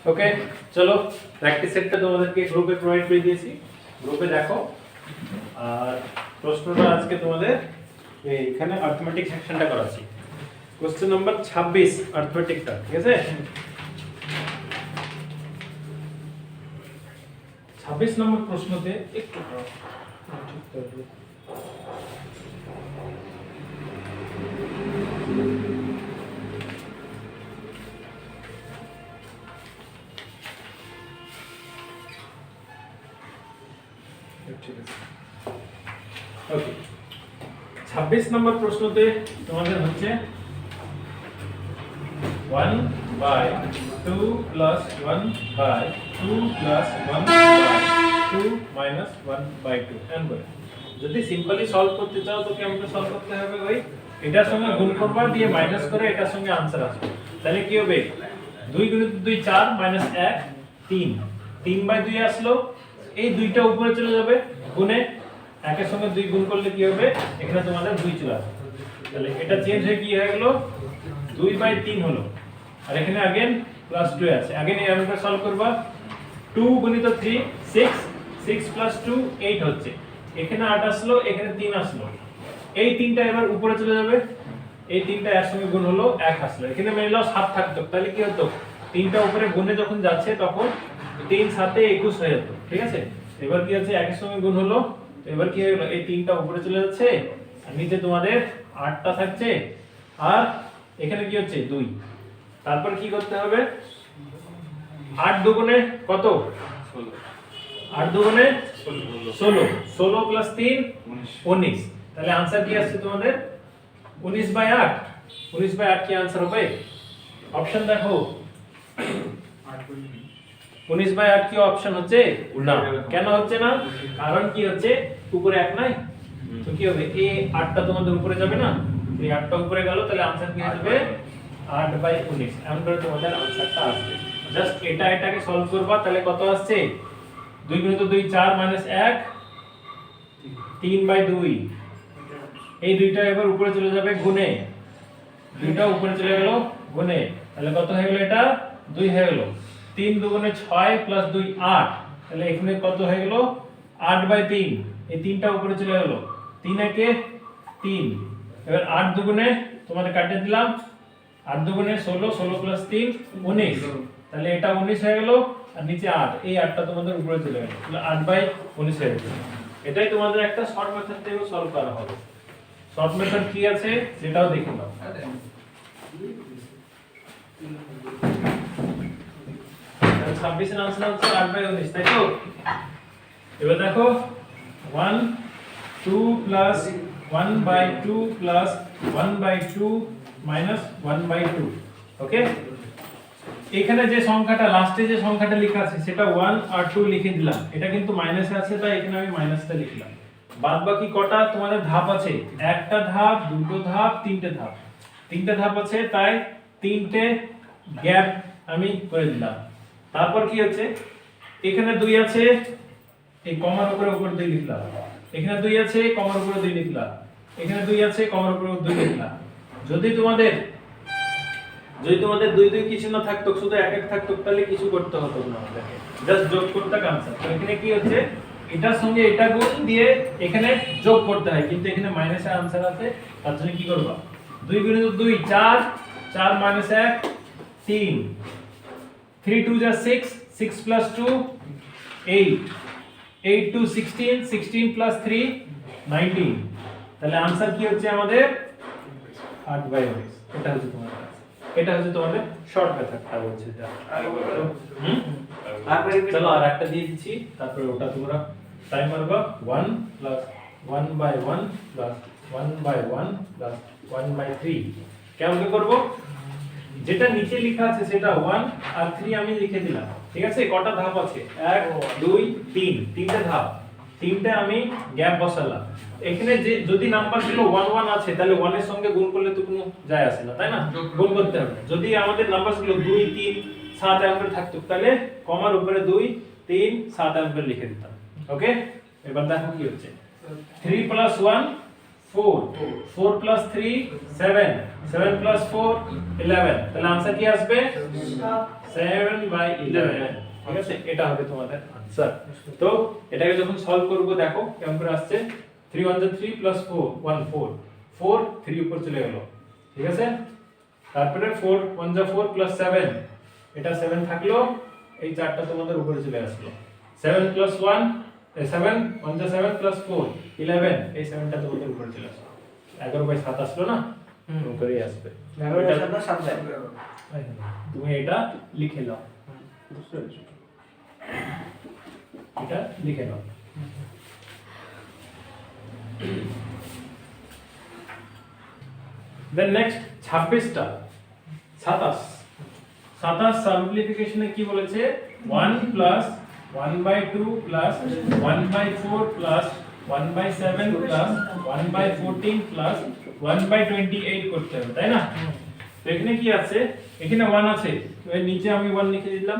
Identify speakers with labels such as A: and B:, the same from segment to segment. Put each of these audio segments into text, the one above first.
A: ওকে, চলো প্র্যাকটিস সেটটা তোমাদেরকে গ্রুপে প্রোভাইড করে দিয়েছি, গ্রুপে দেখো। আর প্রশ্নটা আজকে তোমাদের এখানে অ্যারিথমেটিক সেকশনটা করাচ্ছি, কোশ্চেন নাম্বার 26 অ্যারিথমেটিকটা, ঠিক আছে? 26 নম্বর প্রশ্নতে একটু ঠিক করবে। ওকে, 26 নম্বর প্রশ্নতে তোমাদের হচ্ছে 1/2 plus 1/2 plus 1/2 minus 1/2 এন্ড করে। যদি সিম্পলি সলভ করতে চাও তো কেমনে সলভ করতে হবে ভাই? এটার সঙ্গে গুণ করবা, দিয়ে মাইনাস করে এটার সঙ্গে आंसर আসবে। তাহলে কি হবে? 2 * 2 4 - 1 3 3/2 আসলো, এই দুইটা উপরে চলে যাবে গুণে, একের সঙ্গে 2 গুণ করলে কি হবে? এখানে তোমাদের 2 চলে আসবে। তাহলে এটা চেঞ্জ হয়ে কি হয়ে গেল? 2/3 হলো। আর এখানে अगेन +2 আছে, अगेन এই আমরা সলভ করবা। 2 * 3 6 6 + 2 8 হচ্ছে, এখানে 8 আসলো, এখানে 3 আসলো, এই তিনটা এবার উপরে চলে যাবে, এই তিনটা এর সঙ্গে গুণ হলো 1 আসলো, এখানে মেনে নাও 7 থাকতো, তাহলে কি হতো? তিনটা উপরে গুণে যখন যাচ্ছে তখন 3 7 এ 21 হয়ে যেত, ঠিক আছে? এবার কি আছে? 1 এর সঙ্গে গুণ হলো, এবার কি হলো? এই তিনটা উপরে চলে যাচ্ছে আর নিচে তোমাদের 8টা থাকছে, আর এখানে কি হচ্ছে? 2। তারপর কি করতে হবে? 8 দুগুণে কত? 16। 8 দুগুণে 16 16 প্লাস 3 19। তাহলে आंसर কি আসছে তোমাদের? 19/8। 19/8 কি आंसर হবে? অপশন দেখো, 19/8 কি অপশন হচ্ছে না? কেন হচ্ছে না? কারণ কি হচ্ছে? উপরে 1 নাই, তো কি হবে? এই 8টা তোমাদের উপরে যাবে না, এই 8টা উপরে গেল, তাহলে आंसर কি হবে? 8/19। এমন করে তোমাদের आंसरটা আসবে। জাস্ট এটাকে সলভ করবা, তাহলে কত আসছে? 2 * 2 4 - 1 3/2। এই দুইটা এবার উপরে চলে যাবে গুণে, দুইটা উপরে চলে গেল গুণে, তাহলে কত হয়ে গেল? এটা 2 হয়ে গেল। 3 দুগুণে 6 প্লাস 2 8, তাহলে এখানে কত হয়ে গেল? 8/3। এই তিনটা উপরে চলে গেল, 3 একে 3। এবার 8 দুগুণে তোমাদের কাটিয়ে দিলাম, 8 দুগুণে 16 16 প্লাস 3 19, তাহলে এটা 19 হয়ে গেল, আর নিচে 8, এই 8টা তোমাদের উপরে চলে গেল, তাহলে 8/19 হয়ে গেল। এটাই তোমাদের একটা শর্ট মেথড থেকে সলভ করা হবে। শর্ট মেথড কি আছে সেটাও দেখে নাও। 26 এর आंसर হচ্ছে 8/19, তাই তো? এবার দেখো 1 2 প্লাস 1/2 প্লাস 1/2 মাইনাস 1/2। ওকে, এখানে যে সংখ্যাটা লাস্টে যে সংখ্যাটা লেখা আছে সেটা 1 আর 2 লিখে দিলাম, এটা কিন্তু মাইনাসে আছে, তাই এখানে আমি মাইনাসটা লিখলাম। বাদ বাকি কটা তোমাদের ধাপ আছে? একটা ধাপ, দুটো ধাপ, তিনটে ধাপ। তিনটে ধাপ আছে, তাই তিনটে গ্যাপ আমি করে দিলাম। তারপর কি হচ্ছে? এখানে 2 আছে, এই কমার উপরে 2 লিখলাম, এখানে 2 আছে, কমার উপরে 2 লিখলাম, এখানে 2 আছে, কমার উপরে 2 লিখলাম। যদি তোমাদের 2 2 কিছু না থাকতো, শুধু 1 1 থাকতো, তাহলে কিছু করতে হতো না, আমাদেরকে জাস্ট যোগ করতে आंसर। তো এখানে কি হচ্ছে? এটার সঙ্গে এটা গুণ দিয়ে এখানে যোগ করতে হয়, কিন্তু এখানে মাইনাসের आंसर আছে, তার জন্য কি করবা? 2 * 2 4 4 - 1 3 3 2 = 6 6 + 2 8 8 2 16 16 + 3 19। তাহলে आंसर কি হচ্ছে আমাদের? 8/19। এটা হচ্ছে তোমাদের, এটা হচ্ছে তোমাদের শর্ট মেথডটা বলছে এটা। চলো আর একটা দিয়ে দিচ্ছি, তারপরে ওটা তোমরা টাইম মারবা। 1 + 1/1 + 1/1 + 1/3 কেমন করব? যেটা নিচে লেখা আছে সেটা 1 আর 3 আমি লিখে দিলাম, ঠিক আছে? কটা ধাপ আছে? 1 2 3, তিনটা ধাপ, তিনটা আমি গ্যাপ বসালাম। এখানে যে যদি নাম্বারগুলো 1 1 আছে, তাহলে 1 এর সঙ্গে গুণ করলে তো কোনো যায় আসে না, তাই না? গুণ করতে হবে। যদি আমাদের নাম্বারগুলো 2 3 7 এমন থাকতো, তাহলে কমার উপরে 2 3 7 এমন লিখে দিতাম। ওকে, এবার দেখো কি হচ্ছে? 3 + 1 4 4 plus 3 7 7 plus 4 11 তাহলে आंसर কি আসবে 7/11 ঠিক আছে এটা হবে তোমাদের आंसर তো এটাকে যখন সলভ করব দেখো কেমন করে আসছে 3 1 3 plus 4 1 4 4 3 উপর চলে গেল ঠিক আছে তারপরে 4 1 4 plus 7 এটা 7 থাকলো এই চারটা তোমাদের উপরে চলে আসলো 7 plus 1 7 1 7 plus 4 11 এই 7টা তোমাদের উপরে চলে আসলো 11/7 আসলো না উপরে আসবে
B: 11/7 যায়
A: তুমি এটা লিখে নাও এটা লিখে নাও দেন নেক্সট 26 টা 27 27 সিম্পলিফিকেশনে কি বলেছে 1 plus 1/2 plus 1/4 plus 1/7 plus 1/14 plus 1/28 করতে হবে তাই না তো এখানে কি আছে এখানে 1 আছে তো এর নিচে আমি 1 লিখে দিলাম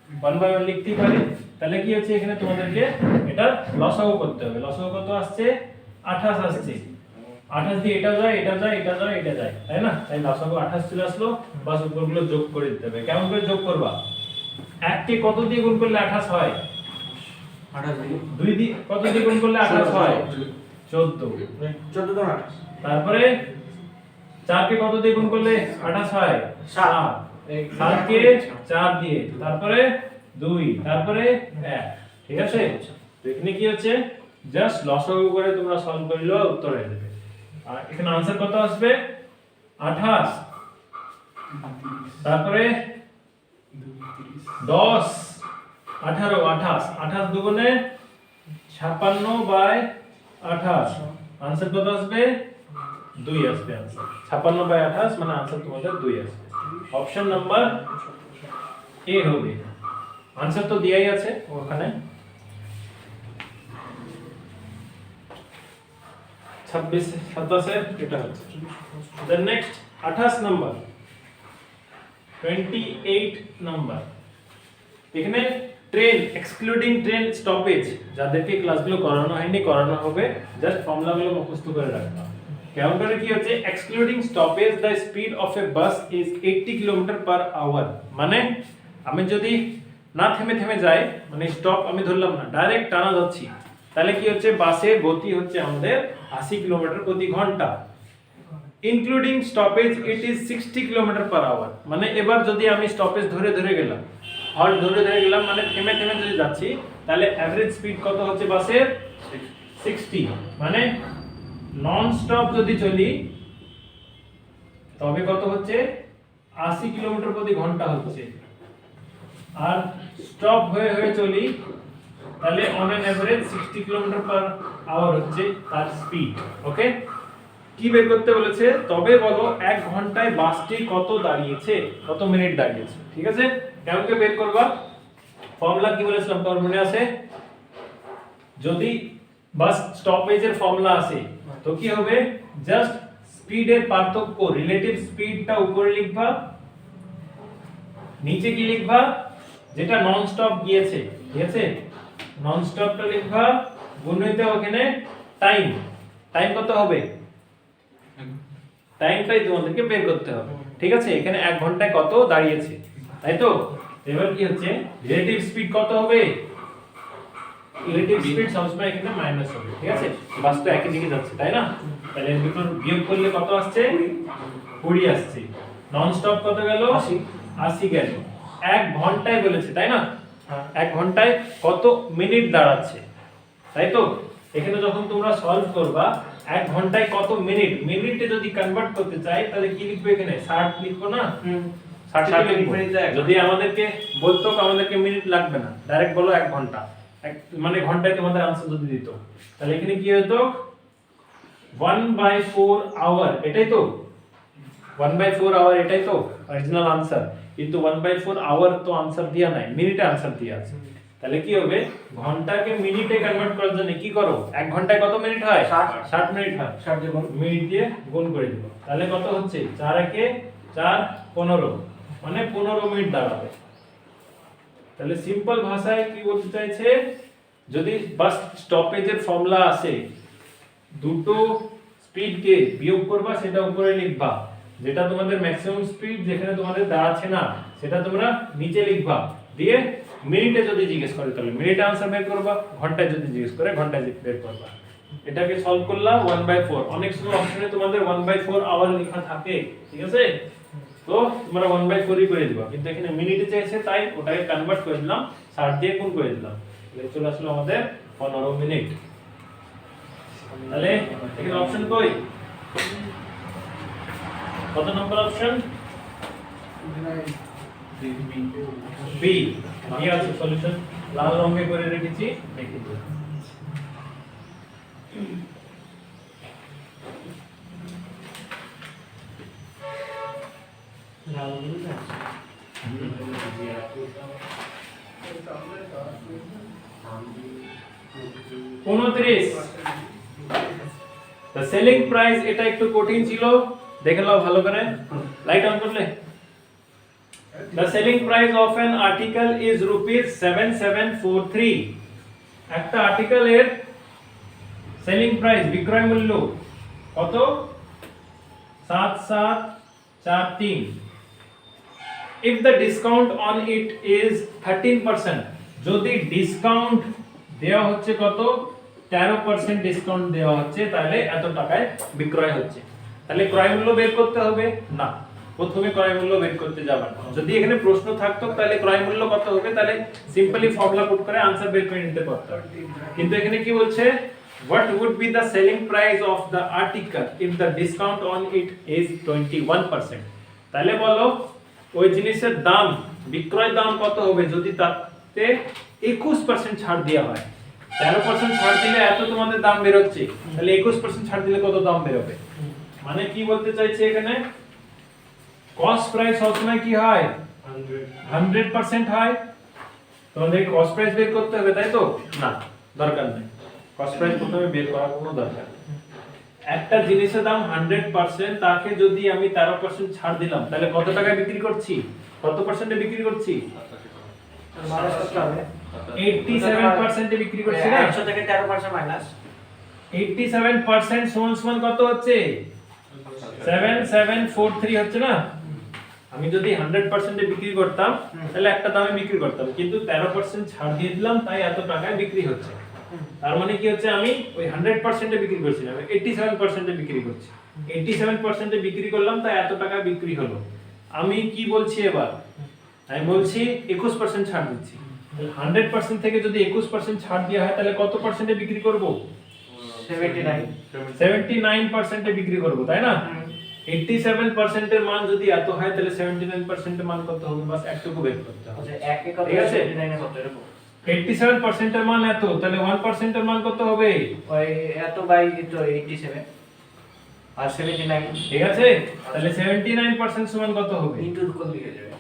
A: 1/1 লিখতেই পারি তাহলে কি হচ্ছে এখানে তোমাদেরকে এটা লসাগু করতে হবে লসাগু কত আসছে 28 আসছে 28 দিয়ে এটা যায় এটা যায় এটা যায় এটা যায় তাই না তাই লসাগু 28 চলে আসলো বাস উপরগুলো যোগ করে দিতে হবে কেমন করে যোগ করবা 1 কে কত দিয়ে গুণ করলে 28 হয়
B: 28 দিয়ে
A: 2 দিয়ে কত দিয়ে গুণ করলে 28 হয় 14
B: 14 দ্বারা 28
A: তারপরে 4 কে কত দিয়ে গুণ করলে 28 হয় 7 7 কে 4 দিয়ে তারপরে 2 তারপরে 1 ঠিক আছে তো এখানে কি হচ্ছে জাস্ট লসাগু করে তোমরা সলভ করলে উত্তর হয়ে যাবে আর এখানে आंसर কত আসবে 28 তারপরে 10 18 28 28 দুগুণে 56/28 आंसर কত আসবে 2 আসবে आंसर 56/28 মানে आंसर তোমাদের 2 আসবে অপশন নাম্বার এ হবে आंसर তো দেয়াই আছে ওখানে 26 27 এটা হচ্ছে দেন নেক্সট 28 নাম্বার 28 নাম্বার এখানে ট্রেন এক্সক্লুডিং ট্রেন স্টপেজ যাদেরকে ক্লাসগুলো করানো হয়নি করানো হবে জাস্ট ফর্মুলাগুলো মুখস্থ করে রাখবা কেমন করে কি হচ্ছে excluding stoppage the speed of A bus is 80 km/h মানে আমি যদি না থেমে থেমে যাই মানে স্টপ আমি ধরলাম না ডাইরেক্ট টানা যাচ্ছি তাহলে কি হচ্ছে বাসের গতি হচ্ছে আমাদের 80 কিলোমিটার প্রতি ঘন্টা including stoppage it is 60 km/h মানে এবার যদি আমি স্টপেজ ধরে ধরে গেলাম হল্ট ধরে ধরে গেলাম মানে থেমে থেমে যদি যাচ্ছি তাহলে এভারেজ স্পিড কত হচ্ছে বাসের 60 মানে নন স্টপ যদি চলি তবে কত হচ্ছে 80 কিলোমিটার প্রতি ঘন্টা হচ্ছে আর স্টপ হয়ে হয়ে চলি তাহলে অন এন এভারেজ 60 km/h হচ্ছে তার স্পিড ওকে কি বের করতে বলেছে তবে বলো 1 ঘন্টায় বাসটি কত দাঁড়িয়েছে কত মিনিট দাঁড়িয়েছে ঠিক আছে কেমন করে বের করবা ফর্মুলা কি বলেছিলাম তোমার মনে আছে যদি বাস স্টপেজের ফর্মুলা আছে তো কি হবে জাস্ট স্পিডের পার্থক্য রিলেটিভ স্পিডটা উপরে লিখবা নিচে কি লিখবা যেটা নন স্টপ গিয়েছে ঠিক আছে নন স্টপটা লিখবা গুণিত ওখানে টাইম টাইম কত হবে টাইমটাই তোমাদেরকে বের করতে হবে ঠিক আছে এখানে 1 ঘন্টায় কত দাঁড়িয়েছে তাই তো এবার কি হচ্ছে রিলেটিভ স্পিড কত হবে রিলেটিভ স্পিড সবসময় এখানে মাইনাস হবে ঠিক আছে বাস তো একই দিকে যাচ্ছে তাই না তাহলে এর ভিতর বিয়োগ করলে কত আসছে 20 আসছে নন স্টপ কত গেল 80 গেল 1 ঘন্টায় বলেছে তাই না 1 ঘন্টায় কত মিনিট দাঁড়াচ্ছে তাই তো এখানে যখন তোমরা সলভ করবা 1 ঘন্টায় কত মিনিট মিনিটে যদি কনভার্ট করতে চাই তাহলে কি লিখবে এখানে 60 লিখবো না 60 লিখবো যদি আমাদেরকে বলতো আমাদেরকে মিনিট লাগবে না ডাইরেক্ট বলো 1 ঘন্টা মানে ঘন্টায় তোমাদের आंसर যদি দিত তাহলে এখানে কি হতো 1/4 আওয়ার এটাই তো 1/4 আওয়ার এটাই তো অরিজিনাল आंसर কিন্তু 1/4 আওয়ার তো आंसर দিয়া নাই মিনিটে आंसर দিয়া আছে তাহলে কি হবে ঘন্টাকে মিনিটে কনভার্ট করার জন্য কি করো 1 ঘন্টায় কত মিনিট হয় 60 মিনিট হয় 60 দিয়ে মিনিট দিয়ে গুণ করে দিও তাহলে কত হচ্ছে 4 একে 4 15 মানে 15 মিনিট দাঁড়াবে তাহলে সিম্পল ভাষায় কি বলতে চাইছে যদি বাস স্টপেজের ফর্মুলা আসে দুটো স্পিড কে বিয়োগ করবা সেটা উপরে লিখবা, যেটা তোমাদের ম্যাক্সিমাম স্পিড যেখানে তোমাদের দাঁড়াচ্ছে না সেটা তোমরা নিচে লিখবা, দিয়ে মিনিটে যদি জিজ্ঞেস করে তাহলে মিনিটে आंसर বের করবা, ঘন্টায় যদি জিজ্ঞেস করে ঘন্টায় বের করবা। এটাকে সলভ করলা 1/4। অনেক সময় অপশনে তোমাদের 1/4 আওয়ার লেখা থাকে, ঠিক আছে, তো তোমরা 1/4 ই করে দিবা, কিন্তু এখানে মিনিটে চাইছে তাই ওটাকে কনভার্ট করে দিলাম, 60 দিয়ে গুণ করে দিলাম, তাহলে চলে আসলো আমাদের 15 মিনিট। তাহলে এখানে অপশন কই, কত নম্বর অপশন? বি। কি আছে সলিউশন? লাল রঙে করে রেখেছি, দেখে দিও। The selling price, এটা একটু কঠিন ছিল, দেখে নাও ভালো করে, লাইট অন করলে। The selling price of an article is rupees 7743। একটা আর্টিকেলের সেলিং প্রাইস বিক্রয় মূল্য কত? 7743। If the discount on it is 13%, যদি ডিসকাউন্ট দেওয়া হচ্ছে কত? 13% ডিসকাউন্ট দেওয়া হচ্ছে, তাহলে এত টাকায় বিক্রয় হচ্ছে। তাহলে ক্রয় মূল্য বের করতে হবে না, প্রথমে ক্রয় মূল্য বের করতে যাবেন। যদি এখানে প্রশ্ন থাকতো তাহলে ক্রয় মূল্য কত হবে, তাহলে সিম্পলি ফর্মুলা পুট করে आंसर বের করে নিতে পারতাম। কিন্তু এখানে কি বলছে, what would be the selling price of the article if the discount on it is 21%? তাহলে বলো ওই জিনিসের দাম, বিক্রয় দাম কত হবে যদি তাতে 21% ছাড় দেওয়া হয়? 13% ছাড় দিলে এত তোমাদের দাম বের হচ্ছে, তাহলে 21% ছাড় দিলে কত দাম বের হবে? মানে কি বলতে চাইছে এখানে, কস্ট প্রাইস সবসময় কি হয়? 100% হয়। তোমাদের কস্ট প্রাইস বের করতে হবে, তাই তো? না, দরকার নেই, কস্ট প্রাইস প্রথমে বের করার কোনো দরকার নেই। একটা জিনিসের দাম 100%, তাকে যদি আমি 13% ছাড় দিলাম তাহলে কত টাকায় বিক্রি করছি? কত পার্সেন্টে বিক্রি করছি? 87% এ বিক্রি করছি না?
B: 100 থেকে 13% মাইনাস
A: 87% সমান কত হচ্ছে? 7743 হচ্ছে না? আমি যদি 100% এ বিক্রি করতাম তাহলে একটা দামে বিক্রি করতাম, কিন্তু 13% ছাড় দিয়ে দিলাম তাই এত টাকায় বিক্রি হচ্ছে। তার মানে কি হচ্ছে, আমি ওই 100% এ বিক্রি করছি না, আমি 87% এ বিক্রি করছি। 87% এ বিক্রি করলাম তাই এত টাকা বিক্রি হলো। আমি কি বলছি এবার, আমি বলছি 21% ছাড় দিচ্ছি। 100% থেকে যদি 21% ছাড় দেওয়া হয় তাহলে কত পার্সেন্টে বিক্রি করব? 79% এ বিক্রি করব, তাই না? 87% এর মান যদি এত হয় তাহলে 79% এর মান কত হবে? বাস একটুকু বের করতে হবে। ঠিক আছে, 87% এর মান এত, তাহলে 1% এর মান কত হবে?
B: ওই এত বাই তো 87 আর 79
A: ঠিক আছে, তাহলে 79% সমান কত হবে?
B: ইনটু কোন দিকে যাবে?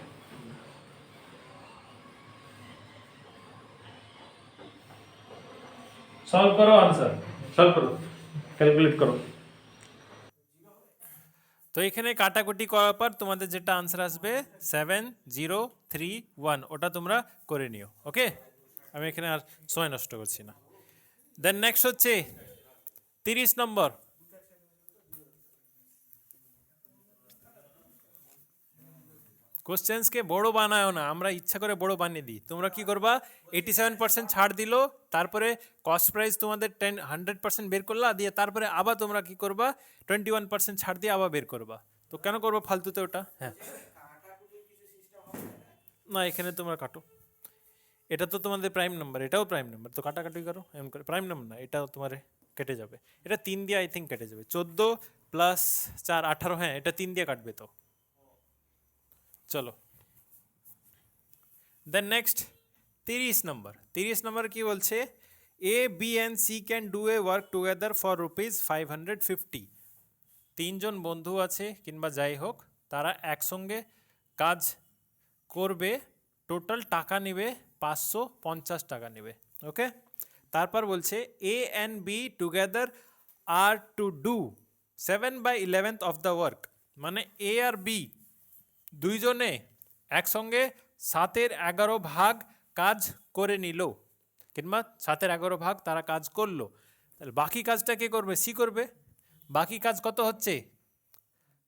A: সলভ করো, आंसर সলভ করো, ক্যালকুলেট করো।
C: তো এখানে কাটাকুটি করার পর তোমাদের যেটা আনসার আসবে 7031, ওটা তোমরা করে নিও। ওকে, আমি এখানে আর সময় নষ্ট করছি না। দেন নেক্সট হচ্ছে 30 নম্বর। কোশ্চেন্সকে বড় বানায়ও না, আমরা ইচ্ছা করে বড় বানিয়ে দিই। তোমরা কি করবা, 87% ছাড় দিল, তারপরে কস্ট প্রাইস তোমাদের 100% বের করলা, দিয়ে তারপরে আবার তোমরা কি করবা, 21% ছাড় দিয়ে আবার বের করবা। তো কেন করবো ফালতুতে ওটা? হ্যাঁ, না এখানে তোমরা কাটো, এটা তো তোমাদের প্রাইম নাম্বার, এটাও প্রাইম নাম্বার, তো কাটাকাটি করো এমন করে। প্রাইম নাম্বার না, এটাও তোমার কেটে যাবে, এটা 3 দিয়ে আই থিঙ্ক কেটে যাবে। 14 প্লাস 4 18, হ্যাঁ এটা 3 দিয়ে কাটবে। তো চলো দেন নেক্সট 30 নম্বর। 30 নম্বর কি বলছে, A B and C can do a work together for ₹550। তিনজন বন্ধু আছে কিংবা যাই হোক, তারা একসঙ্গে কাজ করবে, টোটাল টাকা নেবে 550 টাকা নেবে। ওকে, তারপর বলছে A and B together are to do 7/11 of the work. মানে এ আর বি দুইজনে একসঙ্গে 7/11 ভাগ কাজ করে নিল, কিংবা 7/11 ভাগ তারা কাজ করলো, তাহলে বাকি কাজটা কে করবে? সি করবে। বাকি কাজ কত হচ্ছে?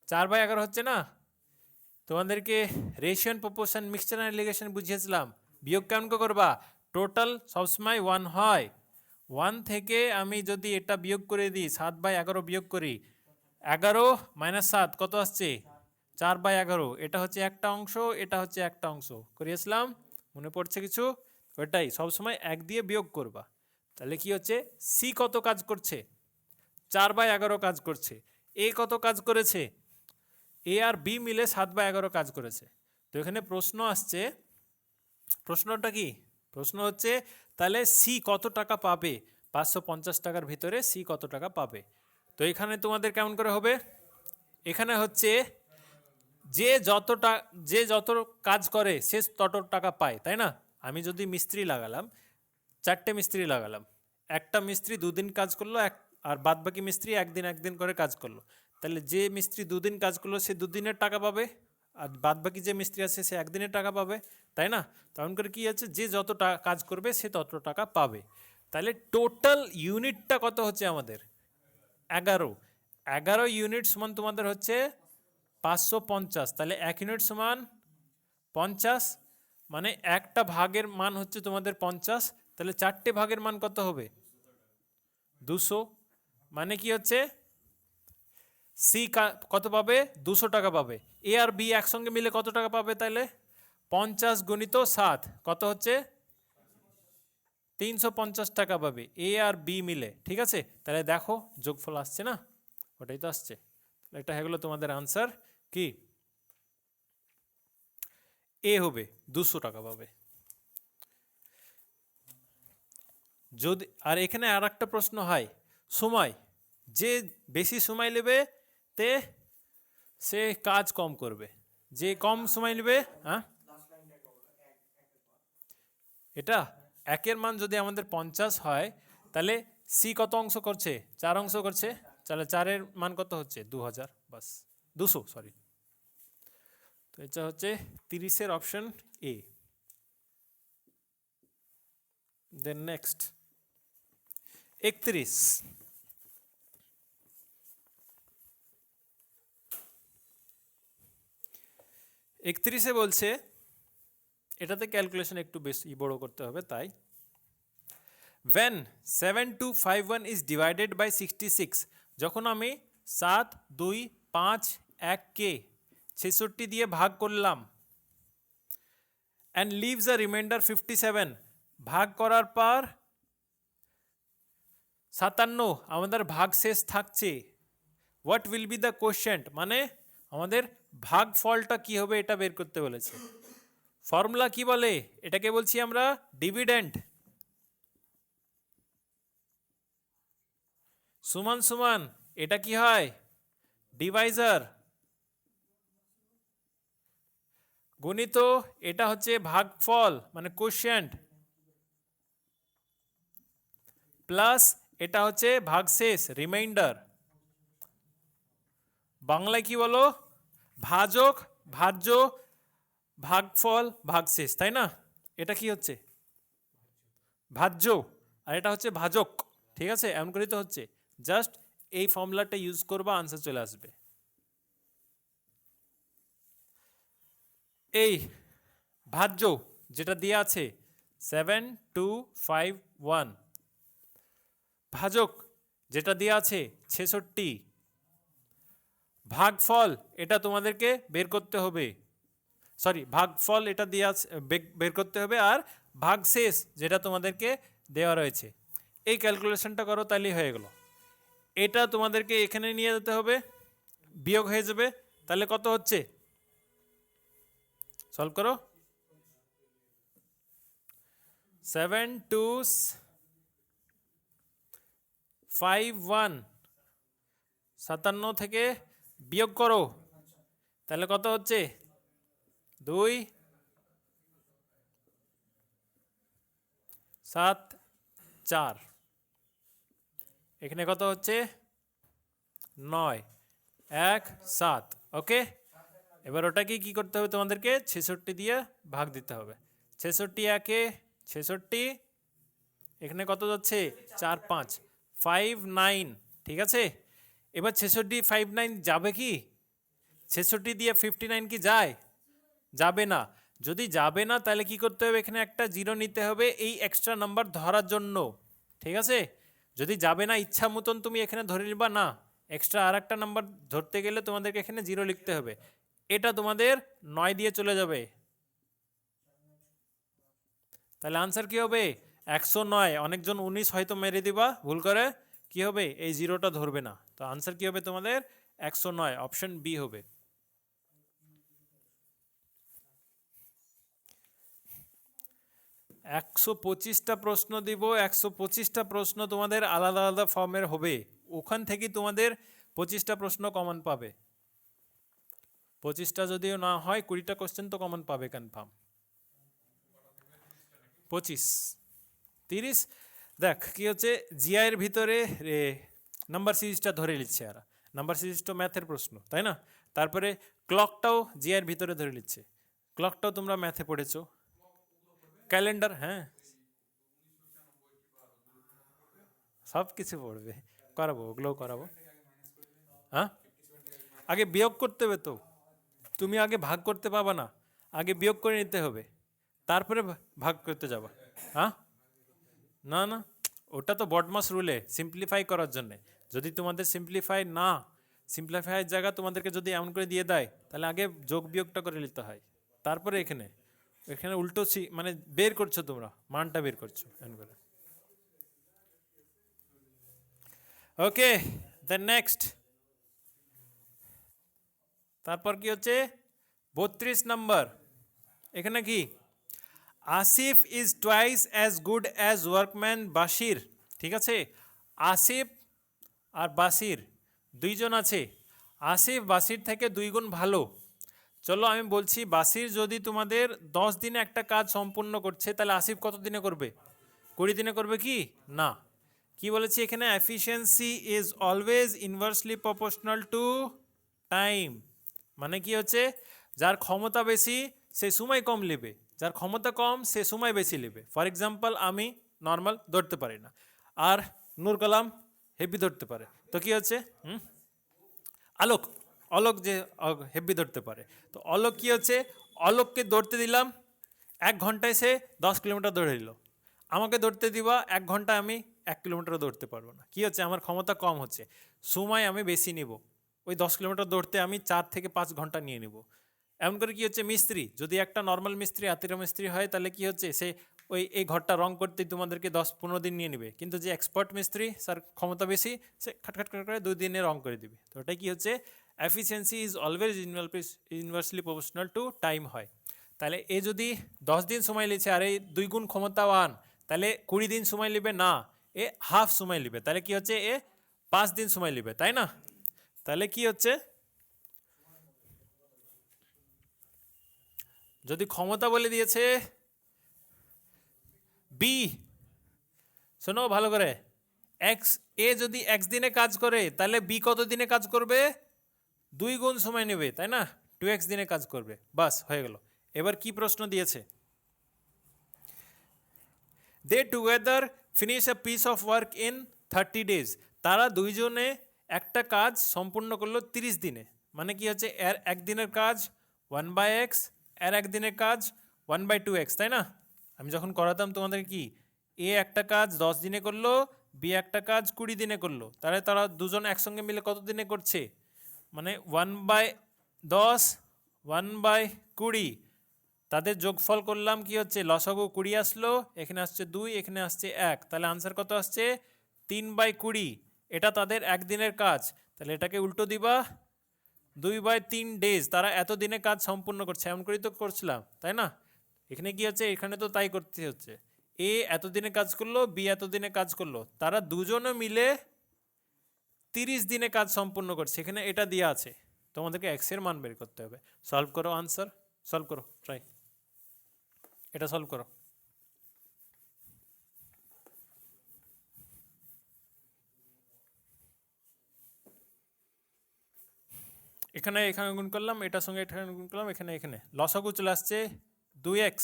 C: 4/11 হচ্ছে না? তোমাদেরকে রেশিয়ান প্রপোর্শন মিক্সচার অ্যান্ড এলিগেশন বুঝিয়েছিলাম। বিয়োগ কেমন করে করবা? টোটাল সবসময় 1 হয়। 1 থেকে আমি যদি এটা বিয়োগ করে দিই, 7/11 বিয়োগ করি, 11 - 7 কত আসছে? 4/11। এটা হচ্ছে একটা অংশ, এটা হচ্ছে একটা অংশ। করিয়েছিলাম? মনে পড়ছে কিছু? ওটাই সবসময় 1 দিয়ে বিয়োগ করবা। তাহলে কি হচ্ছে? সি কত কাজ করছে? 4/11 কাজ করছে। এ কত কাজ করেছে? এ আর বি মিলে 7/11 কাজ করেছে। তো এখানে প্রশ্ন আসছে, প্রশ্নটা কি? প্রশ্ন হচ্ছে তাহলে সি কত টাকা পাবে? 550 টাকার ভিতরে সি কত টাকা পাবে? তো এখানে তোমাদের কেমন করে হবে? এখানে হচ্ছে যে যত কাজ করে সে তত টাকা পায়, তাই না? আমি যদি মিস্ত্রি লাগালাম, 4টে মিস্ত্রি লাগালাম, একটা মিস্ত্রি 2 দিন কাজ করলো, আর বাদ বাকি মিস্ত্রি একদিন করে কাজ করলো। তাহলে যে মিস্ত্রি 2 দিন কাজ করলো সে 2 দিনের টাকা পাবে, আর বাদ বাকি যে মিস্ত্রি আছে সে 1 দিনের টাকা পাবে, তাই না? তেমন করে কি আছে, যে যত কাজ করবে সে তত টাকা পাবে। তাহলে টোটাল ইউনিটটা কত হচ্ছে আমাদের? 11। 11 ইউনিট সমান তোমাদের হচ্ছে 550। তাহলে 1 ইউনিট সমান 50, মানে একটা ভাগের মান হচ্ছে তোমাদের 50। তাহলে 4টে ভাগের মান কত হবে? 200। মানে কি হচ্ছে, সি কত পাবে? 200 টাকা পাবে। এ আর বি একসঙ্গে মিলে কত টাকা পাবে? তাহলে 50 গুণিত 7 কত হচ্ছে? 350 টাকা পাবে এ আর বি মিলে। ঠিক আছে, তাহলে দেখো যোগফল আসছে না? ওটাই তো আসছে। এটা হয়ে গেলো তোমাদের আনসার। কি এ হবে 200 টাকা পাবে। যদি আর এখানে আর একটা প্রশ্ন হয়, সময়, যে বেশি সময় নেবে তে সে কাজ কম করবে, যে কম সময় নেবে। হ্যাঁ, এটা 1-এর মান যদি আমাদের 50 হয়, তাহলে সি কত অংশ করছে? 4 অংশ করছে। তাহলে 4-এর মান কত হচ্ছে? 2000, বাস 200, সরি। তো এটা হচ্ছে 30-এর অপশন এ। Then next 31। 31-এ বলছে, এটাতে ক্যালকুলেশন একটু বেশি বড় করতে হবে, তাই when 7251 is divided by 66, যখন আমি 7, 2, 5, 1 কে 66 দিয়ে ভাগ করলাম, and leaves a remainder 57, ভাগ করার পর 57 আমাদের ভাগ শেষ থাকছে, what will be the quotient, মানে আমাদের ভাগফলটা কি হবে এটা বের করতে বলেছে। ফর্মুলা কি বলে? এটাকে বলছি আমরা ডিভিডেন্ড সমান সমান, এটা কি হয়? ডিভাইজার গণিত, এটা হচ্ছে ভাগফল মানে কোশ্চেন্ট, প্লাস এটা হচ্ছে ভাগশেষ রিমাইন্ডার। বাংলায় কি বলো? ভাজক, ভাজ্য, ভাগফল, ভাগশেষ, তাই না? এটা কি হচ্ছে? ভাজ্য, আর এটা হচ্ছে ভাজক। ঠিক আছে, এমন করেই তো হচ্ছে। জাস্ট এই ফর্মুলাটা ইউজ করবা, আনসার চলে আসবে। এই ভাজ্য যেটা দেওয়া আছে 7251, ভাজক যেটা দেওয়া আছে 66, ভাগফল এটা তোমাদেরকে বের করতে হবে, সরি ভাগফল এটা দেওয়া বের করতে হবে, আর ভাগশেষ যেটা তোমাদেরকে দেওয়া রয়েছে। এই ক্যালকুলেশনটা করো, তাহলেই হয়ে গেল। এটা তোমাদেরকে এখানে নিয়ে যেতে হবে, বিয়োগ হয়ে যাবে। তাহলে কত হচ্ছে? সলভ করো। 7251 57 থেকে বিয়োগ করো, তাহলে কত হচ্ছে? 2, 7, 4। এখানে কত হচ্ছে? 9, 1, 7। ওকে, এবার ওটাকে কি করতে হবে? তোমাদেরকে 66 দিয়ে ভাগ দিতে হবে। 66 1 66, এখানে কত যাচ্ছে? 4, 5, 5, 9। ঠিক আছে, এবার 6659 যাবে কি? 66 দিয়ে 59 কি যায়? যাবে না। যদি যাবে না তাহলে কি করতে হবে? এখানে একটা জিরো নিতে হবে এই এক্সট্রা নাম্বার ধরার জন্য, ঠিক আছে? যদি যাবে না ইচ্ছা মতন তুমি এখানে ধরে নিবা না, এক্সট্রা আর একটা নাম্বার ধরতে গেলে তোমাদেরকে এখানে জিরো লিখতে হবে। এটা তোমাদের 9 দিয়ে চলে যাবে, তাহলে আনসার কি হবে? 109। অনেকজন 19 হয়তো মেরে দিবা ভুল করে, কি হবে? এই জিরোটা ধরবে না, তো আনসার কি হবে তোমাদের? 109, অপশন বি হবে। একশো 25টা প্রশ্ন দিব, 125টা প্রশ্ন তোমাদের আলাদা আলাদা ফর্মের হবে, ওখান থেকে তোমাদের 25টা প্রশ্ন কমন পাবে। 25টা যদিও না হয় 20টা কোশ্চেন তো কমন পাবে কনফার্ম। 25 30 দেখ কি হচ্ছে, জিআইয়ের ভিতরে নাম্বার সিরিজটা ধরে নিচ্ছে আর নাম্বার সিরিজ তো ম্যাথের প্রশ্ন, তাই না? তারপরে ক্লকটাও জিআইয়ের ভিতরে ধরে নিচ্ছে, ক্লকটাও তোমরা ম্যাথে পড়েছো। ক্যালেন্ডার, হ্যাঁ সব কিছু পড়বে, করাবো, ওগুলোও করাবো। হ্যাঁ আগে বিয়োগ করতে হবে তো, তুমি আগে ভাগ করতে পাবা না, আগে বিয়োগ করে নিতে হবে, তারপরে ভাগ করতে যাবা। হ্যাঁ না না, ওটা তো বডমাস রুলে সিম্পলিফাই করার জন্যে। যদি তোমাদের সিম্পলিফাইয়ের জায়গা তোমাদেরকে যদি এমন করে দিয়ে দেয়, তাহলে আগে যোগ বিয়োগটা করে নিতে হয়, তারপরে এখানে এখানে উল্টো মানে বের করছো তোমরা, মানটা বের করছো এমন করে। ওকে, দেন নেক্সট, তারপর কি হচ্ছে 32 নাম্বার। এখানে কি, Asif is twice as good as workman Bashir, ঠিক আছে? আসিফ আর বাশির দুইজন আছে, আসিফ বাশির থেকে 2 গুণ ভালো। চলো আমি বলছি, বাশির যদি তোমাদের 10 দিনে একটা কাজ সম্পূর্ণ করছে, তাহলে আসিফ কত দিনে করবে? 20 দিনে করবে কি না? কি বলেছি এখানে? Efficiency is always inversely proportional to time. মানে কি হচ্ছে, যার ক্ষমতা বেশি সে সময় কম নেবে, যার ক্ষমতা কম সে সময় বেশি নেবে। ফর এক্সাম্পল আমি নর্মাল ধরতে পারি না, আর নূর কালাম হেভি ধরতে পারে, তো কি হচ্ছে আলোক, অলোক যে হেভি ধরতে পারে, তো অলোক কি হচ্ছে, অলোককে ধরতে দিলাম 1 ঘন্টায় সে 10 কিলোমিটার দৌড়ে দিল, আমাকে ধরতে দিবা 1 ঘন্টায় আমি 1 কিলোমিটারও দৌড়তে পারবো না, কি হচ্ছে আমার ক্ষমতা কম হচ্ছে, সময় আমি বেশি নিব, ওই 10 কিলোমিটার দৌড়তে আমি 4 থেকে 5 ঘন্টা নিয়ে নিব। এমন করে কি হচ্ছে, মিস্ত্রি যদি একটা নর্মাল মিস্ত্রি হাতিরা মিস্ত্রি হয়, তাহলে কি হচ্ছে, সে ওই এই ঘরটা রং করতে তোমাদেরকে 10-15 দিন নিয়ে নেবে, কিন্তু যে এক্সপার্ট মিস্ত্রি তার ক্ষমতা বেশি, সে খাটখাট করে 2 দিনে রং করে দিবে। তো ওটাই কি হচ্ছে, efficiency is always inversely proportional to time হয়। তাহলে এ যদি 10 দিন সময় নিচ্ছে আর এই 2 গুণ ক্ষমতাবান, তাহলে 20 দিন সময় নেবে না, এ হাফ সময় নেবে, তাহলে কি হচ্ছে, এ 5 দিন সময় নেবে, তাই না? তাহলে কি হচ্ছে, যদি ক্ষমতা বলে দিয়েছে বি, শোনো ভালো করে, এক্স, এ যদি x দিনে কাজ করে, তাহলে বি কত দিনে কাজ করবে? 2 গুণ সময় নেবে, তাই না? 2x দিনে কাজ করবে, বাস হয়ে গেল। এবার কি প্রশ্ন দিয়েছে, they together finish a piece of work in 30 days, তারা দুইজনে একটা কাজ সম্পূর্ণ করলো 30 দিনে। মানে কি হচ্ছে, এর 1 দিনের কাজ 1/x, এর 1 দিনের কাজ 1/2x, তাই না? আমি যখন করাতাম তোমাদের কি, এ একটা কাজ 10 দিনে করলো, বি একটা কাজ 20 দিনে করলো, তাহলে তারা দুজন একসঙ্গে মিলে কত দিনে করছে, মানে 1/10 1/20, তাদের যোগফল করলাম, কি হচ্ছে, লসাগু 20 আসলো, এখানে আসছে 2, এখানে আসছে 1, তাহলে আনসার কত আসছে 3/20। এটা তাদের 1 দিনের কাজ, তাহলে এটাকে উল্টো দিবা 2/3 ডেজ, তারা এত দিনে কাজ সম্পূর্ণ করছে, এমন করেই তো করছিলাম, তাই না? এখানে কি হচ্ছে, এখানে তো তাই করতে হচ্ছে, এ এত দিনে কাজ করলো, বি এত দিনে কাজ করলো, তারা দুজনে মিলে 30 দিনে কাজ সম্পূর্ণ করছে, এখানে এটা দেওয়া আছে, তোমাদেরকে এক্স এর মান বের করতে হবে। সলভ করো, আনসার সলভ করো, ট্রাই এটা সলভ করো। এখানে এখানে গুণ করলাম, এটার সঙ্গে এখানে গুণ করলাম, এখানে এখানে লসাগু চলে আসছে 2x,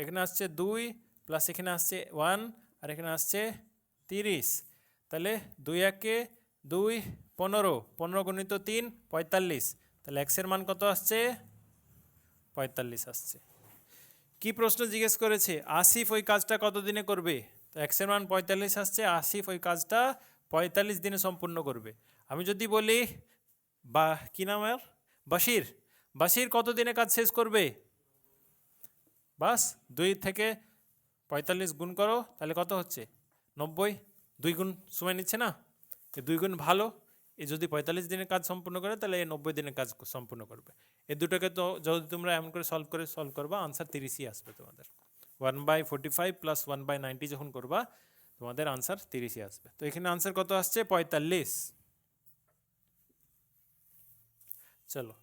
C: এখানে আসছে 2 প্লাস এখানে আসছে 1 আর এখানে আসছে 30, তাহলে 2 একে দুই 15, 15 গুণিত 3 45, তাহলে এক্সের মান কত আসছে? 45 আসছে। কি প্রশ্ন জিজ্ঞেস করেছে? আসিফ ওই কাজটা কত দিনে করবে? তো এক্সের মান 45 আসছে, আসিফ ওই কাজটা 45 দিনে সম্পূর্ণ করবে। আমি যদি বলি বা কি নাম আর বাশির, বাশির কত দিনে কাজ শেষ করবে? বাস 2 থেকে 45 গুণ করো, তাহলে কত হচ্ছে? 90। 2 গুণ সময় নিচ্ছে না? এই 2 গুণ ভালো, এ যদি 45 দিনের কাজ সম্পূর্ণ করে তাহলে এ 90 দিনের কাজ সম্পূর্ণ করবে। এই দুটোকে তো যদি তোমরা এমন করে সলভ করবা, আনসার 30ই আসবে তোমাদের। 1/45 প্লাস 1/90 যখন করবা তোমাদের আনসার 30ই আসবে। তো এখানে আনসার কত আসছে? 45। চলো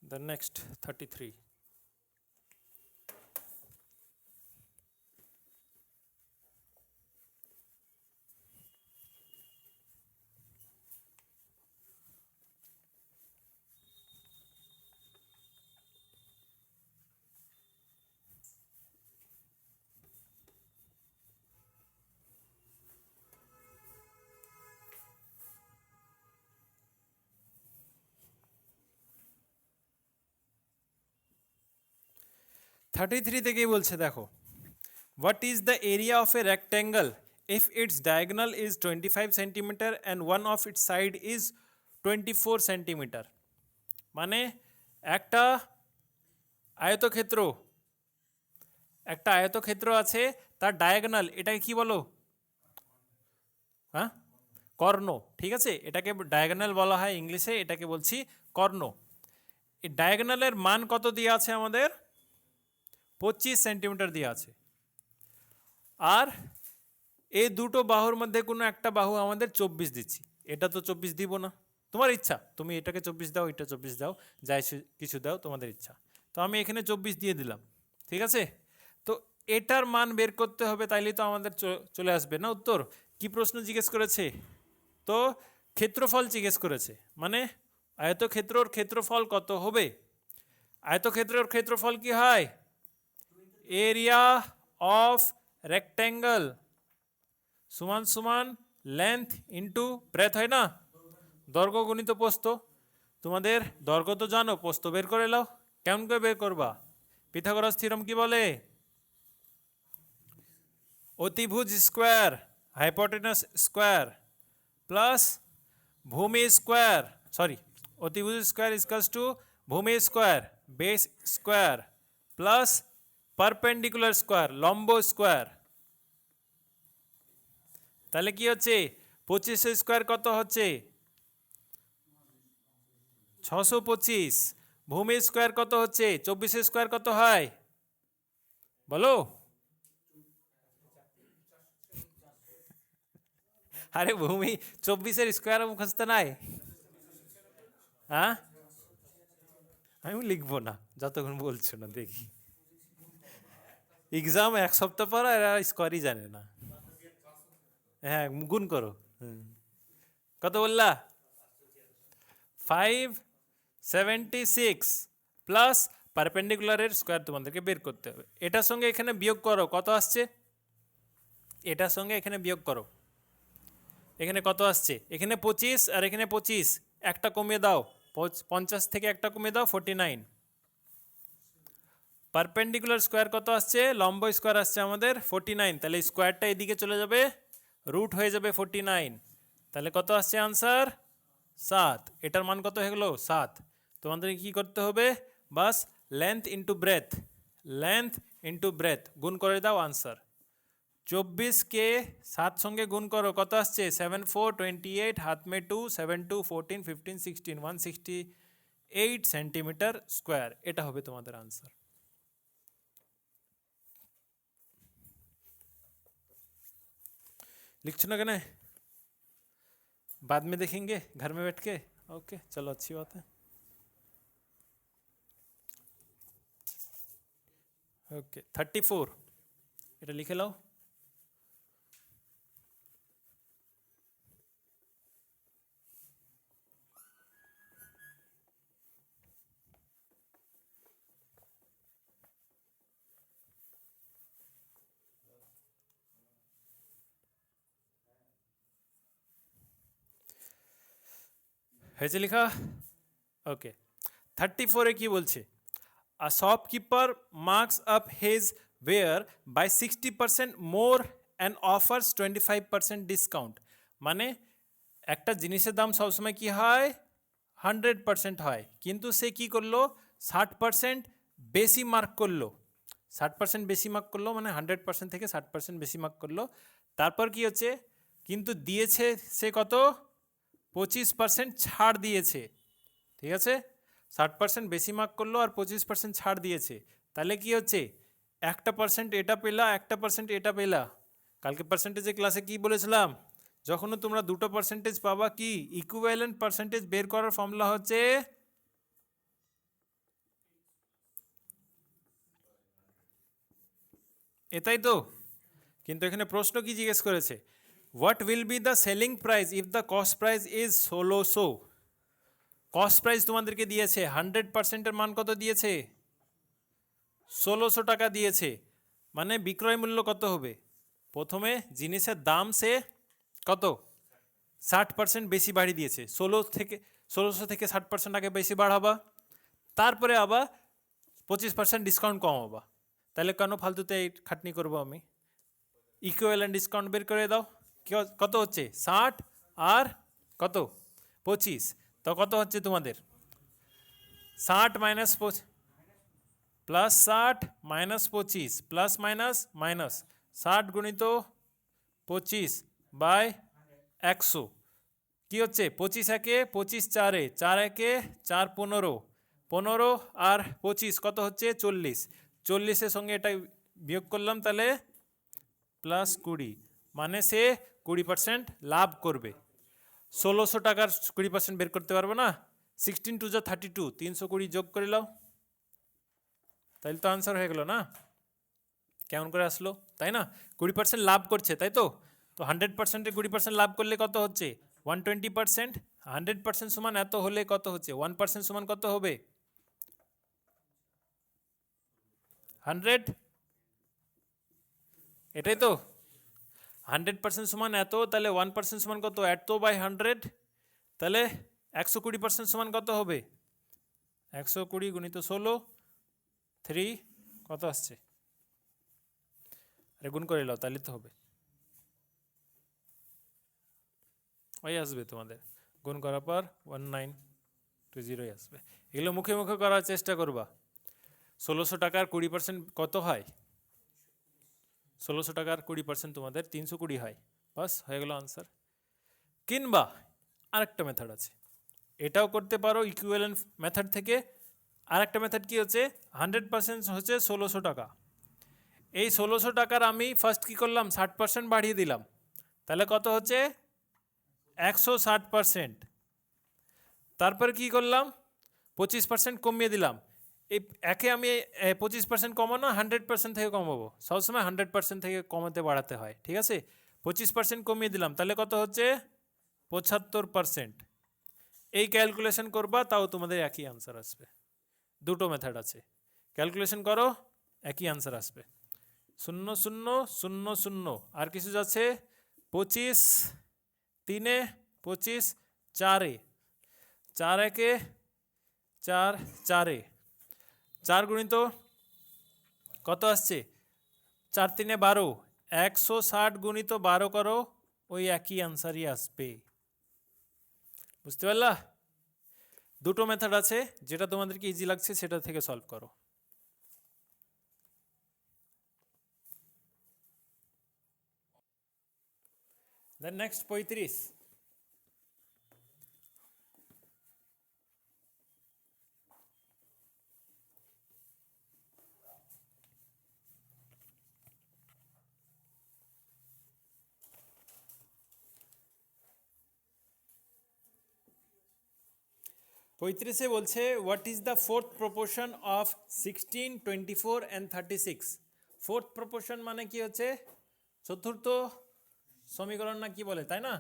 C: দ্য নেক্সট 33। থার্টি থ্রিতে কি বলছে দেখো, what is the area of A rectangle if it's diagonal is 25 centimetre and one of its side is 24 centimetre. মানে একটা আয়তক্ষেত্র, একটা আয়তক্ষেত্র আছে, তার ডায়াগোনাল, এটাকে কি বলো? হ্যাঁ, কর্ণ। ঠিক আছে, এটাকে ডায়াগোনাল বলা হয় ইংলিশে, এটাকে বলছি কর্ণ। এই ডায়াগোনালের মান কত দিয়ে আছে আমাদের? 25 সেন্টিমিটার দিয়ে আছে। আর এই দুটো বাহুর মধ্যে কোনো একটা বাহু আমাদের 24 দিচ্ছি, এটা তো 24 দিব না, তোমার ইচ্ছা, তুমি এটাকে 24 দাও, এটা 24 দাও, যাই কিছু দাও, তোমাদের ইচ্ছা। তো আমি এখানে 24 দিয়ে দিলাম, ঠিক আছে। তো এটার মান বের করতে হবে, তাইলেই তো আমাদের চলে আসবে না উত্তর। কি প্রশ্ন জিজ্ঞেস করেছে? তো ক্ষেত্রফল জিজ্ঞেস করেছে, মানে আয়তক্ষেত্রর ক্ষেত্রফল কত হবে? আয়তক্ষেত্রের ক্ষেত্রফল কি হয়? এরিয়া অফ রেক্ট্যাঙ্গল সমান সমান লেন্থ ইন্টু ব্রেথ, হয় না? দৈর্ঘ্য গুণিত প্রস্থ। তোমাদের দৈর্ঘ্য তো জানো, প্রস্থ বের করে নাও। কেমন করে বের করবা? পিথাগোরাস থিওরেম কি বলে? অতিভুজ স্কোয়ার হাইপোটেনাস স্কোয়ার প্লাস ভূমি স্কোয়ার, সরি, অতিভুজ স্কোয়ার ইজকালস টু ভূমি square base square plus perpendicular square লম্ব স্কোয়ার। তাহলে কি হচ্ছে? 25 স্কোয়ার কত হচ্ছে? 625। ভূমি স্কোয়ার কত হচ্ছে? 24 স্কোয়ার কত হয় বলো? আরে ভূমি 24-এর স্কোয়ার মুখস্থ নাই? হ্যাঁ, আমি লিখবো না যতক্ষণ বলছো না, দেখি এক্সাম 1 সপ্তাহ পর এরা স্কোয়ারই জানে না। হ্যাঁ, গুণ করো। কত বললা? 576 প্লাস পারপেন্ডিকুলারের স্কোয়ার তোমাদেরকে বের করতে হবে। এটার সঙ্গে এখানে বিয়োগ করো, কত আসছে? এটার সঙ্গে এখানে বিয়োগ করো, এখানে কত আসছে? এখানে 25 আর এখানে 25, একটা কমিয়ে দাও, 50 থেকে একটা কমিয়ে দাও, 49। পারপেন্ডিকুলার স্কোয়ার কত আসছে? লম্ব স্কোয়ার আসছে আমাদের 49, তাহলে স্কোয়ারটা এদিকে চলে যাবে, রুট হয়ে যাবে 49, তাহলে কত আসছে আনসার? 7। এটার মান কত হয়ে গেলো? 7। তোমাদের কি করতে হবে? বাস length into breadth, length into breadth গুণ করে দাও আনসার। 24কে 7 সঙ্গে গুণ করো, কত আসছে? 7 4 28, হাত মে 2, 7 2 14 15 16, 168 সেন্টিমিটার স্কোয়ার। এটা হবে তোমাদের আনসার। लिखो ना कहना, बाद में देखेंगे घर में बैठ के। ओके चलो, अच्छी बात है। ओके 34 এটা লিখে নাও। হয়েছে লেখা? ওকে। 34-এ কি বলছে? A shopkeeper marks up his ware by 60% more and offers 25% discount. মানে একটা জিনিসের দাম সবসময় কি হয়? 100% হয়, কিন্তু সে কি করলো? 60% বেশি মার্ক করলো। 60% বেশি মার্ক করলো মানে 100% থেকে 60% বেশি মার্ক করলো। তারপর কি হচ্ছে? কিন্তু দিয়েছে সে কত? 25% ছাড় দিয়েছে। ঠিক আছে? 60% বেশি মার্ক করলো আর 25% ছাড় দিয়েছে। তাহলে কি হচ্ছে? 1% এটা পেলা, 1% এটা পেলা। কালকে পার্সেন্টেজে ক্লাসে কি বলেছিলাম? যখনও তোমরা দুটো পার্সেন্টেজ পাবা, কি ইকুইভ্যালেন্ট পার্সেন্টেজ বের করার ফর্মুলা হচ্ছে এটাই তো। কিন্তু এখানে প্রশ্ন কি জিজ্ঞেস করেছে? What will be the selling price if the cost price is 1600? Cost price তোমাদেরকে দিয়েছে, 100%-এর মান কত দিয়েছে? 1600 টাকা দিয়েছে। মানে বিক্রয় মূল্য কত হবে? প্রথমে জিনিসের দাম সে কত? 60% বেশি বাড়িয়ে দিয়েছে। 1600 থেকে 60% আগে বেশি বাড়াবা, তারপরে আবার 25% ডিসকাউন্ট কমাবা। তাহলে কেন ফালতুতে এই খাটনি করবো আমি? ইকুইভ্যালেন্ট ডিসকাউন্ট বের করে দাও। কত হচ্ছে? 60 আর কত? 25। তো কত হচ্ছে তোমাদের? 60 minus plus 60 minus 25 plus minus minus 60 গুণিত 25 বাই 100 কি হচ্ছে? 25 একে 25 চারে 4 একে 4 15 15 আর 25 কত হচ্ছে? 40। 40-এর সঙ্গে এটা বিয়োগ করলাম, তাহলে প্লাস 20। মানে সে 20% লাভ করবে। 1600 টাকার 20% বের করতে পারবো না? 16 টু যা 32, 320 যোগ করে নাও, তাইলে তো আনসার হয়ে গেল না? কেমন করে আসলো, তাই না? 20% লাভ করছে, তাই তো? তো 100%-এ 20% লাভ করলে কত হচ্ছে? 120%। 100% সমান এত হলে কত হচ্ছে? 1% সমান কত হবে? 100। এটাই তো। 100% সমান এত, তাহলে 1% সমান কত? এত বাই 100। তাহলে 120% সমান কত হবে? 120 গুণিত 16, 3 কত আসছে? আরে গুণ করে নাও, তাহলে তো হবে। ওই আসবে তোমাদের, গুণ করার পর 1920 আসবে। এগুলো মুখে মুখে করার চেষ্টা করবা। 1600 টাকার 20% কত হয়? 1600 টাকার 20% তোমাদের 320 হয়। বাস হয়ে গেল আনসার। কিংবা আরেকটা মেথড আছে, এটাও করতে পারো ইকুইভ্যালেন্ট মেথড থেকে। আরেকটা মেথড কি হচ্ছে? 100% হচ্ছে 1600 টাকা। এই 1600 টাকার আমি ফার্স্ট কি করলাম? 60% বাড়িয়ে দিলাম। তাহলে কত হচ্ছে? 160%। তারপরে কি করলাম? 25% কমিয়ে দিলাম। এই একে আমি 25% কমানো 100% থেকে কমাবো। সবসময় 100% থেকে কমাতে বাড়াতে হয়, ঠিক আছে? 25% কমিয়ে দিলাম, তাহলে কত হচ্ছে? 75%। এই ক্যালকুলেশন করবা, তাও তোমাদের একই আনসার আসবে। দুটো মেথড আছে, ক্যালকুলেশন করো, একই আনসার আসবে। 0 0 0 0 আর কিছু যাচ্ছে? 25 3-এ 25 4-এ 4 একে 4 4-এ 4 গুণিত কত আসছে? 4 3-এ 12, 160 গুণিত 12 করো, ওই একই আনসারই আসবে। বুঝতে পারলা? দুটো মেথড আছে, যেটা তোমাদেরকে ইজি লাগছে সেটা থেকে সলভ করো। Then next 35। পঁয়ত্রিশে বলছে what is the fourth proportion of 16, 24 and 36? Fourth proportion মানে কি হচ্ছে? চতুর্থ সমীকরণ না কি বলে, তাই না?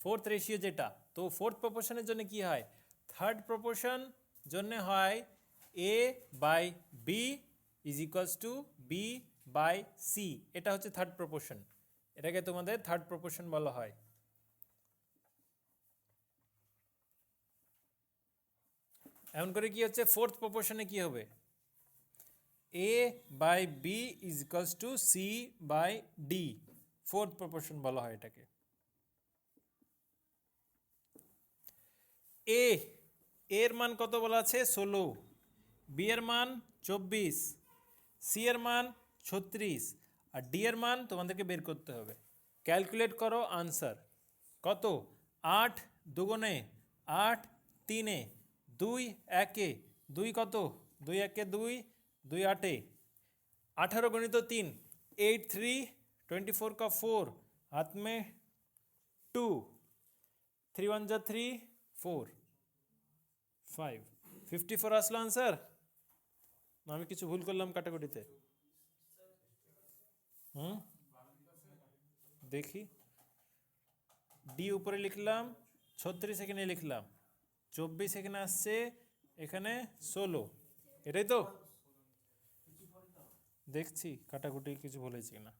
C: ফোর্থ রেশিও যেটা। তো ফোর্থ প্রপোর্শনের জন্য কি হয়? থার্ড প্রপোর্শন জন্য হয় a by b is equals to b by c. এটা হচ্ছে থার্ড প্রপোর্শন। এটাকে তোমাদের থার্ড প্রপোর্শন বলা হয়। এমন করে কি হচ্ছে, ফোর্থ প্রপোর্শনে কি হবে, a by b is equals to c by d, fourth proportion বলা হয় এটাকে। এ এর মান কত বলা আছে 16, বি এর মান 24, সি এর মান 36, আর ডি এর মান তোমাদেরকে বের করতে হবে। ক্যালকুলেট করো আনসার কত, 8 দুগুণে 8, 3 2, 1 2 কত, 2 1 2, 2 8 18 गुणित 3, 8 3 24 का 4, हाथ में 2, 3 1 जा 3 4 5, 54 আসলো আনসার। না আমি কিছু ভুল করলাম কাটাকুটিতে? দেখি, ডি উপরে লিখলাম, 36 এখানে লিখলাম, 24 এখানে আসছে, এখানে 16, এটাই তো? দেখছি কাটাকুটি কিছু বলেছি কিনা।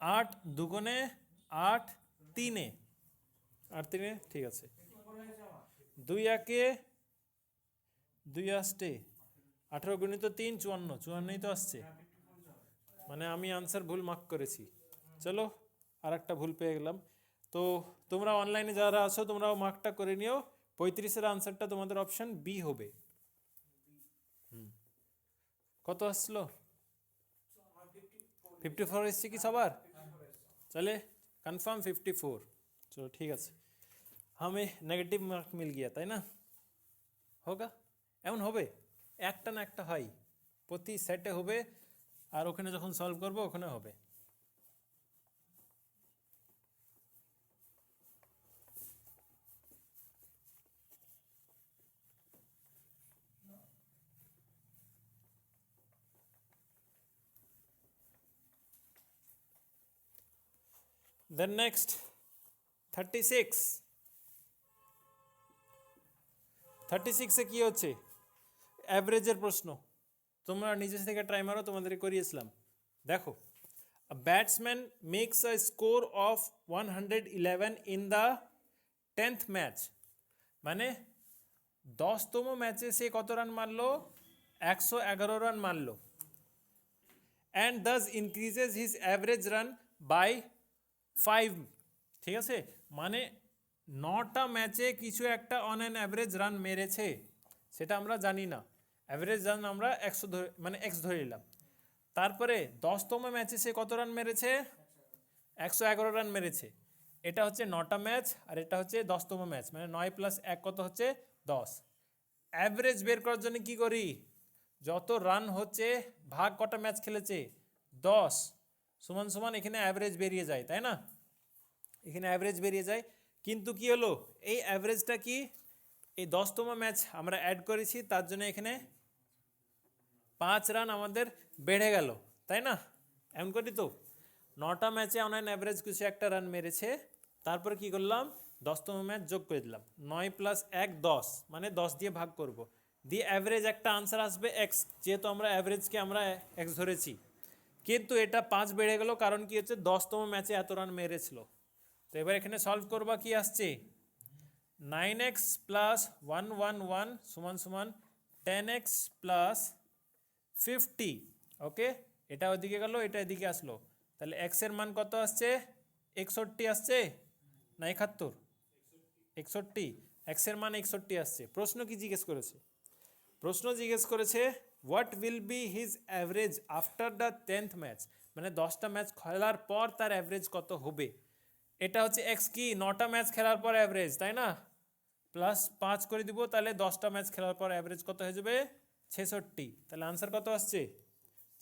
C: 8 দুগুণে 8, 3 8 3 ঠিক আছে, 2 1 2 আসছে, 18 গুণিত 3 54, 54ই তো আসছে, মানে আমি আনসার ভুল মার্ক করেছি। চলো আর একটা ভুল পেয়ে গেলাম। তো তোমরা অনলাইনে যারা আছো তোমরাও মার্কটা করে নিও, 35-এর আনসারটা তোমাদের অপশন বি হবে। কত আসলো? 54 এসছে কি সবার? चले कंफर्म 54। चलो ठीक है, हमें नेगेटिव मार्क मिल गया, তাই না? होगा এমন হবে, একটা না একটা হয়, প্রতি সেটে হবে, আর ওখানে যখন সলভ করব ওখানে হবে। Then next 36, 36 এ কি হচ্ছে, অ্যাভারেজের প্রশ্ন। তোমরা নিজে থেকে ট্রাই মারো, তোমাদের করিয়েছিলাম। দেখো, a batsman makes a score of 111 in the 10th match, মানে 10তম ম্যাচে সে কত রান মারলো, 111 রান মারলো, and thus increases his average run by 5, ঠিক আছে, মানে 9টা ম্যাচে কিছু একটা অন অ্যান অ্যাভারেজ রান মেরেছে, সেটা আমরা জানি না, অ্যাভারেজ রান আমরা 100 ধরে মানে এক্স ধরে নিলাম। তারপরে 10তম ম্যাচে সে কত রান মেরেছে, 111 রান মেরেছে। এটা হচ্ছে 9টা ম্যাচ, আর এটা হচ্ছে 10তম ম্যাচ, মানে 9 + 1 কত হচ্ছে 10। অ্যাভারেজ বের করার জন্য কি করি, যত রান হচ্ছে ভাগ কটা ম্যাচ খেলেছে 10 সমান সমান এখানে অ্যাভারেজ বেরিয়ে যায়, তাই না? এখানে অ্যাভারেজ বেরিয়ে যায়, কিন্তু কি হলো, এই অ্যাভারেজটা কি, এই 10তম ম্যাচ আমরা অ্যাড করেছি, তার জন্য এখানে 5 রান আমাদের বেড়ে গেল, তাই না? এমন করি তো, 9টা ম্যাচে অন অ্যান অ্যাভারেজ কিছু একটা রান মেরেছে, তারপর কি করলাম, 10তম ম্যাচ যোগ করে দিলাম, 9 + 1 10, মানে 10 দিয়ে ভাগ করব, দিয়ে অ্যাভারেজ একটা আনসার আসবে এক্স, যেহেতু আমরা অ্যাভারেজকে আমরা এক্স ধরেছি, কিন্তু এটা 5 বেড়ে গেল, কারণ কি হচ্ছে 10তম ম্যাচে এত রান মেরেছিল। তো এবার এখানে সলভ করবা, কি আসছে, 9x + 111 সমান সমান 10x + 50, ওকে, এটা ওদিকে গেল, এটা এদিকে আসলো, তাহলে x এর মান কত আসছে, 61 আসছে না 71, 61, x এর মান 61 আসছে। প্রশ্ন কি জিজ্ঞেস করেছে, প্রশ্ন জিজ্ঞেস করেছে what will be his average after the 10th match, মানে 10টা ম্যাচ খেলার পর তার অ্যাভারেজ কত হবে। এটা হচ্ছে এক্স কি, 9টা ম্যাচ খেলার পর অ্যাভারেজ, তাই না, +5 করে দিব, তাহলে 10টা ম্যাচ খেলার পর অ্যাভারেজ কত হয়ে যাবে 66, তাহলে আনসার কত আসছে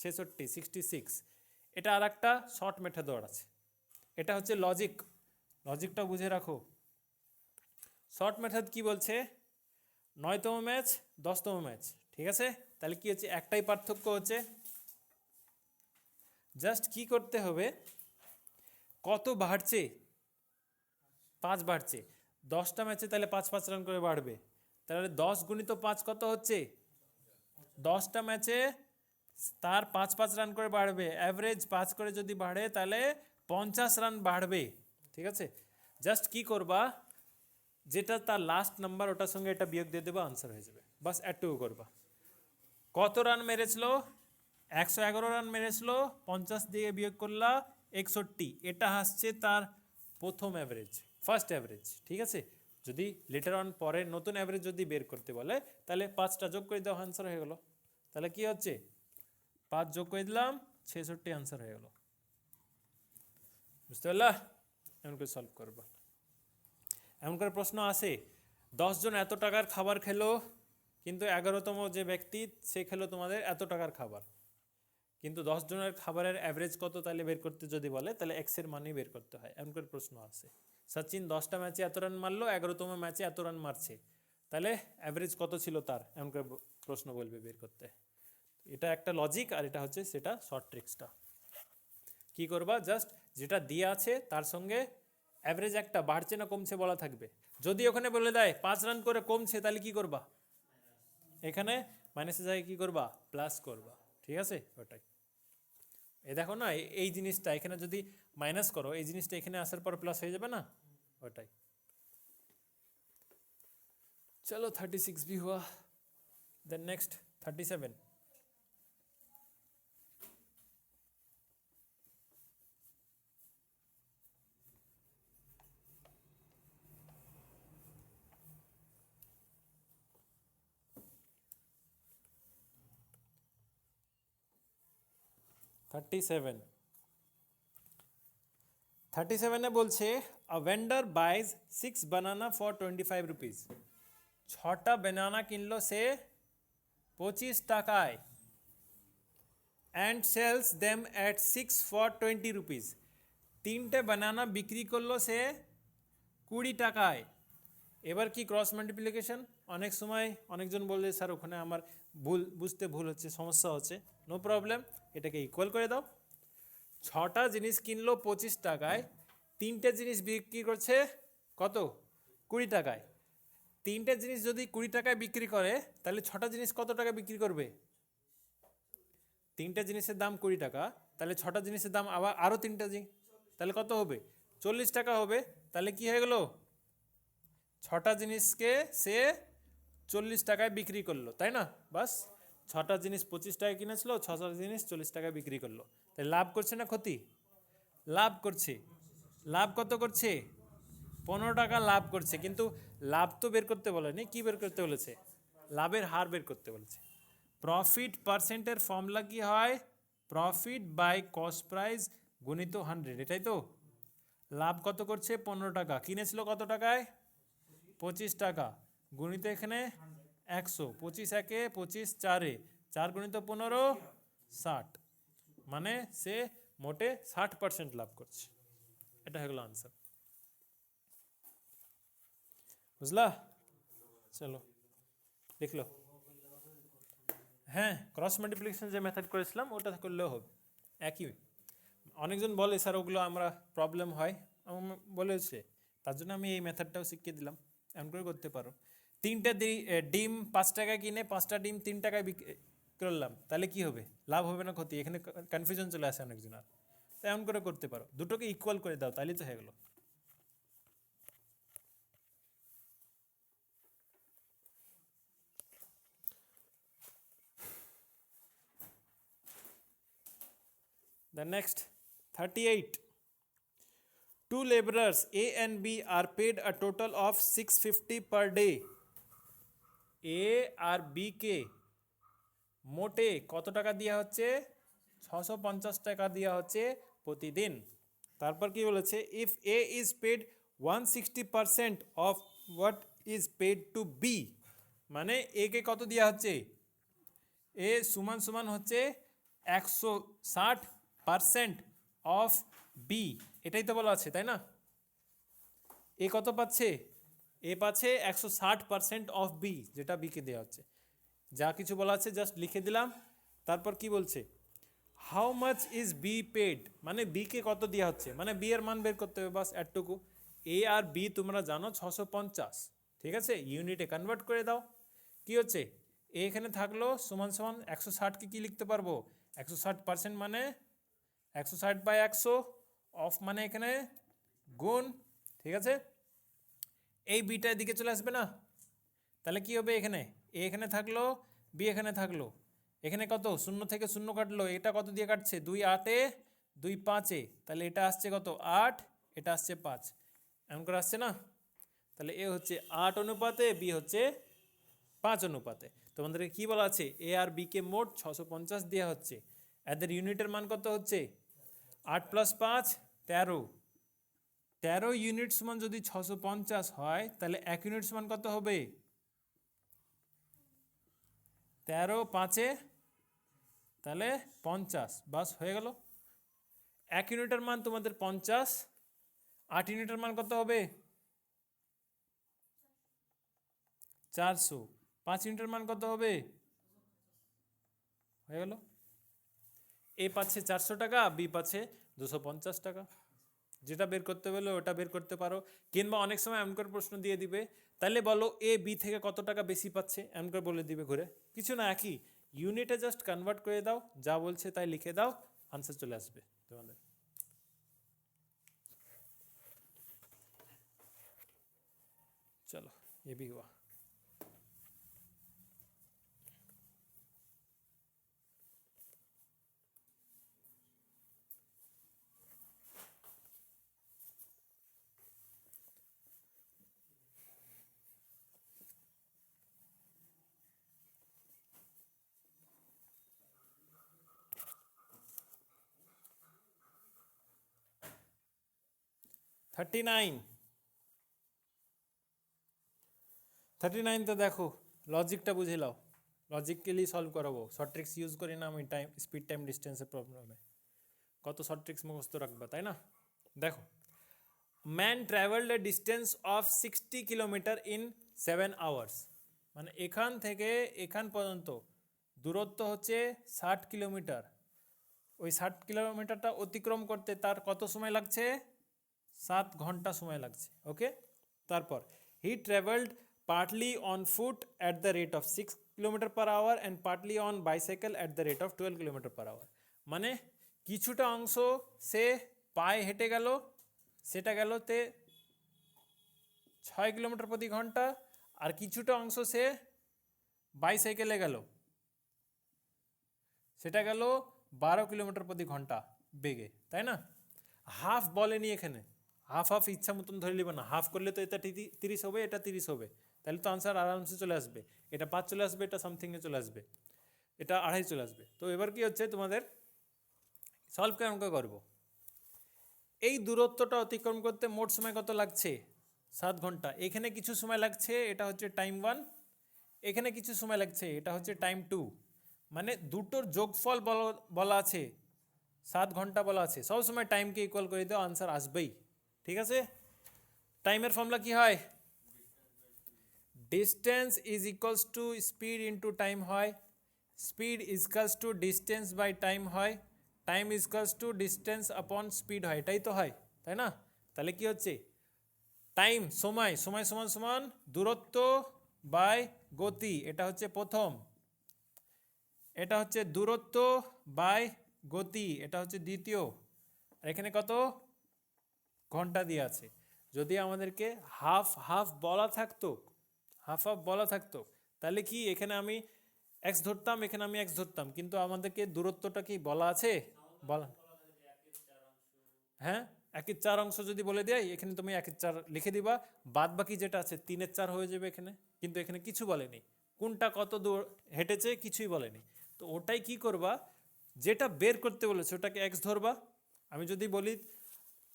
C: 66, 66। এটা আর একটা শর্ট মেথড আছে, এটা হচ্ছে লজিক, লজিকটা বুঝে রাখো। শর্ট মেথড কি বলছে, 9তম ম্যাচ 10তম ম্যাচ, ঠিক আছে, তাহলে কি হচ্ছে, একটাই পার্থক্য হচ্ছে, জাস্ট কি করতে হবে, কত বাড়ছে, 5 বাড়ছে 10টা ম্যাচে, তাহলে 5 5 রান করে বাড়বে, তাহলে 10 × 5 কত হচ্ছে, 10টা ম্যাচে তার 5 5 রান করে বাড়বে, অ্যাভারেজ 5 করে যদি বাড়ে তাহলে 50 রান বাড়বে, ঠিক আছে। জাস্ট কি করবা, যেটা তার লাস্ট নাম্বার ওটার সঙ্গে এটা বিয়োগ দিয়ে দেবা, আনসার হয়ে যাবে। বাস এটুকু করবা। কত রান মেরেছিল? 111 রান মেরেছিল, 50 দিয়ে বিয়োগ করলা 61, এটা আসছে তার প্রথম অ্যাভারেজ, ফার্স্ট অ্যাভারেজ। ঠিক আছে, যদি লেটার অন পরে নতুন অ্যাভারেজ যদি বের করতে বলে তাহলে 5টা যোগ করে দেওয়া আনসার হয়ে গেল। তাহলে কি হচ্ছে, 5 যোগ করে দিলাম 66 আনসার হয়ে গেল। বুঝতে পারলা? এমন করে সলভ করবা। এমন করে প্রশ্ন আসে, 10 জন এত টাকার খাবার খেলো, কিন্তু 11তম যে ব্যক্তি সে খেলো তোমাদের এত টাকার খাবার, কিন্তু 10 জনের খাবারের অ্যাভারেজ কত তাহলে বের করতে যদি বলে তাহলে এক্সের মানই বের করতে হয়। এমন করে প্রশ্ন আসে, সচিন 10টা ম্যাচে এত রান মারলো, 11তম ম্যাচে এত রান মারছে, তাহলে অ্যাভারেজ কত ছিল তার, এমন করে প্রশ্ন বলবে বের করতে। এটা একটা লজিক, আর এটা হচ্ছে সেটা শর্ট ট্রিক্সটা। কি করবা, জাস্ট যেটা দিয়ে আছে তার সঙ্গে অ্যাভারেজ একটা বাড়ছে না কমছে বলা থাকবে। যদি ওখানে বলে দেয় 5 রান করে কমছে, তাহলে কি করবা, এখানে মাইনাসে যায় কি করবা, প্লাস করবা। ঠিক আছে, ওটাই। এই দেখো না, এই জিনিসটা এখানে যদি মাইনাস করো, এই জিনিসটা এখানে আসার পর প্লাস হয়ে যাবে না, ওটাই। চলো 36 भी हुआ, देन नेक्स्ट 37। 37 বলছে a vendor buys 6 banana for 25 rupees. 6টা বানানা কিনলো সে 25 টাকায়, and sells them at 6 for 20 rupees. 3টে বানানা বিক্রি করলো সে 20 টাকায়। এবার কি ক্রস মাল্টিপ্লিকেশন? অনেক সময় অনেকজন বললে স্যার ওখানে আমার বুঝতে ভুল হচ্ছে, সমস্যা হচ্ছে। নো প্রবলেম, এটাকে ইকুয়াল করে দাও। 6টা জিনিস কিনলো 25 টাকায়, 3টে জিনিস বিক্রি করছে কত, 20 টাকায়। 3টে জিনিস যদি 20 টাকায় বিক্রি করে, তাহলে 6টা জিনিস কত টাকা বিক্রি করবে? 3টে জিনিসের দাম 20 টাকা, তাহলে 6টা জিনিসের দাম আবার আরও 3টে জিনিস, তাহলে কত হবে, 40 টাকা হবে। তাহলে কি হয়ে গেল, 6টা জিনিসকে সে 40 টাকায় বিক্রি করলো, তাই না? বাস, 6টা জিনিস 25 টাকায় কিনেছিল, 6টা জিনিস 40 টাকায় বিক্রি করলো। তাই লাভ করছে না ক্ষতি? লাভ করছে। লাভ কত করছে? 15 টাকা লাভ করছে। কিন্তু লাভ তো বের করতে বলেনি, কি বের করতে বলেছে, লাভের হার বের করতে বলেছে। প্রফিট পার্সেন্টের ফর্মুলা কি হয়, প্রফিট বাই কস্ট প্রাইস গুণিত 100, এটাই তো। লাভ কত করছে, 15 টাকা, কিনেছিল কত টাকায়, 25 টাকা, গুণিত এখানে 100, 25 একে 25, 4 4 গুণিত 15, 60, মানে সে মোটে 60% লাভ করছে। এটা হয়ে গেল আনসার। বুঝলা? চলো লিখলো। হ্যাঁ, ক্রস মাল্টিপ্লিকেশন যে মেথড করেছিলাম ওটা করলেও হবে, একই। অনেকজন বলে স্যার ওগুলো আমরা প্রবলেম হয়, বলেছে, তার জন্য আমি এই মেথডটাও শিখিয়ে দিলাম। এমন করে করতে পারো। 3টে ডিম 5 টাকায় কিনে 5টা ডিম 3 টাকায় বিক্রি করলাম, তাহলে কি হবে, লাভ হবে না ক্ষতি? এখানে কনফিউশন চলে আসে অনেকজন। আর তাই এমন করে করতে পারো, দুটোকে ইকুয়াল করে দাও, তাহলেই তো হয়ে গেল। The next 38. Two laborers A and B are paid a total of 650 per day. A R B কে মোটে কত টাকা দেওয়া হচ্ছে, 650 টাকা দেওয়া হচ্ছে প্রতিদিন। তারপর কি বলেছে, if A is paid 160% of what is paid to B, মানে A কে কত দেওয়া হচ্ছে, A সমান সমান হচ্ছে 160% অফ বি, এটাই তো বলা আছে, তাই না? এ কত পাচ্ছে, এ পাচ্ছে 160% অফ বি, যেটা বিকে দেওয়া হচ্ছে। যা কিছু বলা আছে জাস্ট লিখে দিলাম। তারপর কি বলছে, how much is B paid, মানে বিকে কত দেওয়া হচ্ছে, মানে বি এর মান বের করতে হবে, বাস এটুকু। এ আর বি তোমরা জানো 650, ঠিক আছে, ইউনিটে কনভার্ট করে দাও। কি হচ্ছে, এ এখানে থাকলো সমান সমান 160কে কি লিখতে পারবো, 160% মানে 160/100, অফ মানে এখানে গুণ, ঠিক আছে। এই বিটা এদিকে চলে আসবে না, তাহলে কি হবে, এখানে এ এখানে থাকলো, বি এখানে থাকলো। এখানে কত, শূন্য থেকে শূন্য কাটলো, এটা কত দিয়ে কাটছে, 2 8-এ 2 5-এ, তাহলে এটা আসছে কত 8, এটা আসছে 5, এমন করে আসছে না। তাহলে এ হচ্ছে 8 অনুপাতে, বি হচ্ছে 5 অনুপাতে। তোমাদেরকে কি বলা আছে, এ আর বি কে মোট 650 দেওয়া হচ্ছে। এদের ইউনিটের মান কত হচ্ছে, 8 + 5 13। 13 ইউনিট সমান যদি 650 হয়, তাহলে 1 ইউনিট সমান কত হবে, 13 5-এ তাহলে 50, বাস হয়ে গেল। 1 ইউনিটের মান তোমাদের 50, 8 ইউনিটের মান কত হবে 400, 5 ইউনিটের মান কত হবে, হয়ে গেল। এ পাচ্ছে 400 টাকা, বি পাচ্ছে 250 টাকা। যেটা বের করতে বলে ওটা বের করতে পারো, কিংবা অনেক সময় এমন করে প্রশ্ন দিয়ে দিবে, তাহলে বলো এ বি থেকে কত টাকা বেশি পাচ্ছে, এমন করে বলে দিবে ঘুরে, কিছু না, একই ইউনিটে জাস্ট কনভার্ট করে দাও, যা বলছে তাই লিখে দাও, আনসার চলে আসবে তোমাদের। চলো ये भी हुआ। थर्टी नाइन तो देखो लॉजिकটা বুঝে নাও, লজিক্যালি সলভ করাবো, শর্ট ট্রিক্স ইউজ করি না আমি, টাইম স্পিড টাইম ডিস্টেন্সের প্রবলেমে কত শর্ট ট্রিক্স মুখস্থ রাখবা, তাই না। দেখো, man travelled a distance of 60 kilometre in 7 hours, মানে এখান থেকে এখান পর্যন্ত দূরত্ব হচ্ছে 60 কিলোমিটার। ওই 60 কিলোমিটারটা অতিক্রম করতে তার কত সময় লাগছে, 7 ঘন্টা সময় লাগছে। ওকে, তারপর he travelled partly on foot at the rate of 6 kilometre per hour and partly on bicycle at the rate of 12 kilometre per hour, মানে কিছুটা অংশ সে পায়ে হেঁটে গেল, সেটা গেল তে 6 কিলোমিটার প্রতি ঘন্টা, আর কিছুটা অংশ সে বাইসাইকেলে গেল, সেটা গেল 12 কিলোমিটার প্রতি ঘন্টা বেগে, তাই না। হাফ বলেনি এখানে, হাফ হাফ ইচ্ছা মতন ধরে নেবে না, হাফ করলে তো এটা 30 হবে, এটা 30 হবে, তাহলে তো আনসার আরামসে চলে আসবে, এটা 5 চলে আসবে, এটা সামথিংয়ে চলে আসবে, এটা 2.5 চলে আসবে। তো এবার কি হচ্ছে, তোমাদের সলভ কেমন করে করবো, এই দূরত্বটা অতিক্রম করতে মোট সময় কত লাগছে, 7 ঘন্টা। এখানে কিছু সময় লাগছে, এটা হচ্ছে টাইম 1, এখানে কিছু সময় লাগছে, এটা হচ্ছে টাইম 2, মানে দুটোর যোগফল বলা আছে, 7 ঘন্টা বলা আছে। সবসময় টাইমকে ইকুয়াল করে দাও, আনসার আসবেই, ঠিক আছে। টাইমের ফর্মুলা কি হয়, distance is equals to speed into time হয়, speed is equals to distance by time হয়, time is equals to distance upon speed হয়, এটাই তো হয়, তাই না। তাহলে কি হচ্ছে, টাইম সময়, সময় সমান সমান দূরত্ব বাই গতি, এটা হচ্ছে প্রথম, এটা হচ্ছে দূরত্ব বাই গতি, এটা হচ্ছে দ্বিতীয়, আর এখানে কত ঘন্টা দিয়ে আছে। যদি আমাদেরকে হাফ হাফ বলা থাকতো, হাফ হাফ বলা থাকতো, তাহলে কি এখানে আমি এক্স ধরতাম, এখানে আমি এক্স ধরতাম, কিন্তু আমাদেরকে দূরত্বটা কি বলা আছে, বলা, হ্যাঁ 1/4 অংশ যদি বলে দেয়, এখানে তুমি 1/4 লিখে দিবা, বাদ বাকি যেটা আছে 3/4 হয়ে যাবে এখানে, কিন্তু এখানে কিছু বলেনি, কোনটা কত দূর হেঁটেছে কিছুই বলেনি। তো ওটাই কি করবা, যেটা বের করতে বলেছে ওটাকে এক্স ধরবা। আমি যদি বলি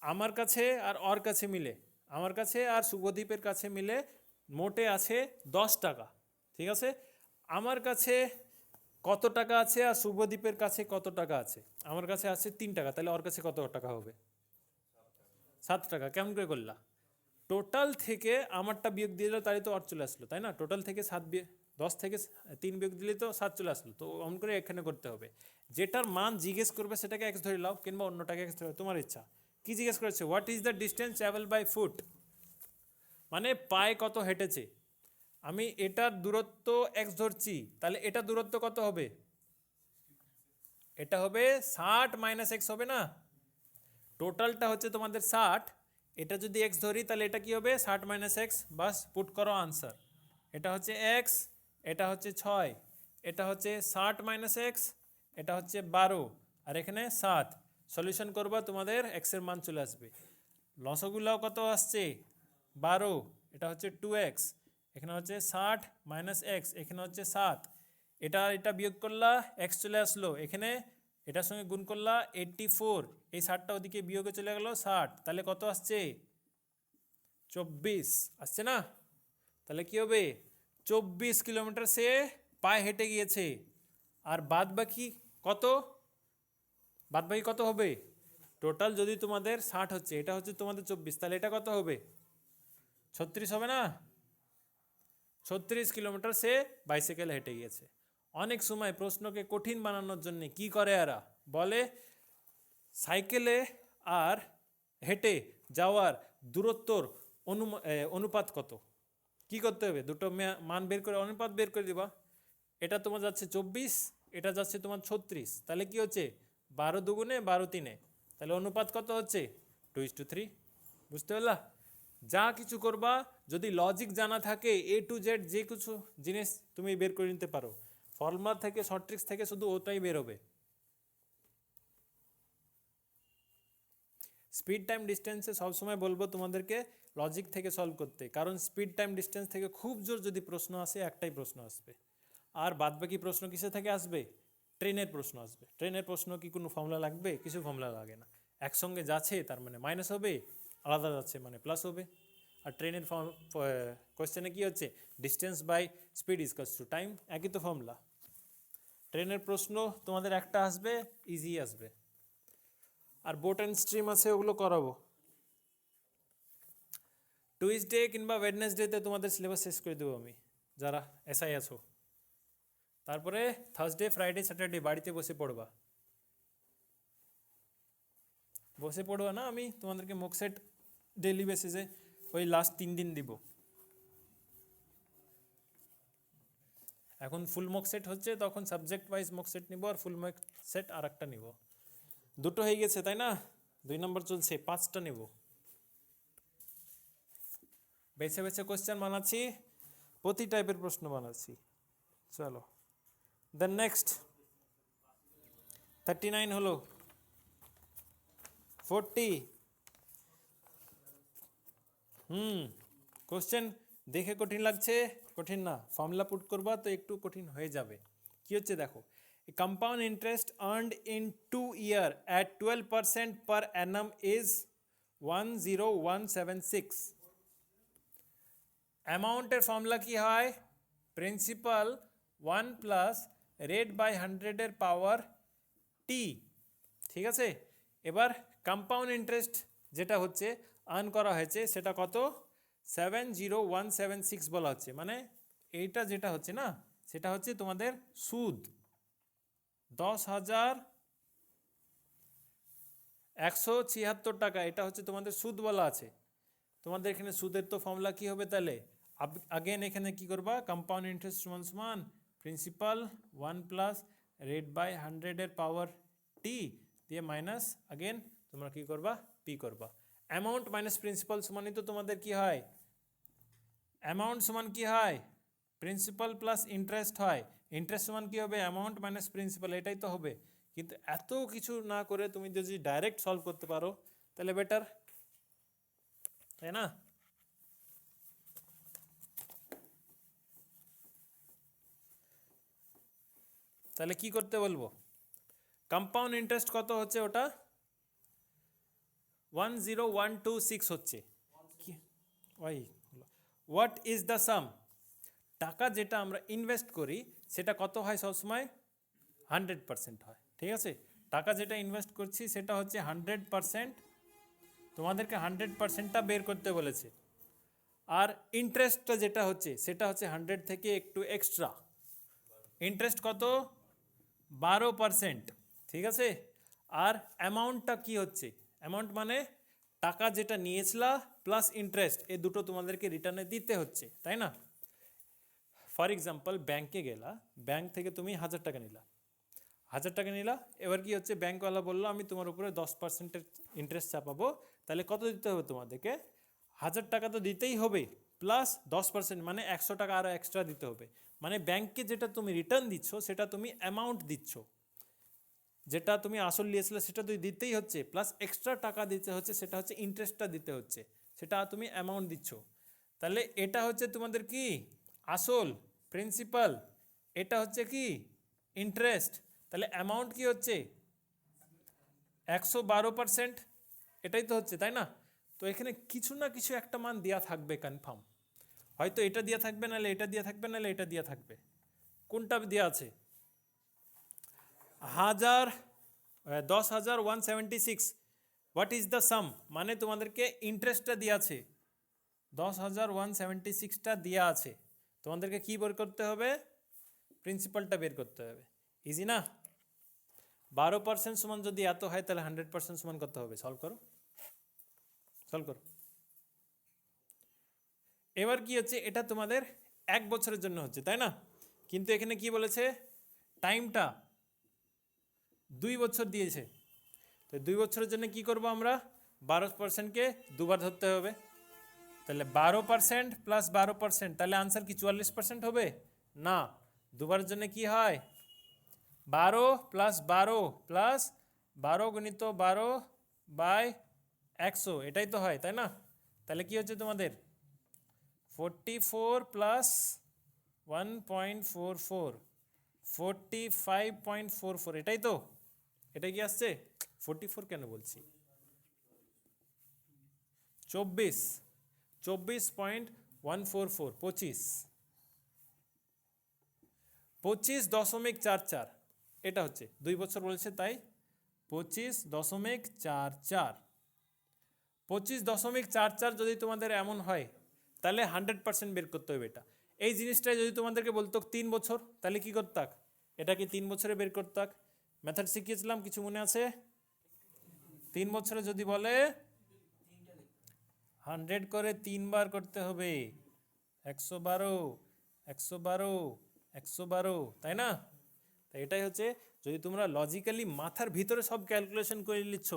C: আমার কাছে আর ওর কাছে মিলে, আমার কাছে আর শুভদীপের কাছে মিলে মোটে আছে 10 টাকা, ঠিক আছে, আমার কাছে কত টাকা আছে আর শুভদীপের কাছে কত টাকা আছে, আমার কাছে আছে 3 টাকা, তাহলে ওর কাছে কত টাকা হবে, 7 টাকা। কেমন করে করলা, টোটাল থেকে আমারটা বিয়োগ দিয়ে দিল, তাই তো ওর চলে আসলো, তাই না। টোটাল থেকে 10 থেকে 3 বিয়োগ দিলে তো 7 চলে আসলো, তো অন করে এখানে করতে হবে। যেটার মান জিজ্ঞেস করবে সেটাকে এক্স ধরে নাও, কিংবা অন্যটাকে এক্স ধরে, তোমার ইচ্ছা। কি জিজ্ঞেস করেছে, what is the distance travel by foot, মানে পায়ে কত হেঁটেছে, আমি এটার দূরত্ব এক্স ধরছি, তাহলে এটা দূরত্ব কত হবে, এটা হবে 60 মাইনাস এক্স হবে না, টোটালটা হচ্ছে তোমাদের 60, এটা যদি এক্স ধরি তাহলে এটা কি হবে 60 মাইনাস এক্স, বাস পুট করো আনসার, এটা হচ্ছে এক্স, এটা হচ্ছে 6, এটা হচ্ছে 60 মাইনাস এক্স, এটা হচ্ছে 12, আর এখানে 7। সলিউশন করবা, তোমাদের এক্সের মান চলে আসবে। লসগুলাও কত আসছে 12, এটা হচ্ছে 2x, এখানে হচ্ছে 60 মাইনাস এক্স, এখানে হচ্ছে 7, এটা এটা বিয়োগ করলা এক্স চলে আসলো, এখানে এটার সঙ্গে গুণ করলা 84, এই 60টা ওদিকে বিয়োগে চলে গেল 60, তাহলে কত আসছে 24 আসছে না? তাহলে কি হবে 24 কিলোমিটার সে পায়ে হেঁটে গিয়েছে। আর বাদ বাকি কত, বাদ বাকি কত হবে? টোটাল যদি তোমাদের 60 হচ্ছে, এটা হচ্ছে তোমাদের 24, তাহলে এটা কত হবে 36 হবে না? 36 কিলোমিটার সে বাইসাইকেল হেঁটে গিয়েছে। অনেক সময় প্রশ্নকে কঠিন বানানোর জন্য কি করে এরা বলে সাইকেলে আর হেঁটে যাওয়ার দূরত্বর অনুপাত কত, কি করতে হবে? দুটো মান বের করে অনুপাত বের করে দিবা। এটা তোমার যাচ্ছে 24, এটা যাচ্ছে তোমার 36, তাহলে কি হচ্ছে 12 দুগুণে 12 তিনে, তাহলে অনুপাত কত হচ্ছে 2:3। বুঝতে পারলা? যা কিছু করবা যদি লজিক জানা থাকে A to Z যে কিছু জিনিস তুমি বের করে নিতে পারো। ফর্মুলা থেকে শর্ট ট্রিক্স থেকে শুধু ওটাই বের হবে। স্পিড টাইম ডিস্টেন্সে সবসময় বলবো তোমাদেরকে লজিক থেকে সলভ করতে, কারণ স্পিড টাইম ডিস্টেন্স থেকে খুব জোর যদি প্রশ্ন আসে একটাই প্রশ্ন আসবে। আর বাদবাকি প্রশ্ন কিসে থেকে আসবে? ট্রেনের প্রশ্ন আসবে। ট্রেনের প্রশ্ন কি কোনো ফর্মুলা লাগবে? কিছু ফর্মুলা লাগে না, একসঙ্গে যাচ্ছে তার মানে মাইনাস হবে, আলাদা যাচ্ছে মানে প্লাস হবে। আর ট্রেনের কোয়েশ্চেনে কি হচ্ছে distance by speed is equals to time, একই তো ফর্মুলা। ট্রেনের প্রশ্ন তোমাদের একটা আসবে, ইজি আসবে। আর বোট অ্যান্ড স্ট্রিম আছে, ওগুলো করাবো। টুইসডে কিংবা ওয়েডনেসডেতে তোমাদের সিলেবাস শেষ করে দেবো আমি, যারা এসআই আছো। তারপরে থার্সডে ফ্রাইডে স্যাটারডে বাড়িতে বসে পড়বা। বসে পড়বা না, আমি তোমাদেরকে মক সেট ডেইলি বেসিসে ওই লাস্ট 3 দিন দিব। এখন ফুল মক সেট হচ্ছে, তখন সাবজেক্ট ওয়াইজ মক সেট নিব, আর ফুল মক সেট আর একটা নিব। দুটো হয়ে গেছে তাই না? 2 নম্বর চলছে, 5টা নেব। বেছে বেছে কোশ্চেন বানাচ্ছি, প্রতি টাইপের প্রশ্ন বানাচ্ছি। চলো দেন নেক্সট 39 হলো, 40। কোশ্চেন দেখে কঠিন লাগছে, কঠিন না, ফর্মুলা পুট করবা তো একটু কঠিন হয়ে যাবে। কি হচ্ছে দেখো, compound interest earned in 2 year at 12% per annum is 10176। অ্যামাউন্টের ফর্মুলা কি হয়? প্রিন্সিপাল 1 প্লাস রেট বাই 100 এর পাওয়ার টি। ঠিক আছে, এবার কম্পাউন্ড ইন্টারেস্ট যেটা হচ্ছে আর্ন করা হয়েছে সেটা কত? 70176 বলা হচ্ছে, মানে এইটা যেটা হচ্ছে না সেটা হচ্ছে তোমাদের সুদ 10,176 টাকা, এটা হচ্ছে তোমাদের সুদ বলা আছে। তোমাদের এখানে সুদের তো ফর্মুলা কি হবে তাহলে? আগেন এখানে কি করবা, কম্পাউন্ড ইন্টারেস্ট সমান সমান প্রিন্সিপাল 1 প্লাস রেট বাই 100 এর পাওয়ার টি দিয়ে মাইনাস আগেন তোমরা কি করবা, পি করবা। অ্যামাউন্ট মাইনাস প্রিন্সিপাল সমানই তো তোমাদের কি হয়, অ্যামাউন্ট সমান কি হয়, প্রিন্সিপাল প্লাস ইন্টারেস্ট হয়। ইন্টারেস্ট সমান কি হবে, অ্যামাউন্ট মাইনাস প্রিন্সিপাল, এটাই তো হবে। কিন্তু এত কিছু না করে তুমি যদি ডাইরেক্ট সলভ করতে পারো তাহলে বেটার, তাই না? তাহলে কি করতে বলবো, কম্পাউন্ড ইন্টারেস্ট কত হচ্ছে, ওটা 10126 হচ্ছে। ওই হোয়াট ইজ দ্য সাম, টাকা যেটা আমরা ইনভেস্ট করি সেটা কত হয় সবসময়? 100% হয়। ঠিক আছে, টাকা যেটা ইনভেস্ট করছি সেটা হচ্ছে 100%, তোমাদেরকে 100%টা বের করতে বলেছে। আর ইন্টারেস্টটা যেটা হচ্ছে সেটা হচ্ছে 100 থেকে একটু এক্সট্রা। ইন্টারেস্ট কত? 12%। ঠিক আছে, আর অ্যামাউন্টটা কি হচ্ছে, অ্যামাউন্ট মানে টাকা যেটা নিয়েছিলা প্লাস ইন্টারেস্ট, এই দুটো তোমাদেরকে রিটার্নে দিতে হচ্ছে, তাই না? ফর এক্সাম্পল ব্যাংকে গেলা, ব্যাংক থেকে তুমি 1000 টাকা নিলা, 1000 টাকা নিলা, এবার কি হচ্ছে ব্যাংকওয়ালা বললো আমি তোমার উপরে 10%-এর ইন্টারেস্ট চাপাবো, তাহলে কত দিতে হবে তোমাদেরকে? 1000 টাকা তো দিতেই হবে, প্লাস 10% মানে 100 টাকা আরও এক্সট্রা দিতে হবে, মানে ব্যাংকে যেটা তুমি রিটার্ন দিচ্ছ সেটা তুমি অ্যামাউন্ট দিচ্ছ, যেটা তুমি আসল নিয়েছিলে সেটা তুই দিতেই হচ্ছে, প্লাস এক্সট্রা টাকা দিতে হচ্ছে, সেটা হচ্ছে ইন্টারেস্টটা দিতে হচ্ছে, সেটা তুমি অ্যামাউন্ট দিচ্ছ। তাহলে এটা হচ্ছে তোমাদের কি আসল প্রিন্সিপাল, এটা হচ্ছে কি ইন্টারেস্ট। তাহলে অ্যামাউন্ট কি হচ্ছে 112%, এটাই তো হচ্ছে, তাই না? তো এখানে কিছু না কিছু একটা মান দেওয়া থাকবে কনফার্ম, হয়তো এটা দেওয়া থাকবে, নাহলে এটা দেওয়া থাকবে, নাহলে এটা দেওয়া থাকবে। কোনটা দেওয়া আছে? 10,176। হোয়াট ইজ দ্য সাম, মানে তোমাদেরকে ইন্টারেস্টটা দেওয়া আছে, 10,176টা দেওয়া আছে, তোমাদেরকে কি বের করতে হবে? প্রিন্সিপালটা বের করতে হবে। ইজি না? 12% সমান যদি এত হয় তাহলে 100% সমান কত হবে? সলভ করো, সলভ করো। এবার কি হচ্ছে, এটা তোমাদের 1 বছরের জন্য হচ্ছে, তাই না? কিন্তু এখানে কি বলেছে, টাইমটা 2 বছর দিয়েছে। তো 2 বছরের জন্য কি করব আমরা? 12%কে দুবার ধরতে হবে। তাহলে 12% প্লাস 12%, তাহলে আনসার কি 44% হবে? না, দুবারের জন্য কি হয়? 12 প্লাস 12 প্লাস 12 গুণিত 12 বাই 100, এটাই তো হয়, তাই না? তাহলে কি হচ্ছে তোমাদের 44 প্লাস 1.44, 45.44, এটাই তো? এটাই কি আসছে? 44 কেন বলছি, 24.144, 25.44, এটা হচ্ছে 2 বছর বলেছে তাই 25.44। 25.44 যদি তোমাদের এমন হয় তাহলে 100% বের করতে হবে এটা। এই জিনিসটাই যদি তোমাদেরকে বলতো 3 বছর, তাহলে কি করতাক? এটা কি 3 বছরে বের করতাক? মেথড শিখিয়েছিলাম, কিছু মনে আছে? 3 বছরে যদি বলে 100 করে 3 বার করতে হবে, 112, 112, 112, তাই না? তাই এটাই হচ্ছে, যদি তোমরা লজিক্যালি মাথার ভিতরে সব ক্যালকুলেশন করে নিচ্ছ